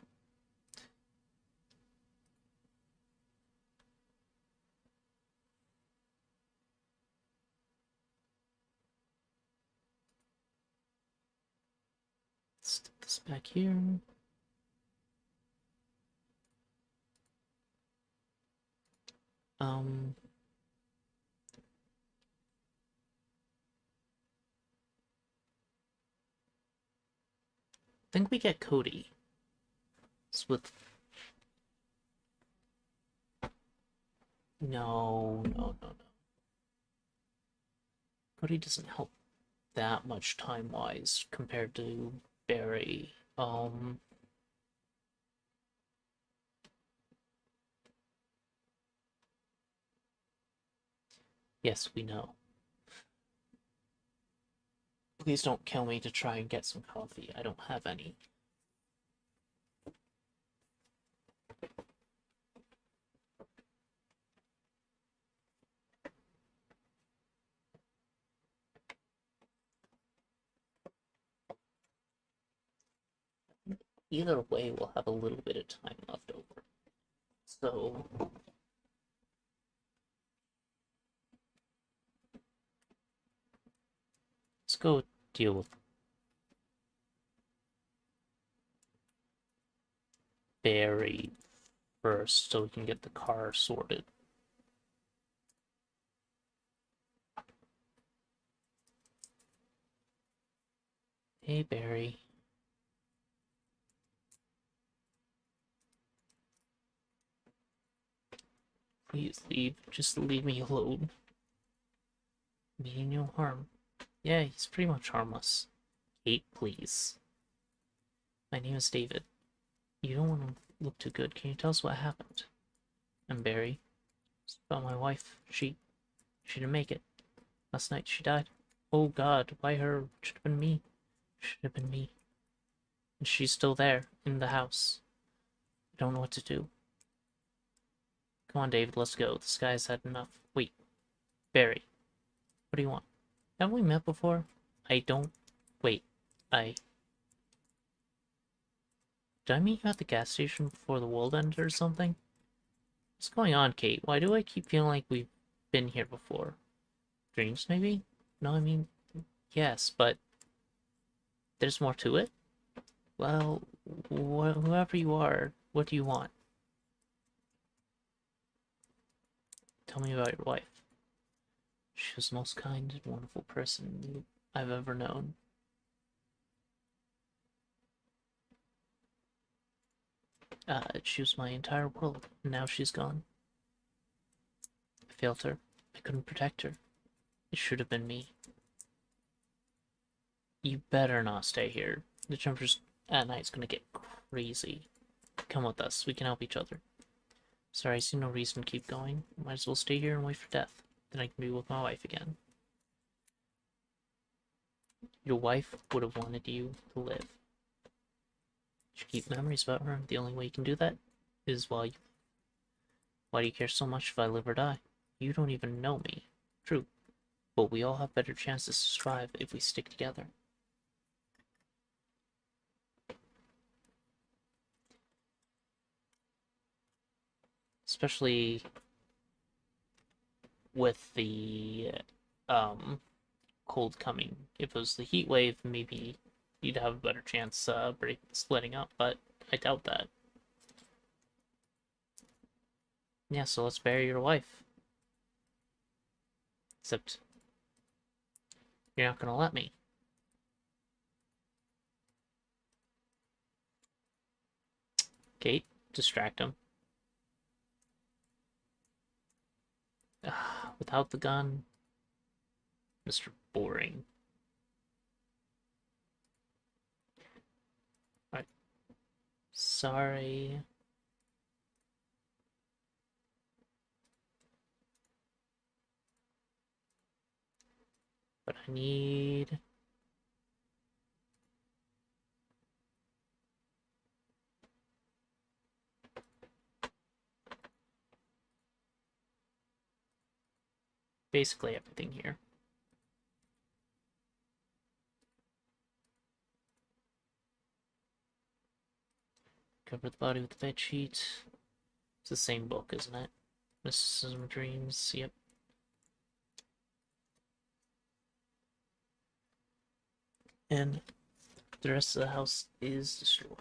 Stick this back here. I think we get Cody. It's with... No. Cody doesn't help that much time-wise compared to Barry. Yes, we know. Please don't kill me to try and get some coffee. I don't have any. Either way, we'll have a little bit of time left over. So... let's go deal with Barry first so we can get the car sorted. Hey, Barry. Please leave. Just leave me alone. Meaning no harm. Yeah, he's pretty much harmless. Kate, please. My name is David. You don't want to look too good. Can you tell us what happened? I'm Barry. It's about my wife. She didn't make it. Last night she died. Oh God, why her? Should have been me. Should have been me. And she's still there, in the house. I don't know what to do. Come on, David, let's go. This guy's had enough. Wait, Barry. What do you want? Haven't we met before? I don't... Wait, Did I meet you at the gas station before the world ended or something? What's going on, Kate? Why do I keep feeling like we've been here before? Dreams, maybe? No, I mean... Yes, but... There's more to it? Well, whoever you are, what do you want? Tell me about your wife. She was the most kind and wonderful person I've ever known. She was my entire world, and now she's gone. I failed her. I couldn't protect her. It should have been me. You better not stay here. The temperatures at night's gonna get crazy. Come with us. We can help each other. Sorry, I see no reason to keep going. Might as well stay here and wait for death. Then I can be with my wife again. Your wife would have wanted you to live. You keep memories about her. The only way you can do that is while you... Why do you care so much if I live or die? You don't even know me. True. But we all have better chances to survive if we stick together. Especially with the cold coming. If it was the heat wave, maybe you'd have a better chance splitting up, but I doubt that. Yeah, so let's bury your wife. Except you're not gonna let me. Kate, distract him. Without the gun, Mr. Boring. Alright. Sorry. But I need... basically everything here. Cover the body with the bed sheet. It's the same book, isn't it? Mysticism Dreams, yep. And the rest of the house is destroyed.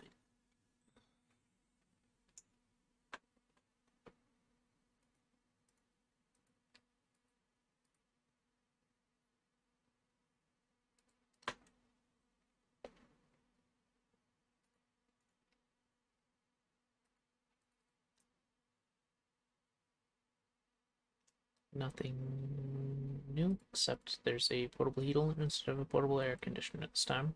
Nothing new, except there's a portable heater instead of a portable air conditioner this time.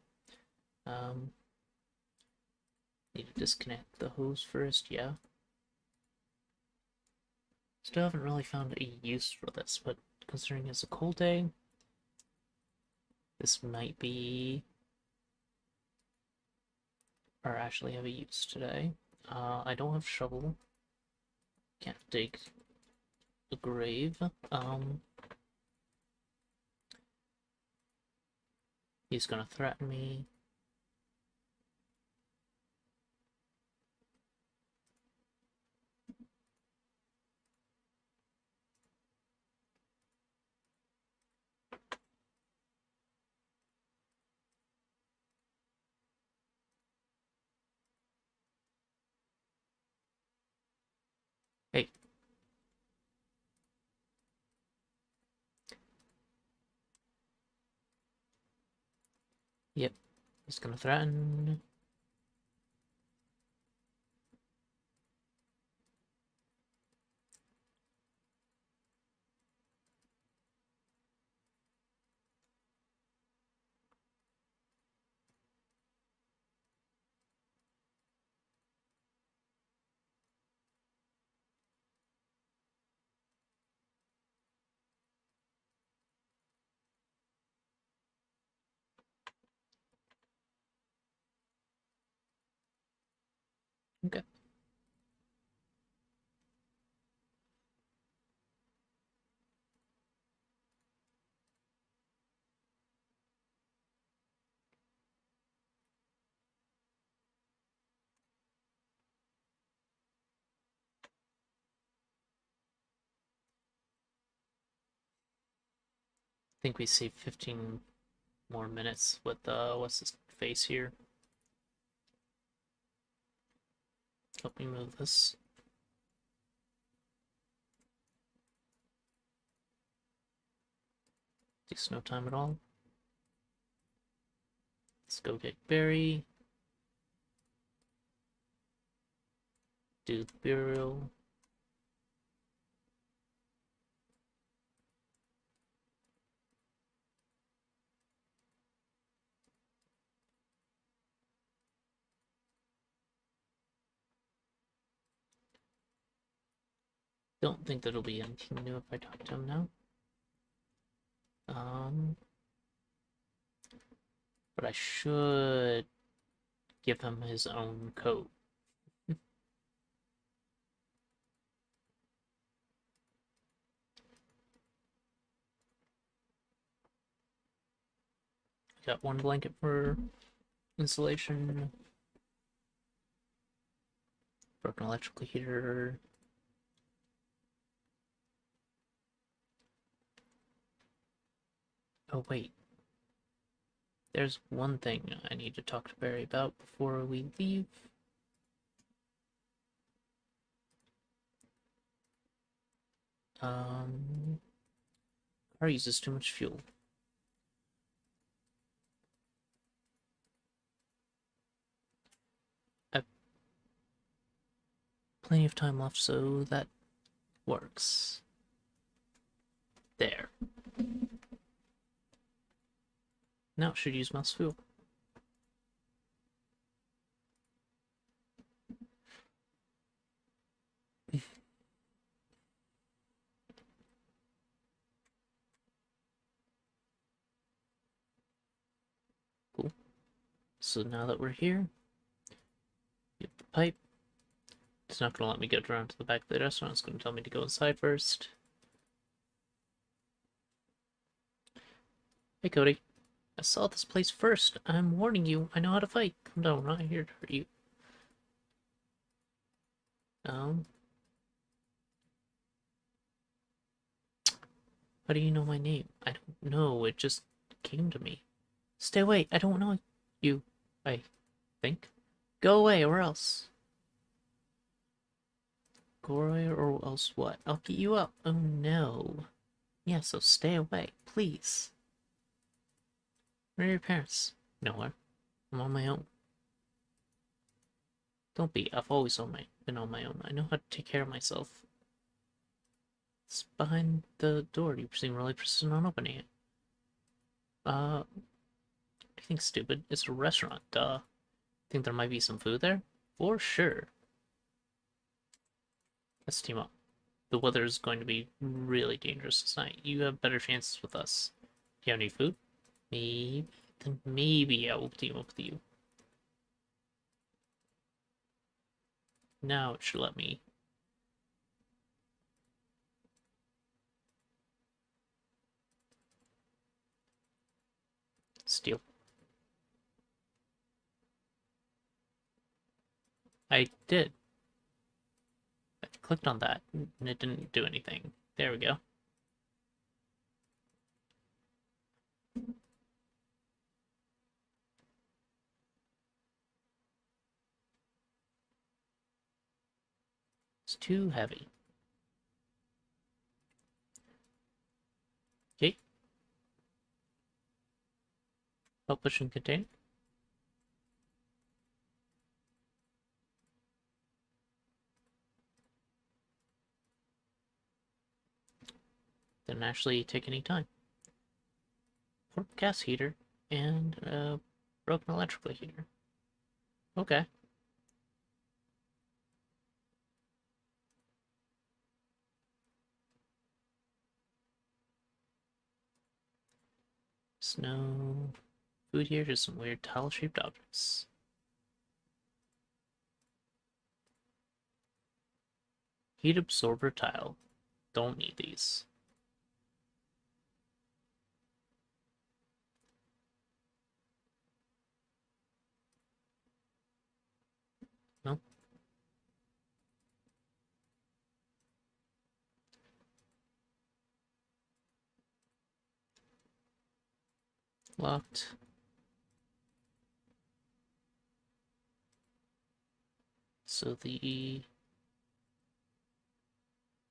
Need to disconnect the hose first, yeah. Still haven't really found a use for this, but considering it's a cold day, this might be... or actually have a use today. I don't have a shovel. Can't dig a grave. He's gonna threaten me. Hey. Yep. He's gonna threaten. Okay. I think we saved 15 more minutes with what's his face here. Help me move this. Takes no time at all. Let's go get Barry. Do the burial. Don't think that'll be anything new if I talk to him now. But I should give him his own coat. Got one blanket for insulation. Broken electrical heater. Oh wait. There's one thing I need to talk to Barry about before we leave. Car uses too much fuel. I've plenty of time left, so that works. There. Now it should use less fuel. Cool. So now that we're here, get the pipe. It's not going to let me get around to the back of the restaurant. It's going to tell me to go inside first. Hey, Cody. I saw this place first. I'm warning you. I know how to fight. Come down. I'm not here to hurt you. How do you know my name? I don't know. It just came to me. Stay away. I don't know you, I think. Go away or else. Go away or else what? I'll get you up. Oh no. Yeah, so stay away, please. Where are your parents? Nowhere. I'm on my own. Don't be. I've always been on my own. I know how to take care of myself. It's behind the door. You seem really persistent on opening it. What do you think, stupid? It's a restaurant, duh. Think there might be some food there? For sure. Let's team up. The weather is going to be really dangerous this night. You have better chances with us. Do you have any food? Maybe. Then maybe I will team up with you. Now it should let me. Steal. I did. I clicked on that and it didn't do anything. There we go. It's too heavy. Okay. Help push and contain. actually take any time. Portable gas heater and a broken electrical heater. Okay. There's no food here, just some weird tile-shaped objects. Heat absorber tile. Don't need these. No. Locked. So the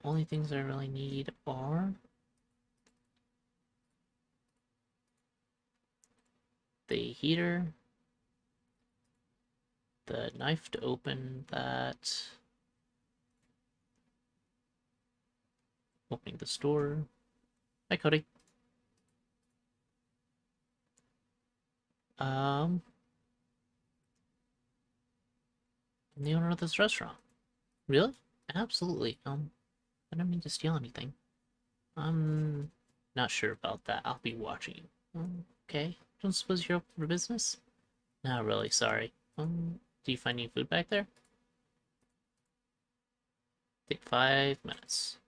only things I really need are the heater, the knife to open that, opening the store. Hi, Cody. I'm the owner of this restaurant. Really? Absolutely. I don't mean to steal anything. I'm not sure about that. I'll be watching you. Okay. Don't suppose you're open for business? Not really, sorry. Do you find any food back there? Take 5 minutes.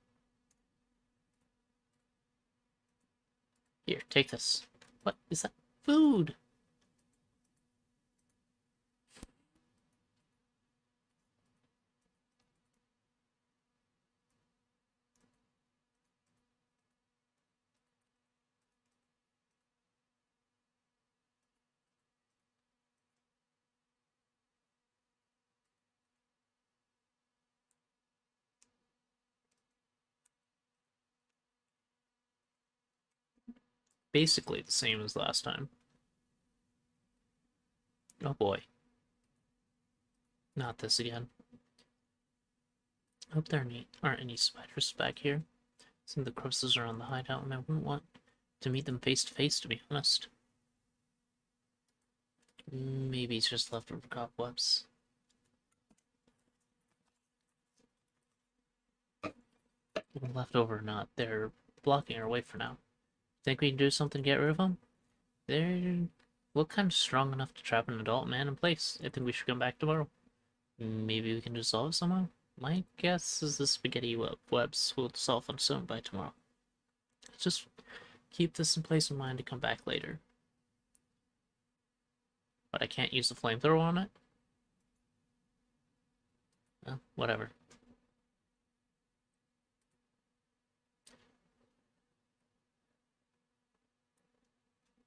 Here, take this. What is that? Food! Basically the same as last time. Oh boy. Not this again. I hope there aren't any spiders back here. Some of the crevices are on the hideout, and I wouldn't want to meet them face to face, to be honest. Maybe it's just leftover cobwebs. Leftover or not, they're blocking our way for now. Think we can do something to get rid of them? They look kind of strong enough to trap an adult man in place. I think we should come back tomorrow. Maybe we can dissolve somehow? My guess is the spaghetti webs will dissolve on its own by tomorrow. Just keep this in place in mind to come back later. But I can't use the flamethrower on it? Well, whatever.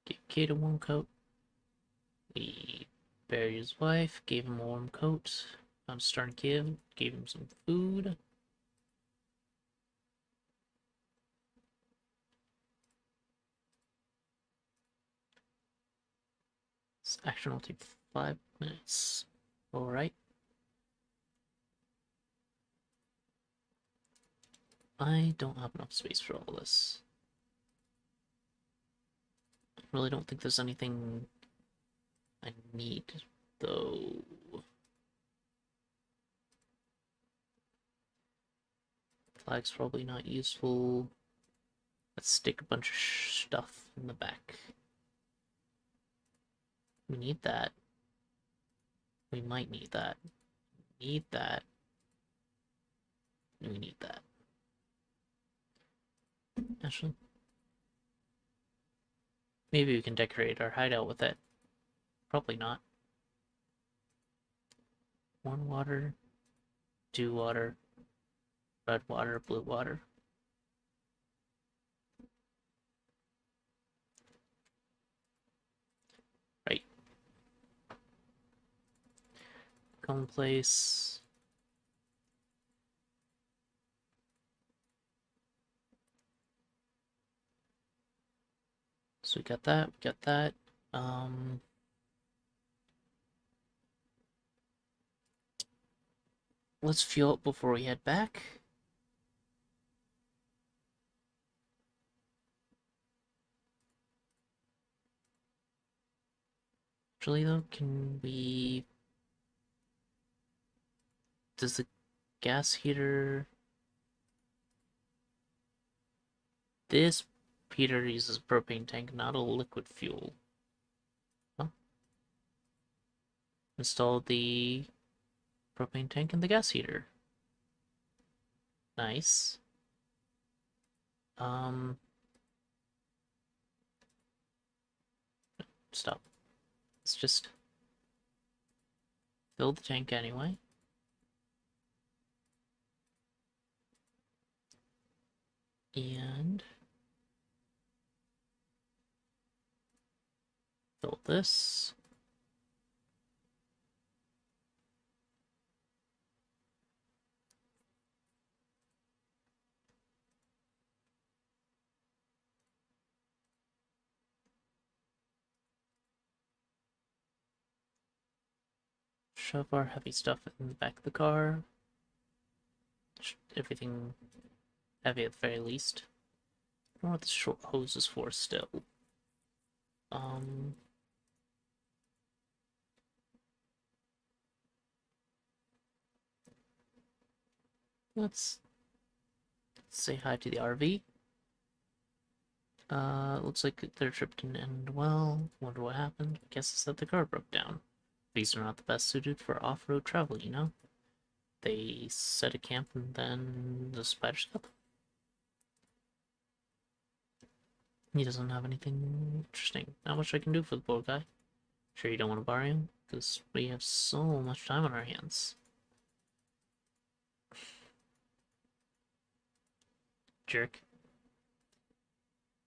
Give Kate a warm coat. We buried his wife, gave him a warm coat. Found a starting kid, gave him some food. This action will take 5 minutes. Alright. I don't have enough space for all this. I really don't think there's anything I need, though. Flag's probably not useful. Let's stick a bunch of stuff in the back. We need that. We might need that. Need that. We need that. Actually, maybe we can decorate our hideout with it. Probably not. Warm water, dew water, red water, blue water. Right. Commonplace. So we got that, let's fuel up before we head back. Actually, though, can we... Does the gas heater... This heater uses a propane tank, not a liquid fuel. Huh? Install the propane tank in the gas heater. Nice. Stop. Let's just fill the tank anyway. And fill this. Shove our heavy stuff in the back of the car. Everything heavy at the very least. I don't know what this short hose is for still. Let's say hi to the RV. Looks like their trip didn't end well. Wonder what happened. Guess it's that the car broke down. These are not the best suited for off-road travel, you know? They set a camp and then the spiders got them. He doesn't have anything interesting. Not much I can do for the poor guy. Sure you don't want to borrow him? Because we have so much time on our hands. Jerk.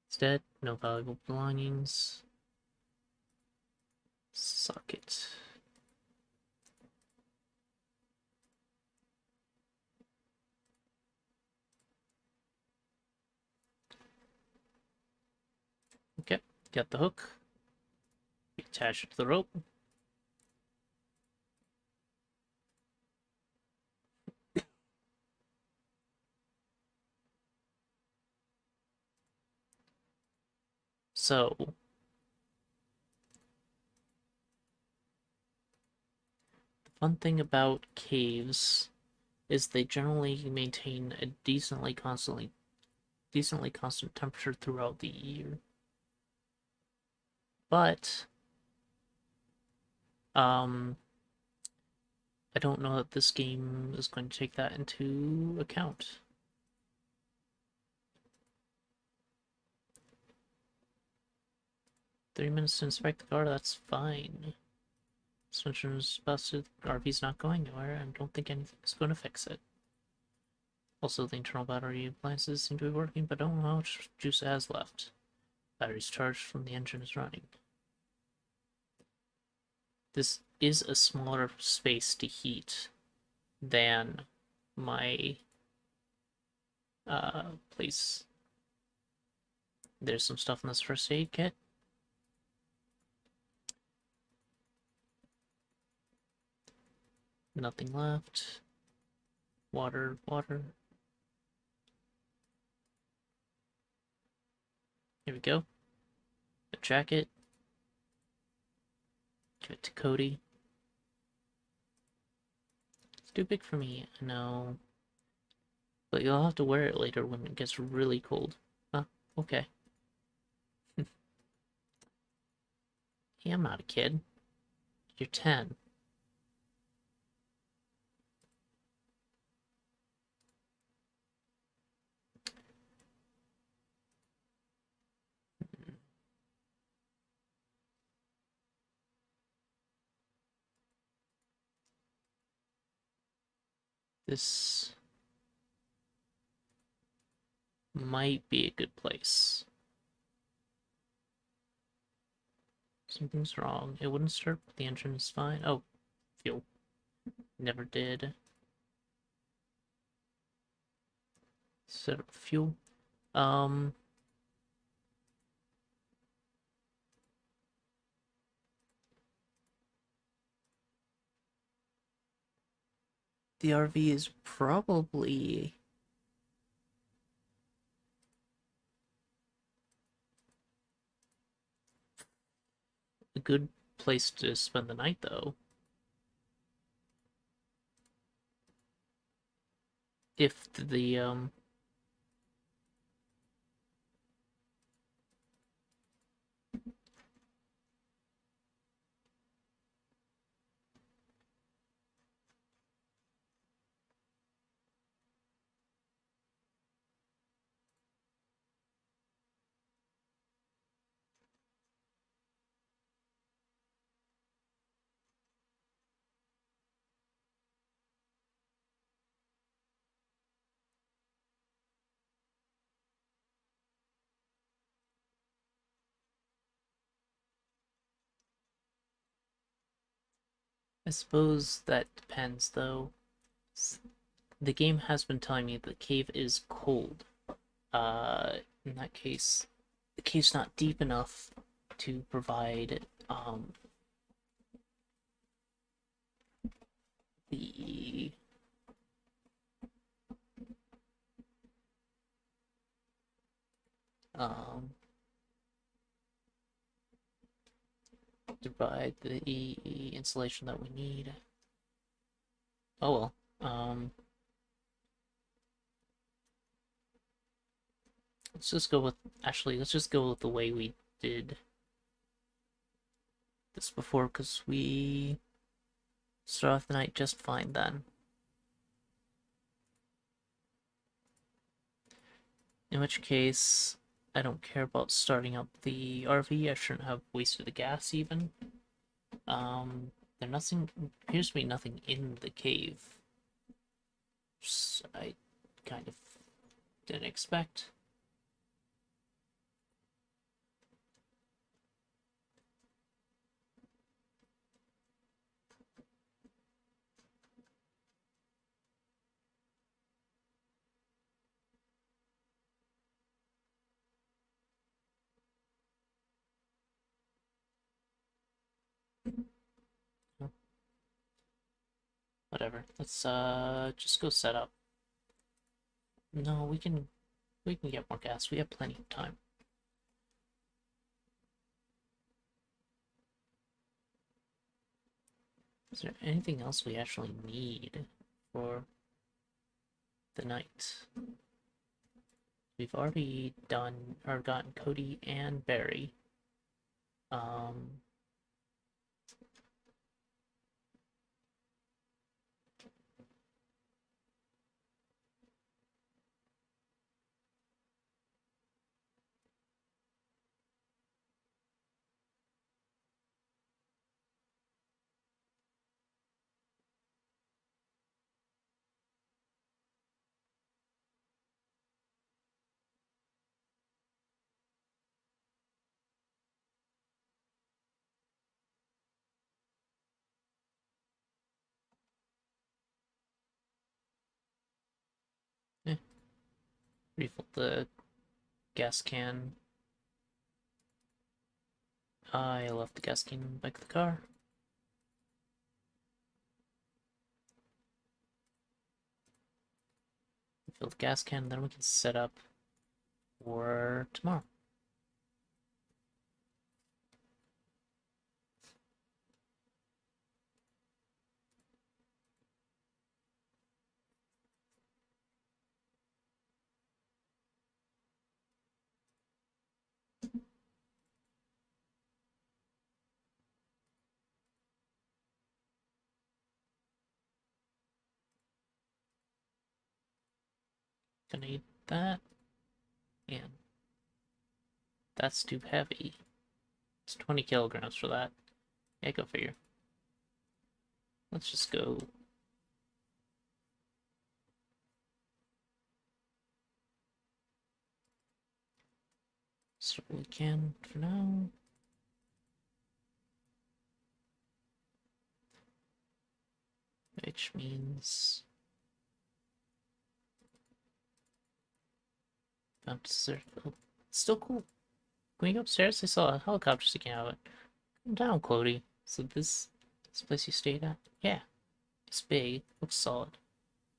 He's dead. No valuable belongings. Suck it. Okay, got the hook. Attach it to the rope. So, the fun thing about caves is they generally maintain a decently constant temperature throughout the year. But I don't know that this game is going to take that into account. "30 minutes to inspect the car, that's fine. Suspension is busted, RV's not going anywhere, and don't think anything's going to fix it. Also, the internal battery appliances seem to be working, but don't know how much juice it has left. Battery's charged from the engine is running." This is a smaller space to heat than my place. There's some stuff in this first aid kit. Nothing left. Water. Here we go. A jacket. Give it to Cody. It's too big for me, I know. But you'll have to wear it later when it gets really cold. Huh, okay. Hey, I'm not a kid. You're 10. This might be a good place. Something's wrong. It wouldn't start, but the engine is fine. Oh, fuel. Never did. Set up fuel. The RV is probably a good place to spend the night, though. If the I suppose that depends, though. The game has been telling me the cave is cold. In that case, the cave's not deep enough to provide the um provide the insulation that we need. Oh well. Let's just go with let's just go with the way we did this before, because we start off the night just fine then. In which case, I don't care about starting up the RV. I shouldn't have wasted the gas even. There appears to be nothing in the cave. Which I kind of didn't expect. Whatever. Let's just go set up. No, we can get more gas. We have plenty of time. Is there anything else we actually need for the night? We've already done or gotten Cody and Barry. Refill the gas can. I left the gas can in the back of the car. Fill the gas can, then we can set up for tomorrow. Gonna eat that. And that's too heavy. It's 20 kilograms for that. Yeah, go figure. Let's just go. So we can for now. Which means oh, it's still cool. Can we go upstairs? I saw a helicopter sticking out of it. Come down, Cody. So this place you stayed at? Yeah. It's big, looks solid.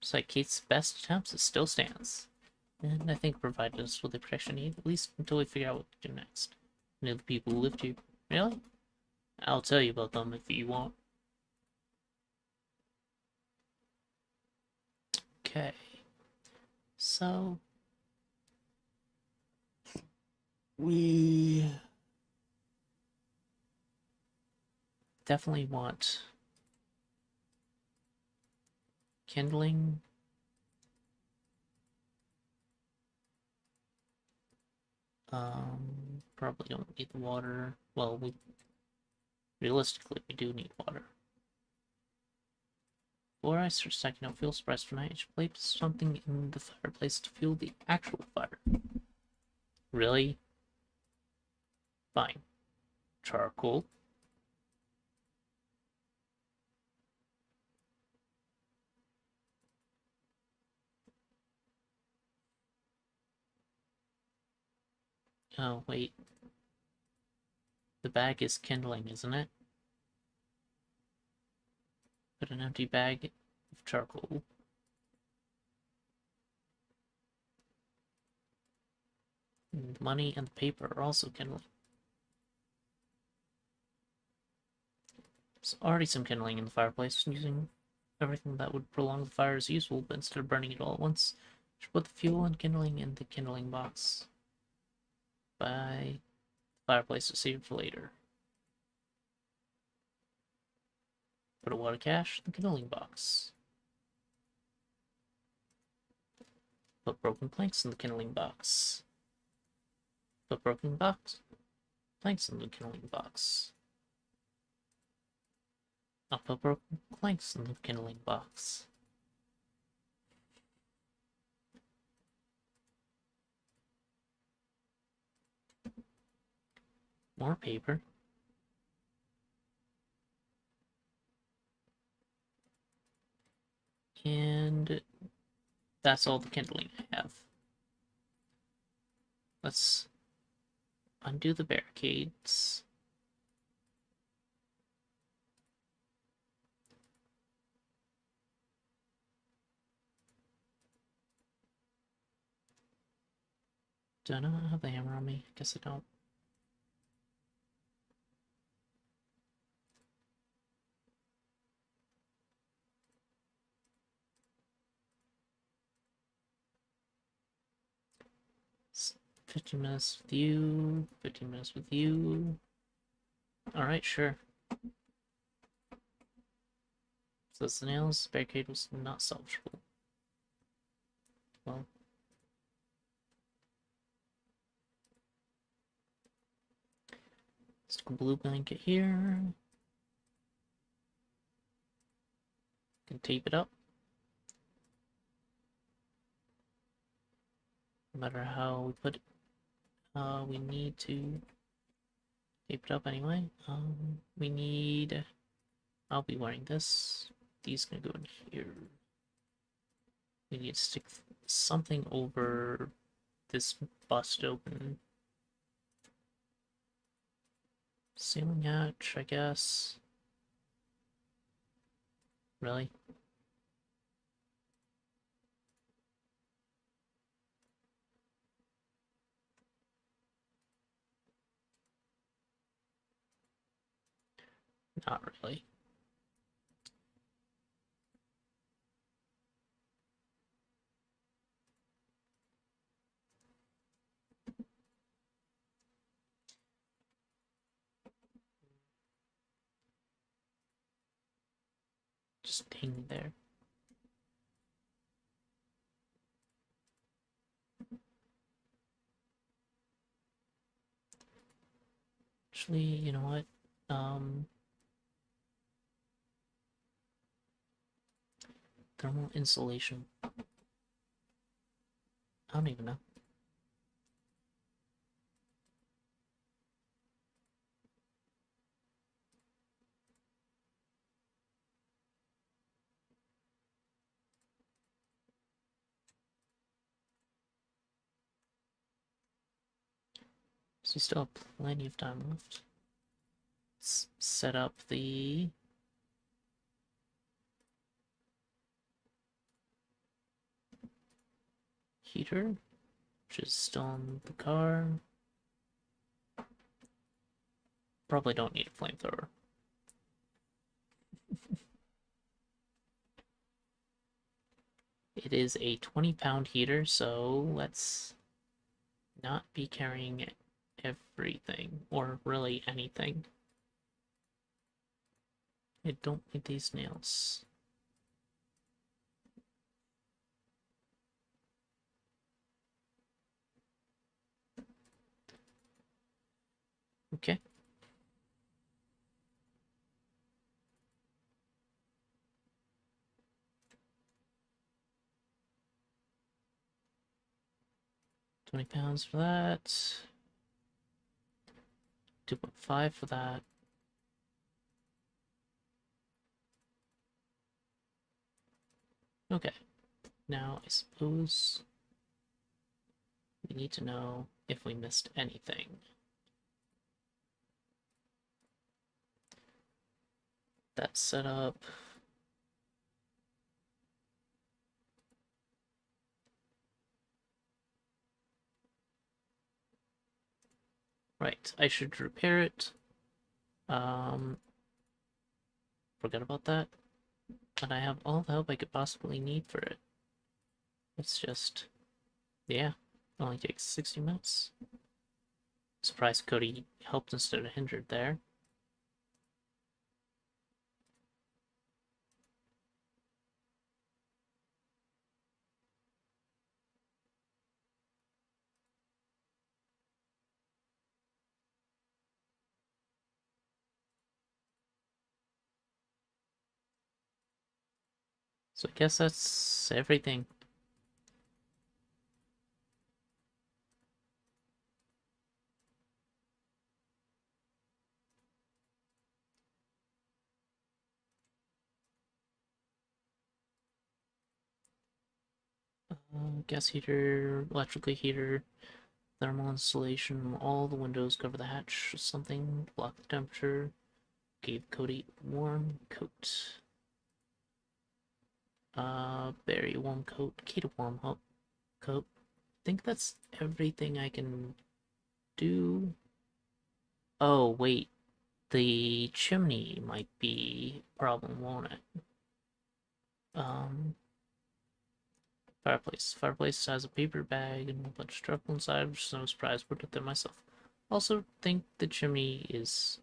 It's like Kate's best attempts, it still stands. And I think it provided us with the protection we need, at least until we figure out what to do next. I know the people who lived here. Really? I'll tell you about them if you want. Okay. So we definitely want kindling. Probably don't need the water. Well, realistically we do need water. Before I start stacking up fuel supplies for night, I should place something in the fireplace to fuel the actual fire. Really? Fine. Charcoal. Oh, wait. The bag is kindling, isn't it? Put an empty bag of charcoal. And the money and the paper are also kindling. There's already some kindling in the fireplace. Using everything that would prolong the fire is useful, but instead of burning it all at once, I should put the fuel and kindling in the kindling box. By the fireplace to save it for later. Put a water cache in the kindling box. Put broken planks in the kindling box. Put broken planks in the kindling box. I'll put broken planks in the kindling box. More paper. And that's all the kindling I have. Let's undo the barricades. Do I not have the hammer on me? Guess I don't. It's 15 minutes with you, 15 minutes with you. Alright, sure. So that's the nails. Barricade was not salvageable. Well. Stick a blue blanket here. Can tape it up. No matter how we put it, we need to tape it up anyway. We need. I'll be wearing this. These can go in here. We need to stick something over this bust open. Ceiling hatch, I guess. Really? Not really. Just hang there. Actually, you know what? Thermal insulation. I don't even know. So you still have plenty of time left. Let's set up the heater, which is still in the car. Probably don't need a flamethrower. It is a 20-pound heater, so let's not be carrying everything, or really anything. I don't need these nails. Okay. £20 for that. 2.5 for that. Okay. Now I suppose we need to know if we missed anything. That's set up. Right, I should repair it. Forget about that. And I have all the help I could possibly need for it. It's just, yeah, only takes 60 minutes. Surprised Cody helped instead of hindered there. So I guess that's everything. Gas heater, electrical heater, thermal insulation, all the windows, cover the hatch, something, block the temperature, gave Cody a warm coat. Berry warm coat, key to warm coat. I think that's everything I can do. Oh, wait. The chimney might be a problem, won't it? Fireplace. Fireplace has a paper bag and a bunch of charcoal inside, which is no surprise, put it there myself. Also think the chimney is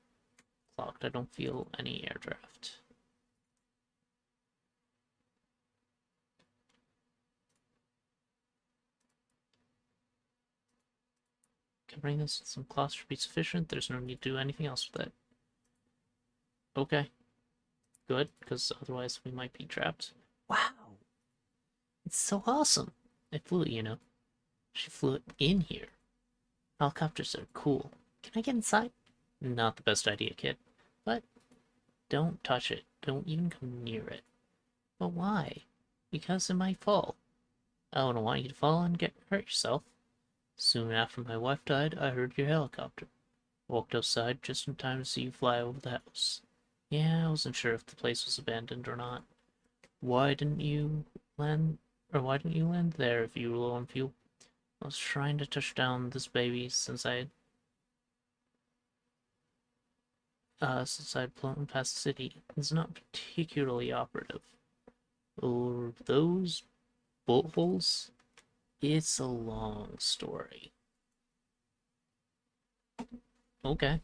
clogged. I don't feel any air draft. Can bring this, some cloth should be sufficient. There's no need to do anything else with it. Okay. Good, because otherwise we might be trapped. Wow! It's so awesome! I flew it, you know. She flew it in here. Helicopters are cool. Can I get inside? Not the best idea, kid. But don't touch it. Don't even come near it. But why? Because it might fall. I don't want you to fall and get hurt yourself. Soon after my wife died, I heard your helicopter. Walked outside just in time to see you fly over the house. Yeah, I wasn't sure if the place was abandoned or not. Why didn't you land, why didn't you land there if you were low on fuel? I was trying to touch down this baby since I'd flown past the city. It's not particularly operative. Or those bullet holes? It's a long story. Okay.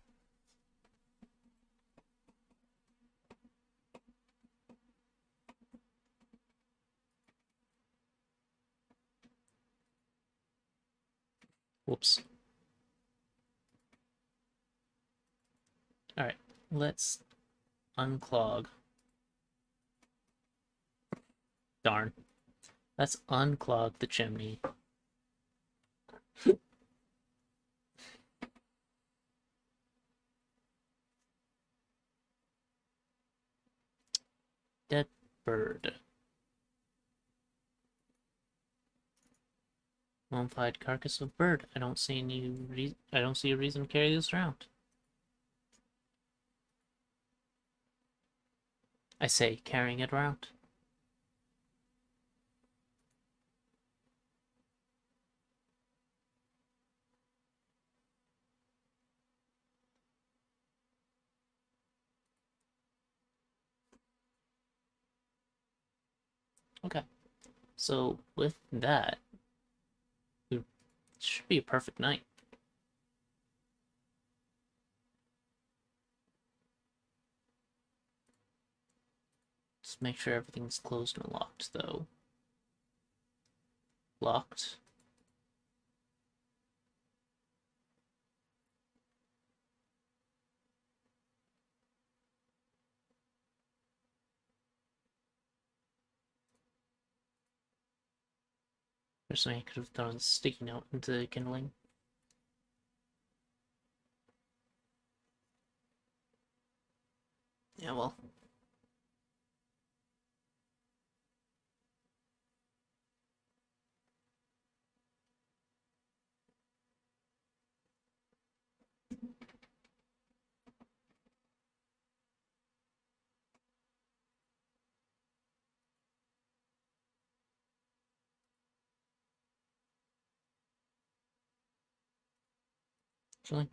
Whoops. Alright, let's unclog. Darn. Let's unclog the chimney. Dead bird. Mummified carcass of bird. I don't see a reason to carry this around. I say, carrying it around. Okay. So, with that, it should be a perfect night. Just make sure everything's closed and locked, though. Locked. Personally, I could have thrown a sticky note into the kindling. Yeah, well. Actually,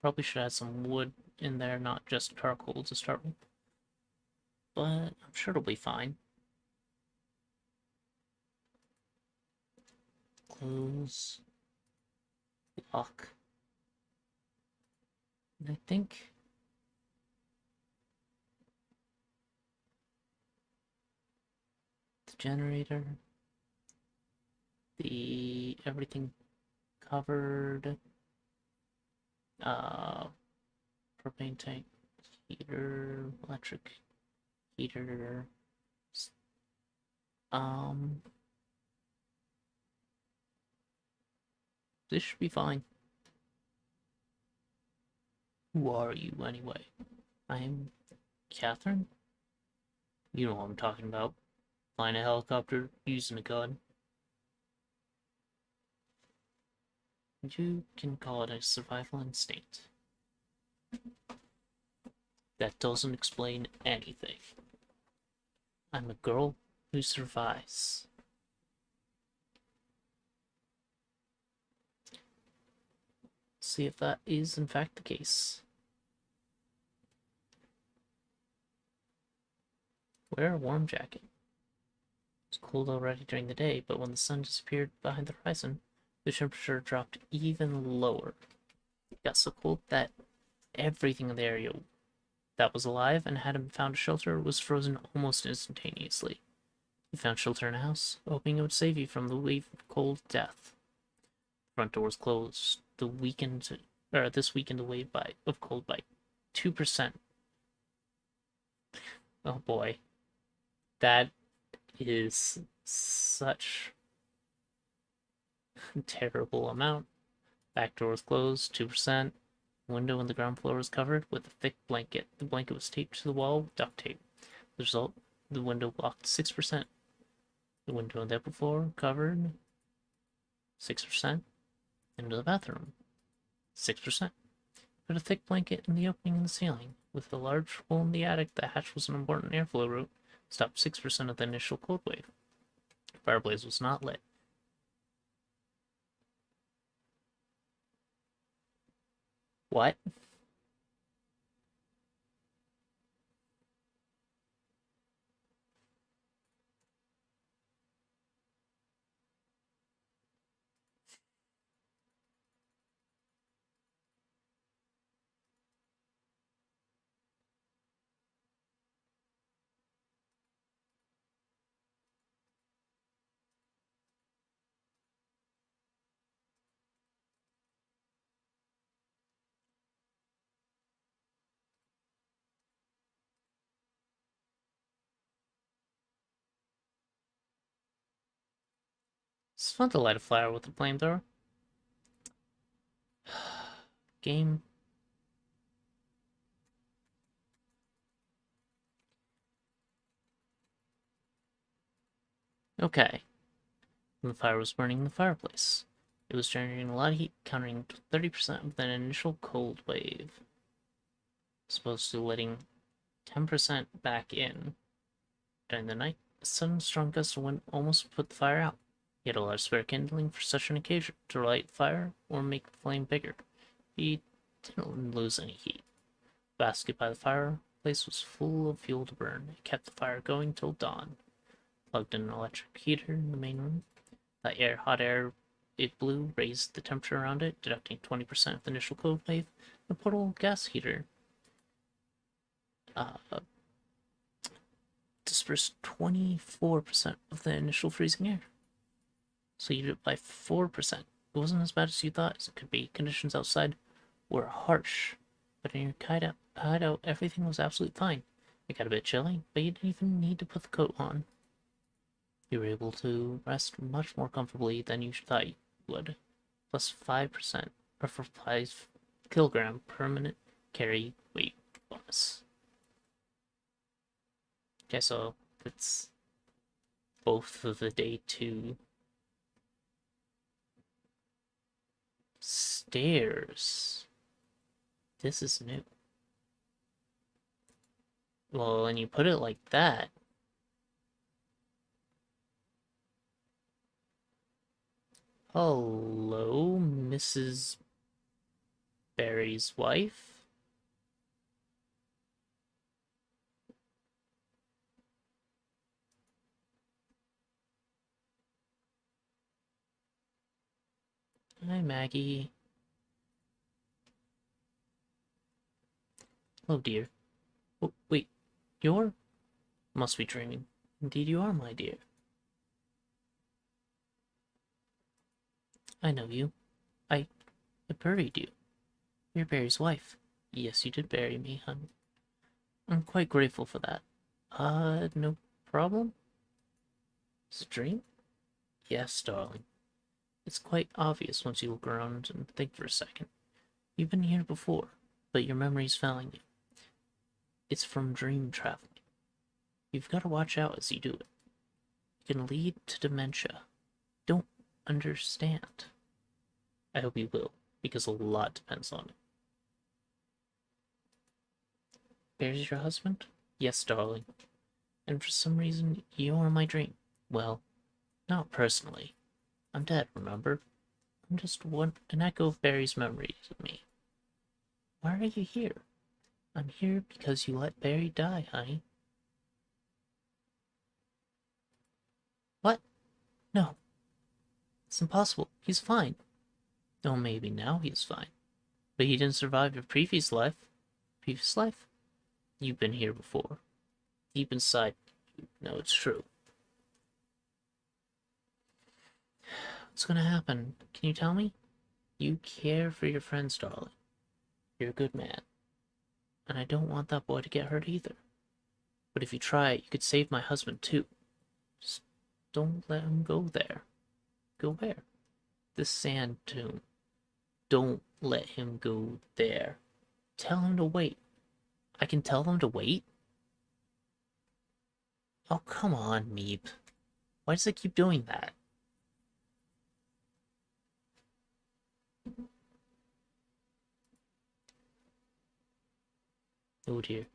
probably should add some wood in there, not just charcoal to start with. But I'm sure it'll be fine. Close. Lock. And I think the generator, the everything covered, uh, propane tank, heater, electric heater, um, this should be fine. Who are you, anyway? I'm Catherine? You know what I'm talking about. Flying a helicopter, using a gun. You can call it a survival instinct. That doesn't explain anything. I'm a girl who survives. See if that is in fact the case. Wear a warm jacket. It's cold already during the day, but when the sun disappeared behind the horizon, the temperature dropped even lower. It got so cold that everything in the area that was alive and hadn't found a shelter was frozen almost instantaneously. You found shelter in a house, hoping it would save you from the wave of cold death. Front doors closed. This weakened the wave of cold by 2%. Oh boy, that is such a terrible amount. Back doors closed, 2%. Window on the ground floor was covered with a thick blanket. The blanket was taped to the wall with duct tape. The result, the window blocked 6%. The window on the upper floor covered 6%. Into the bathroom, 6%. Put a thick blanket in the opening in the ceiling. With a large hole in the attic, the hatch was an important airflow route. Stopped 6% of the initial cold wave. The fireplace was not lit. What? It's fun to light a fire with a flamethrower. Game. Okay. The fire was burning in the fireplace. It was generating a lot of heat, countering 30% of that initial cold wave. Supposed to letting 10% back in. During the night, a sudden strong gust of wind almost put the fire out. He had a lot of spare kindling for such an occasion, to light fire or make the flame bigger. He didn't lose any heat. The basket by the fireplace was full of fuel to burn. It kept the fire going till dawn. Plugged in an electric heater in the main room. The hot air it blew raised the temperature around it, deducting 20% of the initial cold wave. The portable gas heater dispersed 24% of the initial freezing air. So you did it by 4%. It wasn't as bad as you thought as it could be. Conditions outside were harsh, but in your hideout, everything was absolutely fine. It got a bit chilly, but you didn't even need to put the coat on. You were able to rest much more comfortably than you thought you would. Plus 5%, or for 5 kilogram permanent carry weight bonus. Okay, so it's both of the day 2 stairs. This is new. Well, when you put it like that, hello, Mrs. Barry's wife? Hi, Maggie. Oh dear. Oh, wait, you're... Must be dreaming. Indeed you are, my dear. I know you. I buried you. You're Barry's wife. Yes, you did bury me, hon. I'm quite grateful for that. No problem? It's a dream? Yes, darling. It's quite obvious once you look around and think for a second. You've been here before, but your memory's failing you. It's from dream traveling. You've got to watch out as you do it. It can lead to dementia. Don't understand. I hope you will, because a lot depends on it. Bear's your husband? Yes, darling. And for some reason, you're my dream. Well, not personally. I'm dead, remember? I'm just an echo of Barry's memories of me. Why are you here? I'm here because you let Barry die, honey. What? No. It's impossible. He's fine. Oh, maybe now he's fine. But he didn't survive a previous life. Previous life? You've been here before. Deep inside, you know it's true. What's gonna happen? Can you tell me? You care for your friends, darling. You're a good man. And I don't want that boy to get hurt either. But if you try it, you could save my husband too. Just don't let him go there. Go where? The sand tomb. Don't let him go there. Tell him to wait. I can tell them to wait? Oh, come on, Meep. Why does it keep doing that? Oh dear.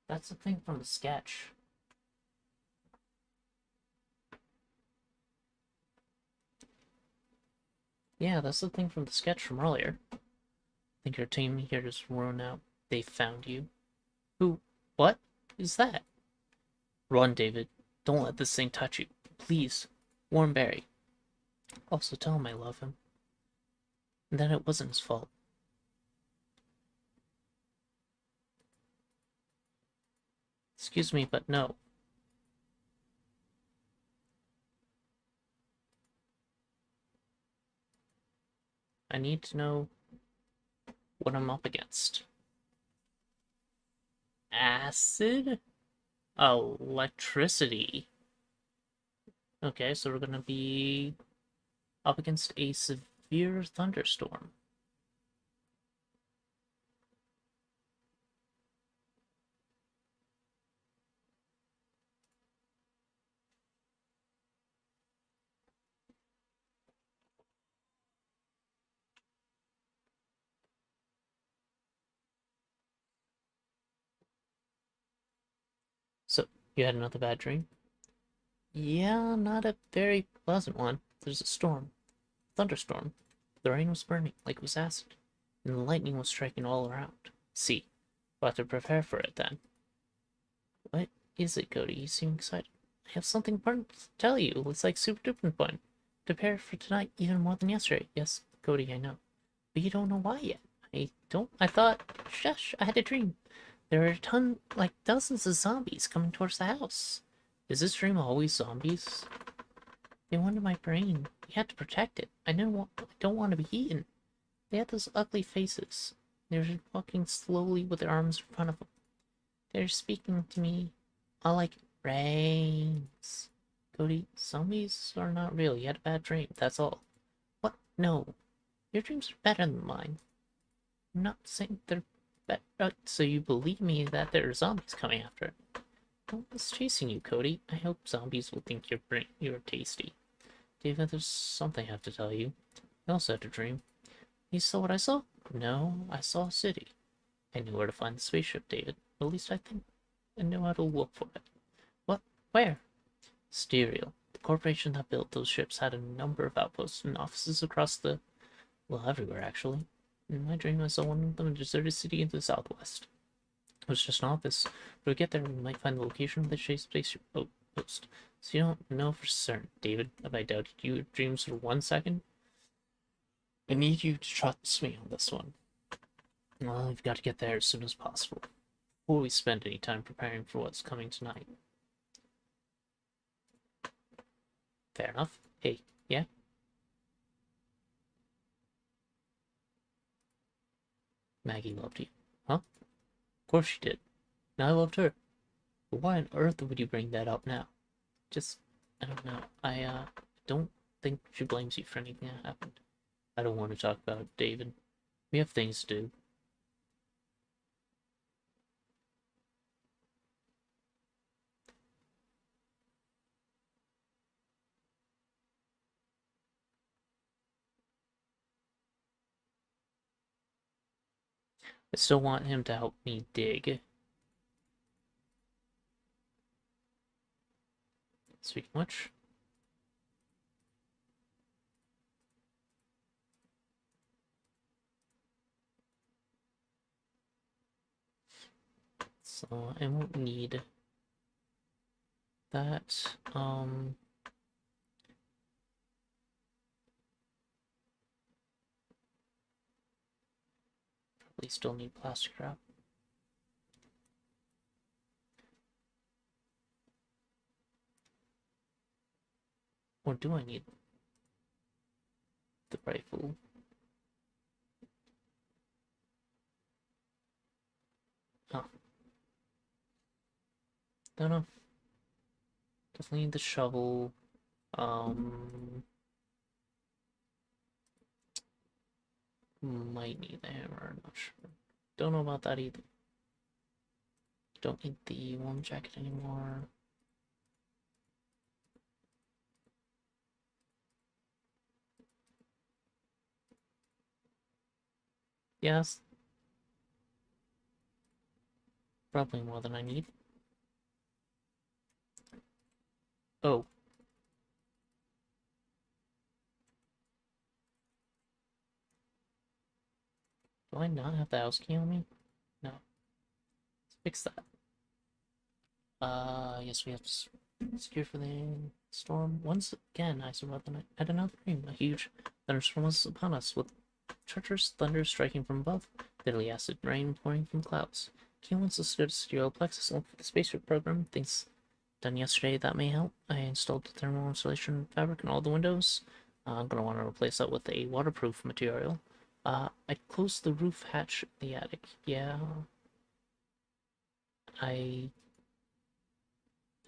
That's the thing from the sketch. Yeah, that's the thing from the sketch from earlier. I think your team here is worn out. They found you. Who? What is that? Run, David. Don't let this thing touch you. Please. Warn Barry. Also tell him I love him. And that it wasn't his fault. Excuse me, but no. I need to know what I'm up against. Acid? Electricity. Okay, so we're gonna be up against a severe thunderstorm. You had another bad dream? Yeah, not a very pleasant one. There's a storm. Thunderstorm. The rain was burning like it was acid, and the lightning was striking all around. See, we'll have to prepare for it then. What is it, Cody? You seem excited. I have something important to tell you. It's like super duper important. Prepare for tonight even more than yesterday. Yes, Cody, I know. But you don't know why yet. I thought, shush, I had a dream. There are like dozens of zombies coming towards the house. Is this dream always zombies? They wanted my brain. We had to protect it. I don't want to be eaten. They had those ugly faces. They were walking slowly with their arms in front of them. They're speaking to me all like brains. Cody, zombies are not real. You had a bad dream, that's all. What? No. Your dreams are better than mine. I'm not saying they're better. So you believe me that there are zombies coming after it. No one's chasing you, Cody. I hope zombies will think you're tasty. David, there's something I have to tell you. I also had a dream. You saw what I saw? No, I saw a city. I knew where to find the spaceship, David. At least I think I know how to look for it. What? Where? Stereo. The corporation that built those ships had a number of outposts and offices across well, everywhere, actually. In my dream, I saw one of them in a deserted city in the southwest. It was just an office. When we get there, we might find the location of the spaceship outpost. So you don't know for certain, David. Have I doubted your dreams for 1 second? I need you to trust me on this one. Well, we've got to get there as soon as possible, before we spend any time preparing for what's coming tonight. Fair enough. Hey, yeah? Maggie loved you. Huh? Of course she did. And I loved her. But why on earth would you bring that up now? Just, I don't know. I don't think she blames you for anything that happened. I don't want to talk about it, David. We have things to do. I still want him to help me dig. Speak much. So I won't need that. Probably still need plastic wrap. Or do I need the rifle? Huh. Don't know. Definitely need the shovel. Might need the hammer, not sure. Don't know about that either. Don't need the warm jacket anymore. Yes. Probably more than I need. Oh. Do I not have the house key on me? No. Let's fix that. Yes, we have to secure for the storm. Once again, I survived the night. Had another dream. A huge thunderstorm was upon us, with treacherous thunder striking from above, deadly acid rain pouring from clouds. King wants us to go to Studio Plexus and look for the spaceship program. Things done yesterday that may help. I installed the thermal insulation fabric in all the windows. I'm gonna want to replace that with a waterproof material. I closed the roof hatch in the attic. Yeah. We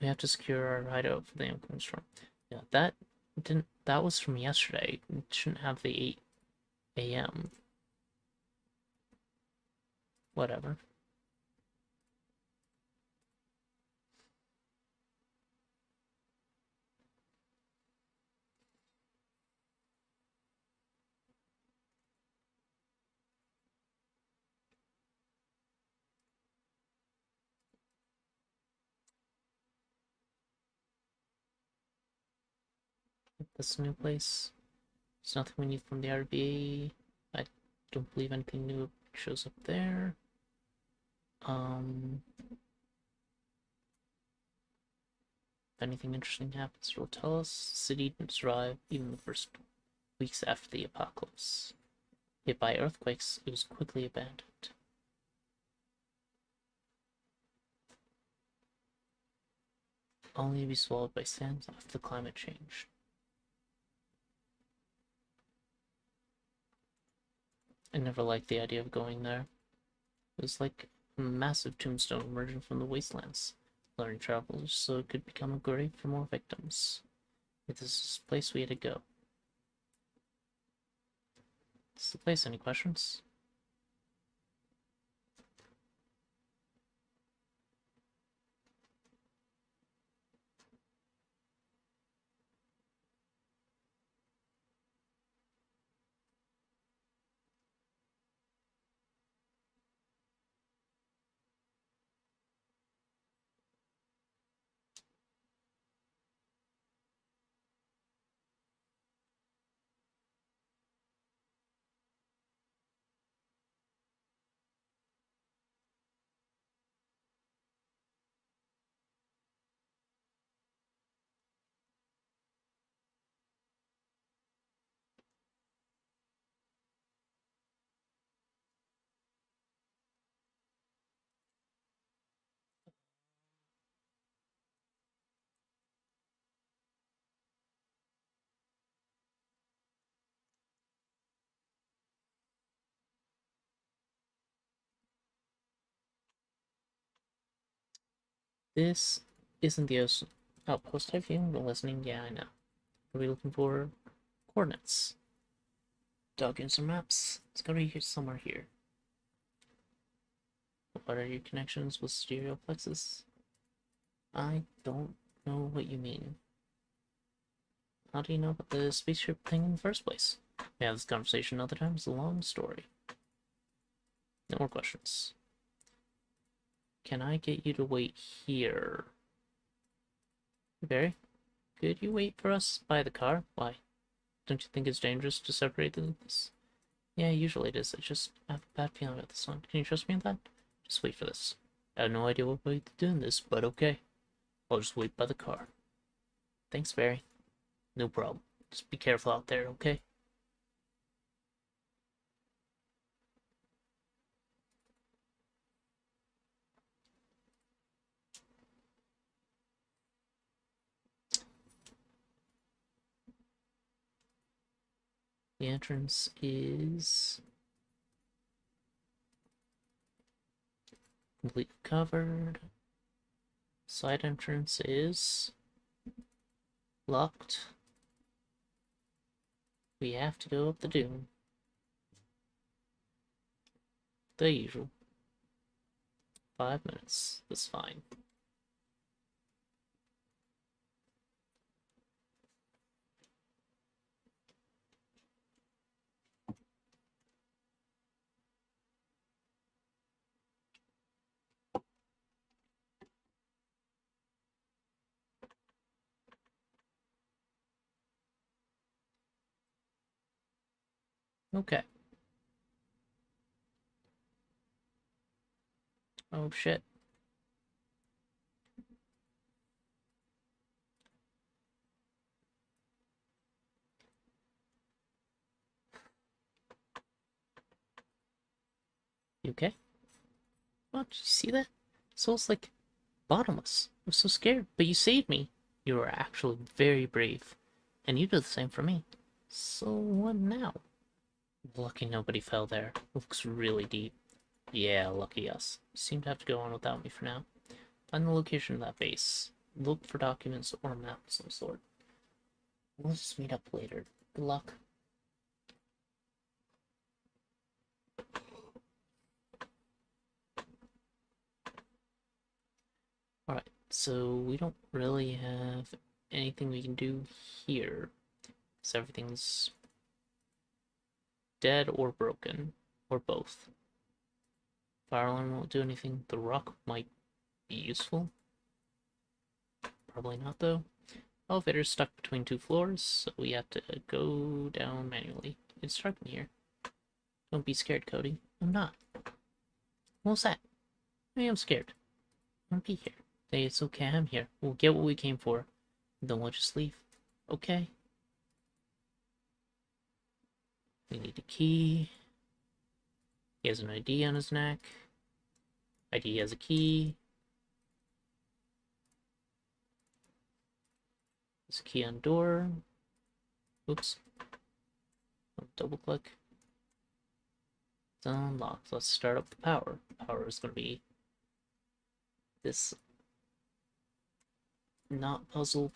have to secure our hideout for the incoming storm. Yeah, that was from yesterday. It shouldn't have the 8 a.m. Whatever. This new place. There's nothing we need from the RBA. I don't believe anything new shows up there. If anything interesting happens, it'll tell us. The city didn't survive even the first weeks after the apocalypse. Hit by earthquakes, it was quickly abandoned. Only to be swallowed by sands after the climate change. I never liked the idea of going there. It was like a massive tombstone emerging from the wastelands, luring travelers so it could become a grave for more victims. If this is the place we had to go. This is the place. Any questions? This isn't the outpost I've been listening. Yeah, I know. What are we looking for? Coordinates. Dug in some maps. It's gotta be here somewhere here. What are your connections with stereoplexes? I don't know what you mean. How do you know about the spaceship thing in the first place? We have this conversation another time. It's a long story. No more questions. Can I get you to wait here? Barry, could you wait for us by the car? Why? Don't you think it's dangerous to separate this? Yeah, usually it is. I just have a bad feeling about this one. Can you trust me on that? Just wait for this. I have no idea what way to do this, but okay. I'll just wait by the car. Thanks, Barry. No problem. Just be careful out there, okay? The entrance is completely covered. Side entrance is locked. We have to go up the dune. The usual. 5 minutes. That's fine. Okay. Oh shit. You okay? What? Did you see that? Soul's like bottomless. I'm so scared, but you saved me. You were actually very brave. And you did the same for me. So what now? Lucky nobody fell there. Looks really deep. Yeah, lucky us. You seem to have to go on without me for now. Find the location of that base. Look for documents or a map of some sort. We'll just meet up later. Good luck. Alright, so we don't really have anything we can do here. Because everything's dead or broken. Or both. Fire alarm won't do anything. The rock might be useful. Probably not, though. Elevator's stuck between two floors, so we have to go down manually. It's dark in here. Don't be scared, Cody. I'm not. What's that? I am scared. Don't be here. Hey, it's okay, I'm here. We'll get what we came for. Then we'll just leave. Okay? We need a key. He has an ID on his neck. ID has a key. There's a key on door. Oops. Double click. It's unlocked. Let's start up the power. Power is going to be this not puzzle.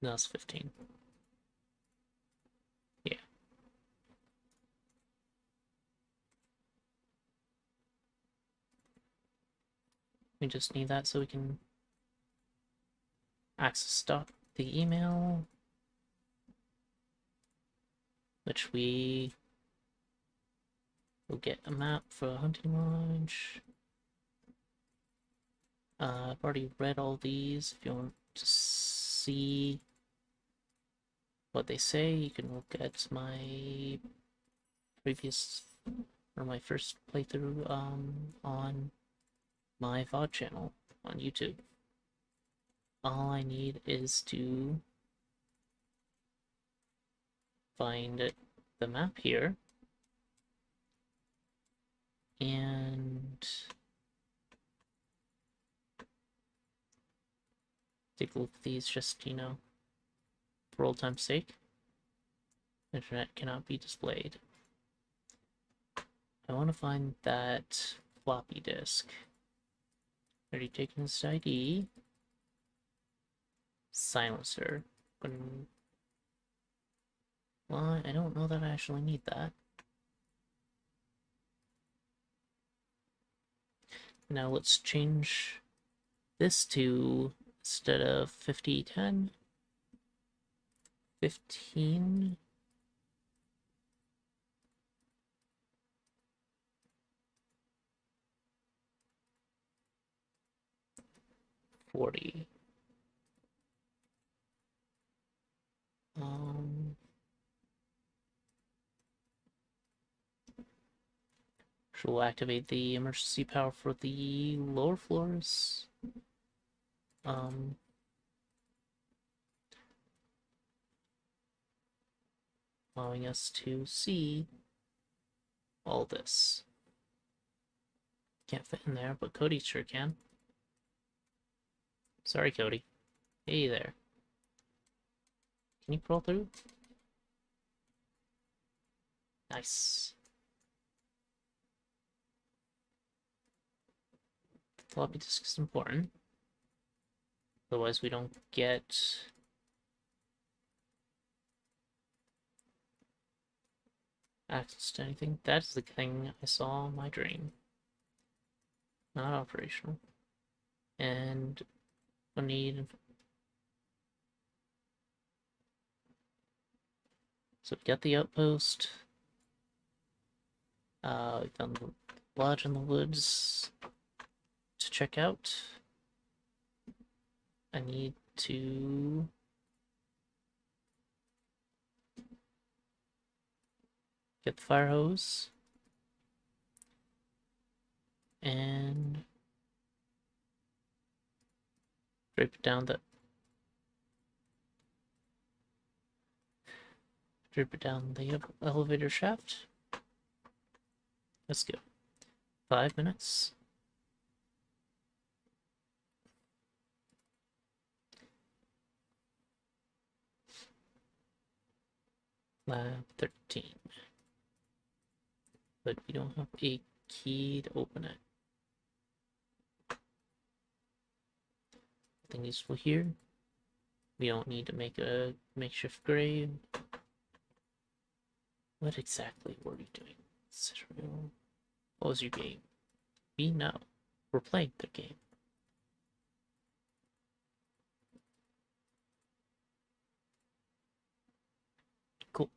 No, it's 15. Yeah. We just need that so we can access the email, which we will get a map for hunting lodge. I've already read all these. If you want to see what they say, you can look at my previous or my first playthrough on my VOD channel on YouTube. All I need is to find the map here and take a look at these just, you know, for old time's sake. Internet cannot be displayed. I want to find that floppy disk. Already taken this ID. Silencer. Well, I don't know that I actually need that. Now let's change this to, instead of 5010, 15. $40. Which will activate the emergency power for the lower floors. Allowing us to see all this. Can't fit in there, but Cody sure can. Sorry, Cody. Hey there. Can you crawl through? Nice. Floppy disk is important. Otherwise we don't get access to anything. That's the thing I saw in my dream. Not operational. And we need... So we got the outpost. We found the lodge in the woods to check out. I need to get the fire hose and drape it down the elevator shaft. Let's go. 5 minutes. Lab 13. But we don't have a key to open it. Nothing useful here. We don't need to make a makeshift grave. What exactly were you doing? Citadel? What was your game? We know. We're playing the game. Cool.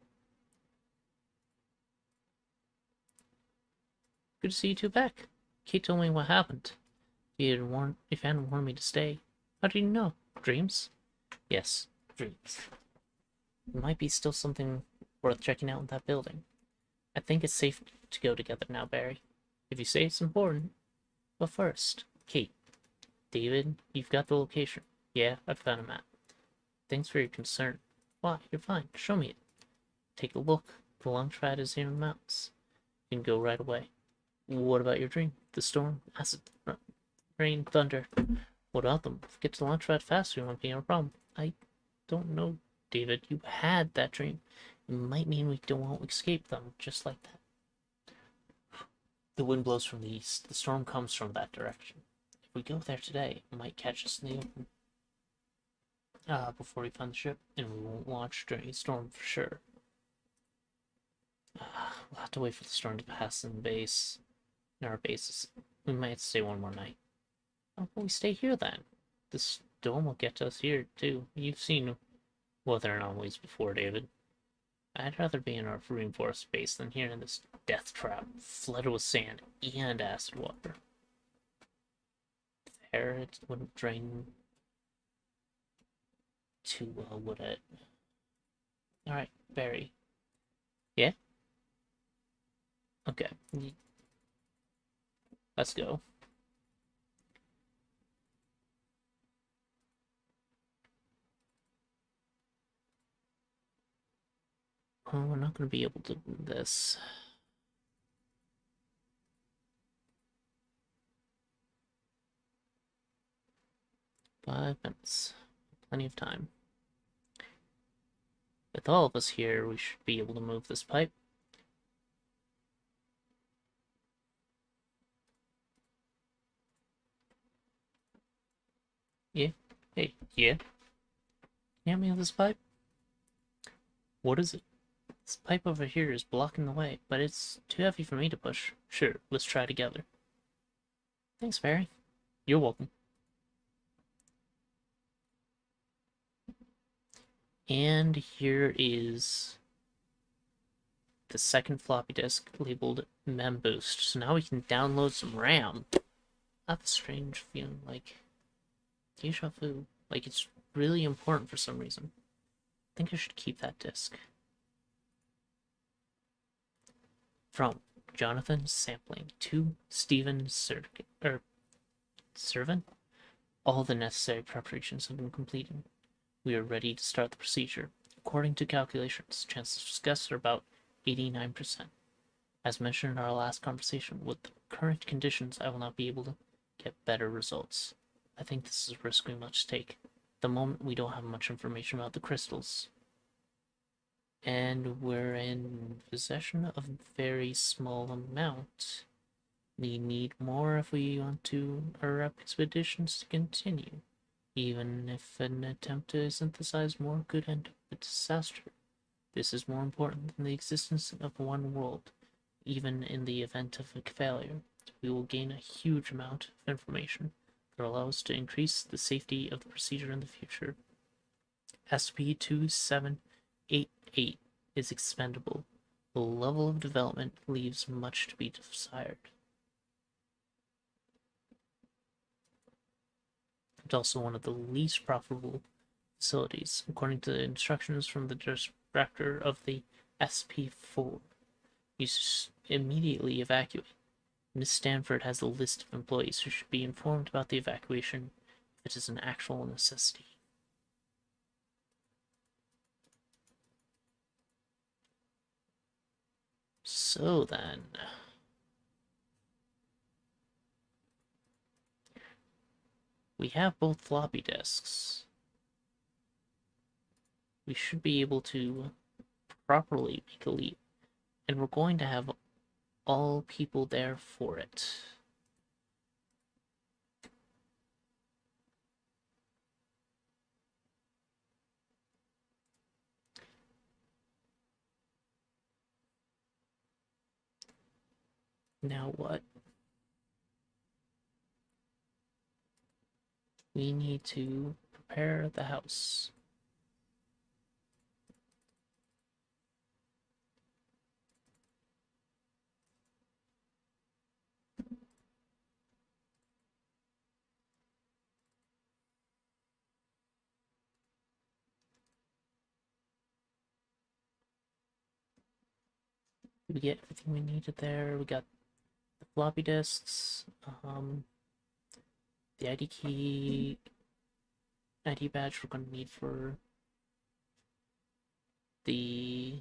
Good to see you two back. Kate told me what happened. If you hadn't warned me to stay. How did you know? Dreams? Yes, dreams. There might be still something worth checking out in that building. I think it's safe to go together now, Barry. If you say it's important. But first, Kate, David, you've got the location. Yeah, I've found a map. Thanks for your concern. Why? You're fine. Show me it. Take a look. The launch pad is here in the mountains. You can go right away. What about your dream? The storm, acid, rain, thunder. What about them? Get to the launch pad faster, it won't be no problem. I don't know, David. You had that dream. It might mean we won't escape them, just like that. The wind blows from the east. The storm comes from that direction. If we go there today, it might catch us in the open. Before we find the ship, and we won't launch during a storm for sure. We'll have to wait for the storm to pass in our bases. We might stay one more night. How about we stay here then? The storm will get to us here too. You've seen weather anomalies before, David. I'd rather be in our reinforced base than here in this death trap, flooded with sand and acid water. There, it wouldn't drain too well, would it? Alright, Barry. Yeah? Okay. Let's go. Oh, we're not going to be able to do this. Five minutes. Plenty of time. With all of us here, we should be able to move this pipe. Yeah? Hey, yeah? Can you move this pipe? What is it? This pipe over here is blocking the way, but it's too heavy for me to push. Sure, let's try together. Thanks, Barry. You're welcome. And here is the second floppy disk labeled MemBoost. So now we can download some RAM. I have a strange feeling like deja vu. Like it's really important for some reason. I think I should keep that disk. From Jonathan Sampling to Steven Servant. All the necessary preparations have been completed. We are ready to start the procedure. According to calculations, chances of success are about 89%. As mentioned in our last conversation, with the current conditions, I will not be able to get better results. I think this is a risk we must take. At the moment, we don't have much information about the crystals. And we're in possession of a very small amount. We need more if we want our expeditions to continue. Even if an attempt to synthesize more could end up a disaster. This is more important than the existence of one world. Even in the event of a failure, we will gain a huge amount of information that will allow us to increase the safety of the procedure in the future. SCP-2788 is expendable. The level of development leaves much to be desired. It's also one of the least profitable facilities, according to the instructions from the director of the SP4. You should immediately evacuate. Miss Stanford has a list of employees who should be informed about the evacuation if it is an actual necessity. So then, we have both floppy disks. We should be able to properly make a leap, and we're going to have all people there for it. Now what? We need to prepare the house. We get everything we needed there. We got the floppy disks, the ID key, ID badge we're gonna need for the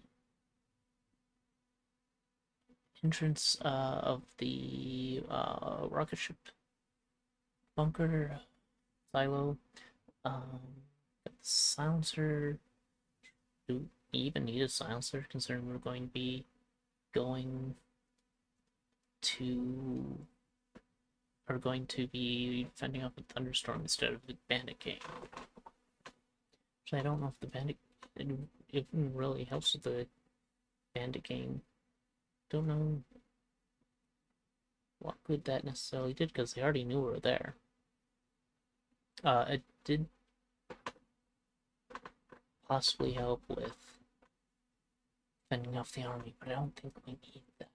entrance of the rocket ship bunker silo. The silencer. Do we even need a silencer considering we're going to be going to fending off a thunderstorm instead of the bandit gang. So I don't know if the bandit it really helps with the bandit gang. Don't know what good that necessarily did because they already knew we were there. It did possibly help with fending off the army, but I don't think we need that.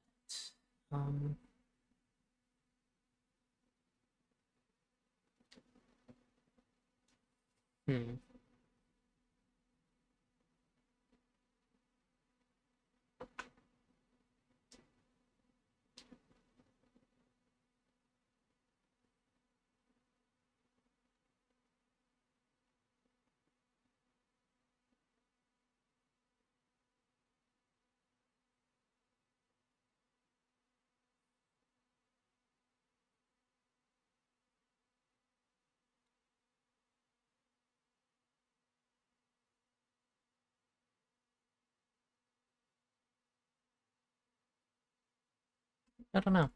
Hmm. I don't know. How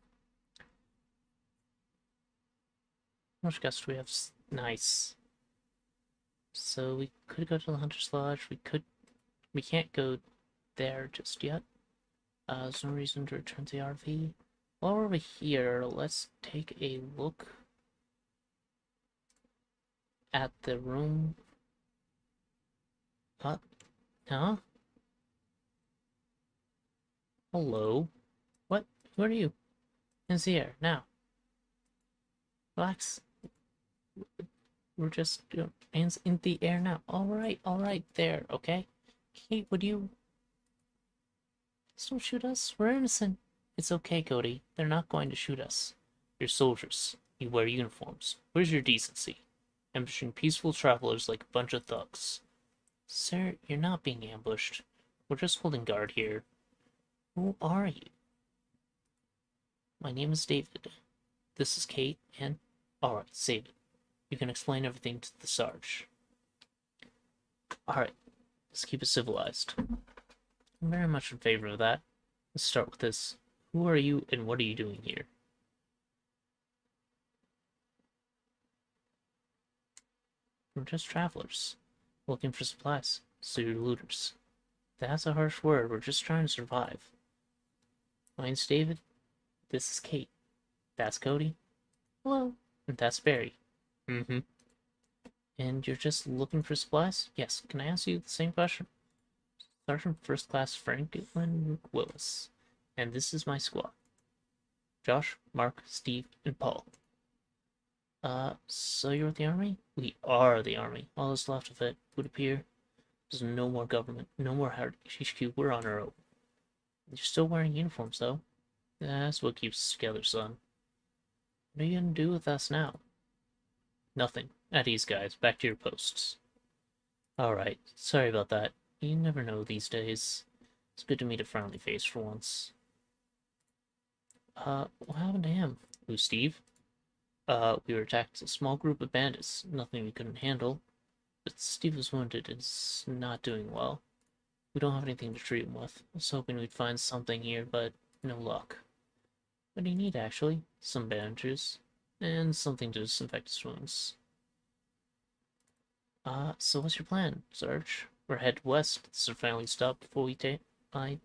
much gas do we have? Nice. So we could go to the Hunter's Lodge. We can't go there just yet. There's no reason to return to the RV. While we're over here, let's take a look at the room. Huh? Hello? What? Who are you? Hands in the air, now. Relax. We're just, hands in the air now. Alright, there, okay? Kate, would you... Just don't shoot us, we're innocent. It's okay, Cody. They're not going to shoot us. You're soldiers. You wear uniforms. Where's your decency? Ambushing peaceful travelers like a bunch of thugs. Sir, you're not being ambushed. We're just holding guard here. Who are you? My name is David. This is Kate, and... Alright, save it. You can explain everything to the Sarge. Alright, let's keep it civilized. I'm very much in favor of that. Let's start with this. Who are you, and what are you doing here? We're just travelers, looking for supplies, so you're looters. That's a harsh word, we're just trying to survive. My name's David. This is Kate. That's Cody. Hello. And that's Barry. Mm-hmm. And you're just looking for supplies? Yes. Can I ask you the same question? Sergeant First Class Franklin Willis. And this is my squad. Josh, Mark, Steve, and Paul. So you're with the army? We are the army. All that's left of it would appear. There's no more government, no more HQ, we're on our own. You're still wearing uniforms, though. That's what keeps us together, son. What are you gonna do with us now? Nothing. At ease, guys. Back to your posts. Alright, sorry about that. You never know these days. It's good to meet a friendly face for once. What happened to him? Who, Steve? We were attacked as a small group of bandits. Nothing we couldn't handle. But Steve was wounded and is not doing well. We don't have anything to treat him with. I was hoping we'd find something here, but no luck. What do you need, actually? Some bandages. And something to disinfect his wounds. So what's your plan, Sarge? We're head west. This is our family stop before we attempt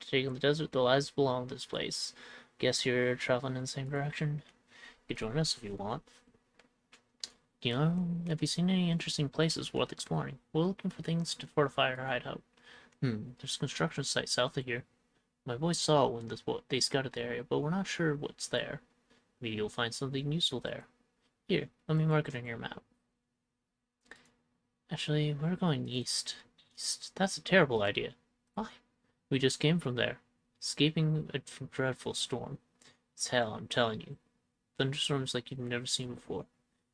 to take on the desert. The lives belong to this place. guess you're traveling in the same direction? You can join us if you want. Have you seen any interesting places worth exploring? We're looking for things to fortify our hideout. There's a construction site south of here. My boys saw it when they scouted the area, but we're not sure what's there. Maybe you'll find something useful there. Here, let me mark it on your map. Actually, we're going east. East? That's a terrible idea. Why? We just came from there, escaping a dreadful storm. It's hell, I'm telling you. Thunderstorms like you've never seen before.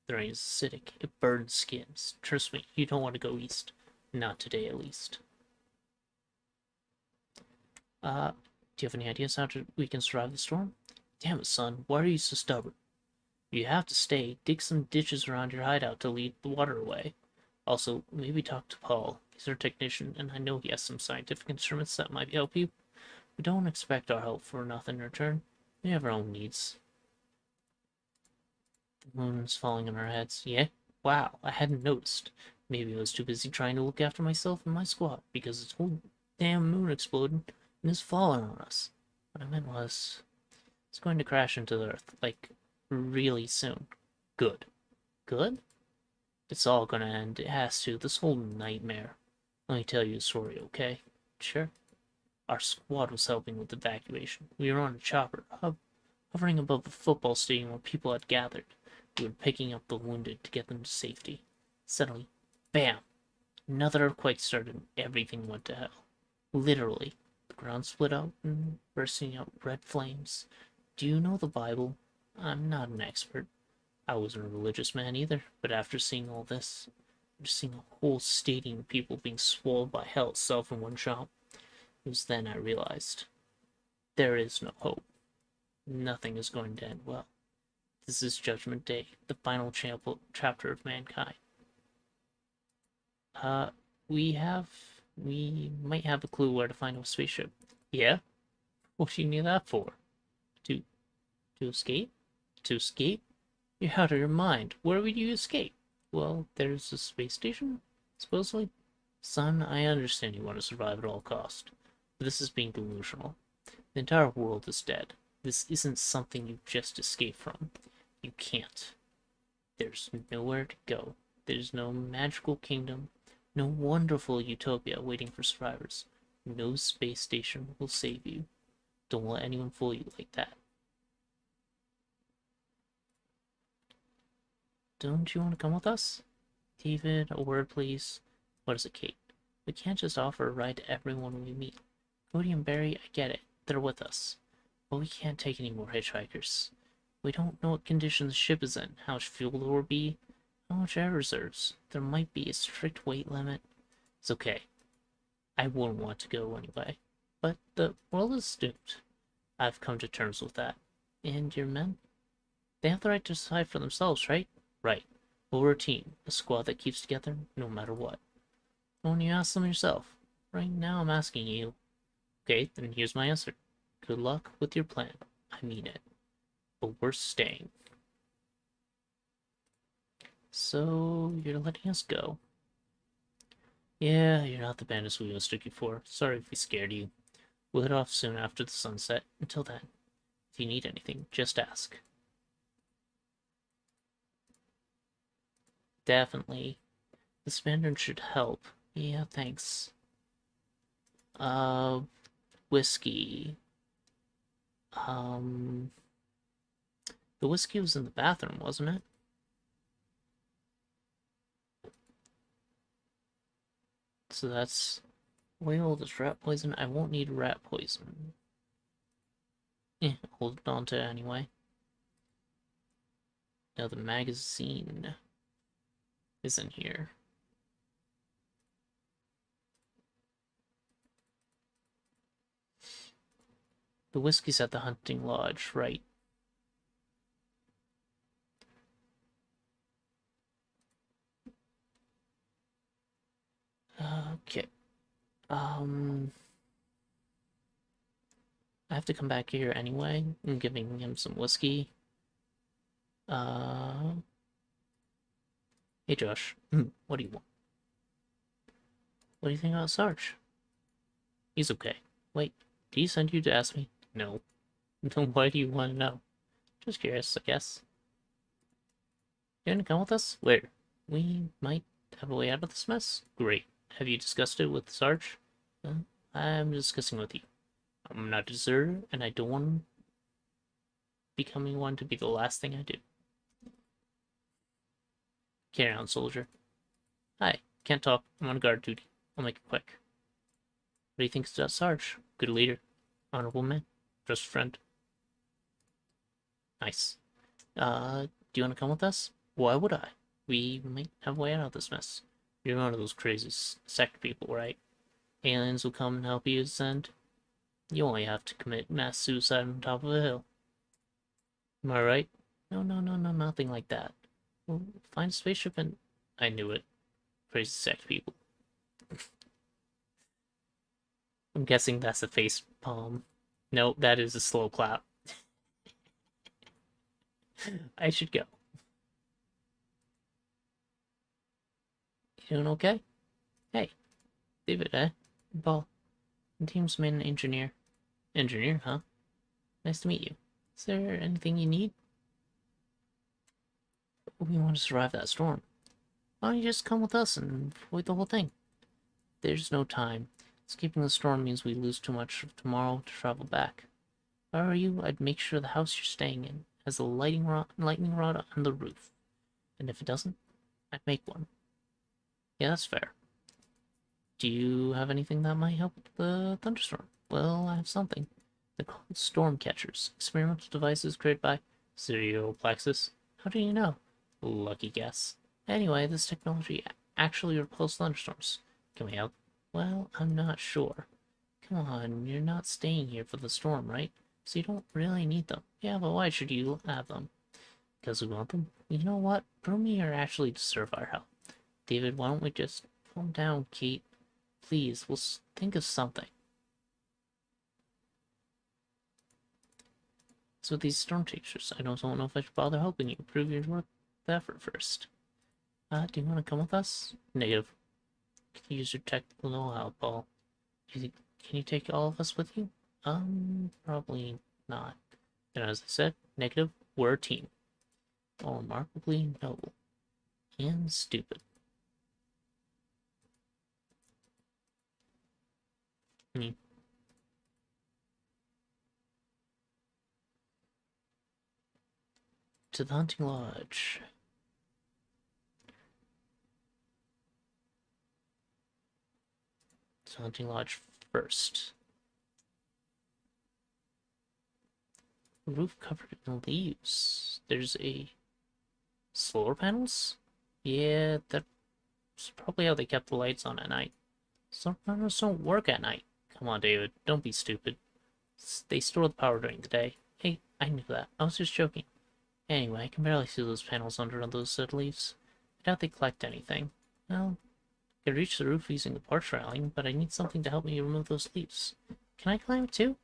The rain is acidic. It burns skins. Trust me, you don't want to go east. Not today, at least. Do you have any ideas how we can survive the storm? Damn it, son. Why are you so stubborn? You have to stay. Dig some ditches around your hideout to lead the water away. Also, maybe talk to Paul. He's our technician, and I know he has some scientific instruments that might help you. We don't expect our help for nothing in return. We have our own needs. The moon's falling on our heads. Yeah? Wow, I hadn't noticed. Maybe I was too busy trying to look after myself and my squad, because this whole damn moon exploded and is falling on us. What I meant was, it's going to crash into the earth, like, really soon. Good. Good? It's all gonna end. It has to. This whole nightmare. Let me tell you a story, okay? Sure. Our squad was helping with the evacuation. We were on a chopper, hovering above the football stadium where people had gathered. We were picking up the wounded to get them to safety. Suddenly, bam! Another earthquake started and everything went to hell. Literally. The ground split out and bursting out red flames. Do you know the Bible? I'm not an expert. I wasn't a religious man either, but after seeing all this, just seeing a whole stadium of people being swallowed by hell itself in one shot, it was then I realized there is no hope. Nothing is going to end well. This is Judgment Day, the final chapter of mankind. We might have a clue where to find a spaceship. Yeah? What do you need that for? To escape? To escape? You're out of your mind. Where would you escape? Well, there's a space station, supposedly. Son, I understand you want to survive at all costs, but this is being delusional. The entire world is dead. This isn't something you just escape from. You can't. There's nowhere to go. There's no magical kingdom, no wonderful utopia waiting for survivors. No space station will save you. Don't let anyone fool you like that. Don't you want to come with us? David, a word please. What is it, Kate? We can't just offer a ride to everyone we meet. Cody and Barry, I get it. They're with us. But we can't take any more hitchhikers. We don't know what condition the ship is in, how much fuel there will be, how much air reserves. There might be a strict weight limit. It's okay. I wouldn't want to go anyway. But the world is doomed. I've come to terms with that. And your men? They have the right to decide for themselves, right? Right. But we're a team, a squad that keeps together no matter what. Why don't you ask them yourself? Right now I'm asking you. Okay, then here's my answer. Good luck with your plan. I mean it. But we're staying. So, you're letting us go. Yeah, you're not the bandits we mistook you for. Sorry if we scared you. We'll head off soon after the sunset. Until then, if you need anything, just ask. Definitely. The Mandarin should help. Yeah, thanks. Whiskey. The whiskey was in the bathroom, wasn't it? So that's oil, this rat poison. I won't need rat poison. Hold on to it anyway. Now the magazine is in here. The whiskey's at the hunting lodge, right? Okay. I have to come back here anyway. I'm giving him some whiskey. Hey Josh, what do you want? What do you think about Sarge? He's okay. Wait, did he send you to ask me? No. Then why do you want to know? Just curious, I guess. You want to come with us? Where? We might have a way out of this mess? Great. Have you discussed it with Sarge? I'm discussing with you. I'm not a deserter, and I don't want becoming one to be the last thing I do. Carry on, soldier. Hi. Can't talk. I'm on guard duty. I'll make it quick. What do you think about Sarge? Good leader. Honorable man. Just friend. Nice. Do you want to come with us? Why would I? We might have a way out of this mess. You're one of those crazy sect people, right? Aliens will come and help you ascend. You only have to commit mass suicide on top of a hill. Am I right? No, nothing like that. We'll find a spaceship and... I knew it. Crazy sect people. I'm guessing that's a face palm. No, that is a slow clap. I should go. You doing okay? Hey, David, eh? Paul. The team's main engineer. Engineer, huh? Nice to meet you. Is there anything you need? We want to survive that storm. Why don't you just come with us and avoid the whole thing? There's no time. Escaping the storm means we lose too much of tomorrow to travel back. If I were you, I'd make sure the house you're staying in has a lightning rod on the roof. And if it doesn't, I'd make one. Yeah, that's fair. Do you have anything that might help the thunderstorm? Well, I have something. They're called storm catchers, experimental devices created by Serioplexus. How do you know? Lucky guess. Anyway, this technology actually repels thunderstorms. Can we help? Well, I'm not sure. Come on, you're not staying here for the storm, right? So you don't really need them. Yeah, but why should you have them? Because we want them? You know what? Brumi are actually deserve our help. David, why don't we just calm down, Kate? Please, we'll think of something. So with these storm chasers, I don't know if I should bother helping you. Prove your work with effort first. Do you want to come with us? Negative. Can you use your technical know-how, Paul? Can you take all of us with you? Probably not. And as I said, negative, we're a team. All remarkably noble. And stupid. To the hunting lodge. To the hunting lodge first. Roof covered in leaves. There's a solar panels? Yeah, that's probably how they kept the lights on at night. Solar panels don't work at night. Come on, David, don't be stupid. They store the power during the day. Hey, I knew that. I was just joking. Anyway, I can barely see those panels under those dead leaves. I doubt they collect anything. Well, I could reach the roof using the porch railing, but I need something to help me remove those leaves. Can I climb it too?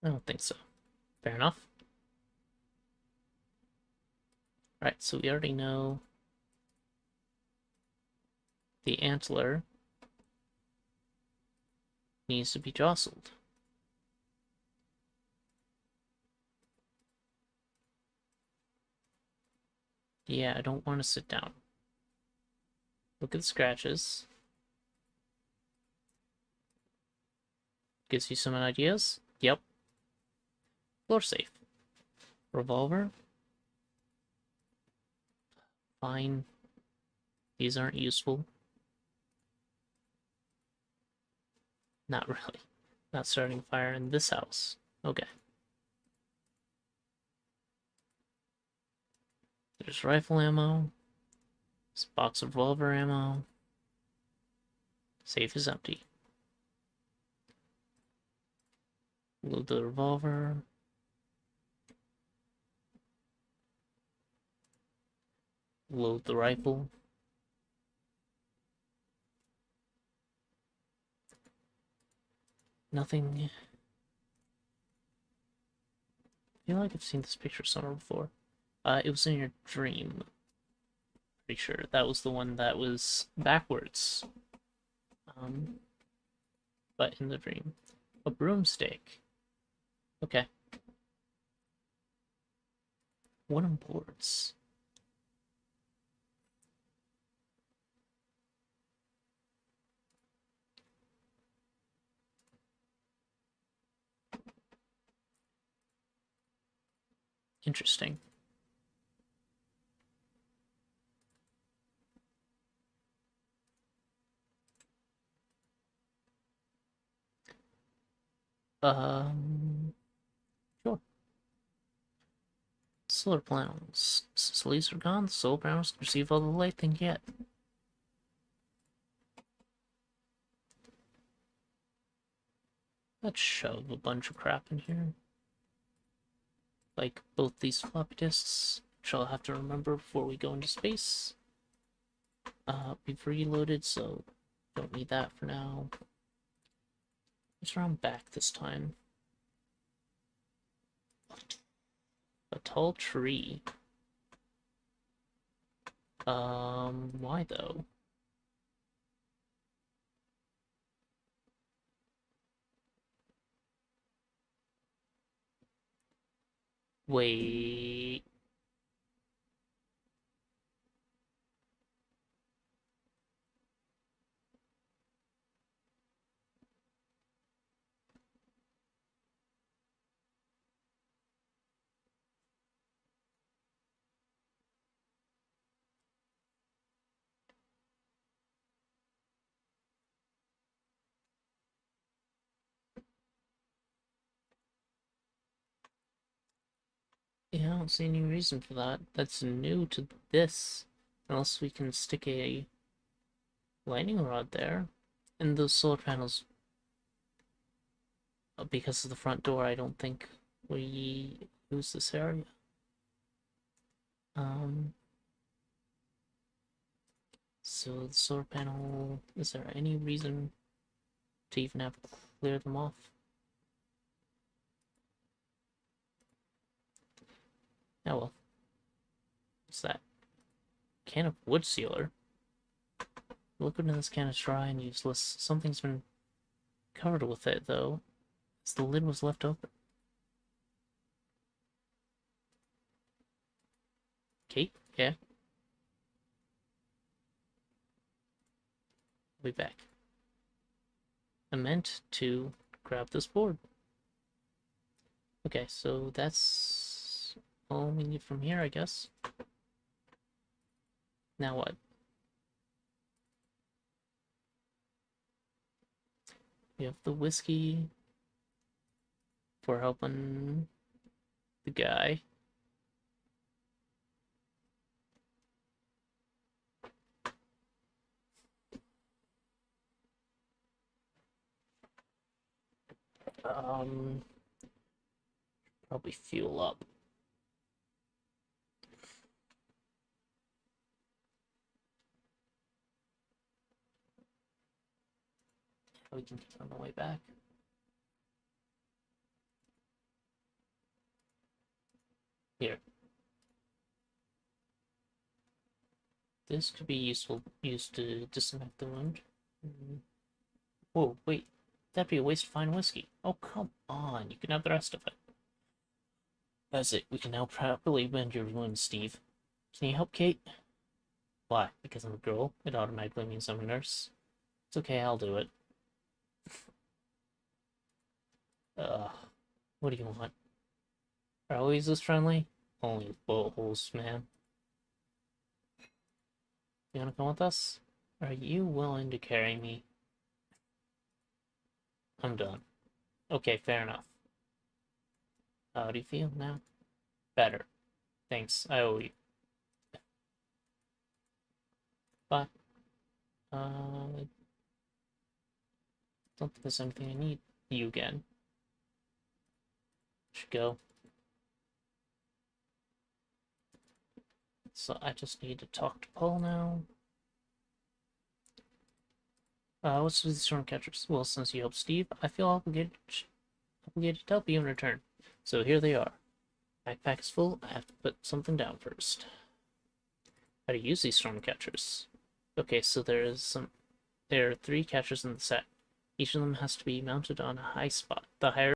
I don't think so. Fair enough. Right, so we already know the antler needs to be jostled. Yeah, I don't want to sit down. Look at the scratches. Gives you some ideas? Yep. Floor safe. Revolver. Fine. These aren't useful. Not really. Not starting a fire in this house. Okay. There's rifle ammo. There's a box of revolver ammo. Safe is empty. Load the revolver. Load the rifle. Nothing. I feel like I've seen this picture somewhere before. It was in your dream. Pretty sure that was the one that was backwards. Um, but in the dream. A broomstick. Okay. Wooden boards. Interesting. Sure. Solar panels. Since leaves are gone, solar panels can receive all the light they can get. Let's shove a bunch of crap in here. Like both these floppy disks, which I'll have to remember before we go into space. We've reloaded, so don't need that for now. Let's run back this time. A tall tree. Why though? Wait. Yeah, I don't see any reason for that. That's new to this. Unless we can stick a lightning rod there. And those solar panels, because of the front door, I don't think we use this area. So the solar panel, is there any reason to even have to clear them off? Oh well. What's that? Can of wood sealer. The liquid in this can is dry and useless. Something's been covered with it, though, as the lid was left open. Kate? Yeah? I'll be back. I meant to grab this board. Okay, so that's all we need from here, I guess. Now what? We have the whiskey for helping the guy. Probably fuel up. We can get on the way back. Here. This could be used to disinfect the wound. Whoa, wait. That'd be a waste of fine whiskey. Oh, come on. You can have the rest of it. That's it. We can now properly mend your wounds, Steve. Can you help Kate? Why? Because I'm a girl? It automatically means I'm a nurse. It's okay, I'll do it. What do you want? Are always this friendly? Only with bullet holes, man. You wanna come with us? Are you willing to carry me? I'm done. Okay, fair enough. How do you feel now? Better. Thanks, I owe you. Bye. Don't think there's anything I need. You again. Should go. So I just need to talk to Paul now. What's with the storm catchers? Well, since you helped Steve, I feel obligated to help you in return. So here they are. Backpack is full. I have to put something down first. How to use these storm catchers? Okay, so there are 3 catchers in the set. Each of them has to be mounted on a high spot. The higher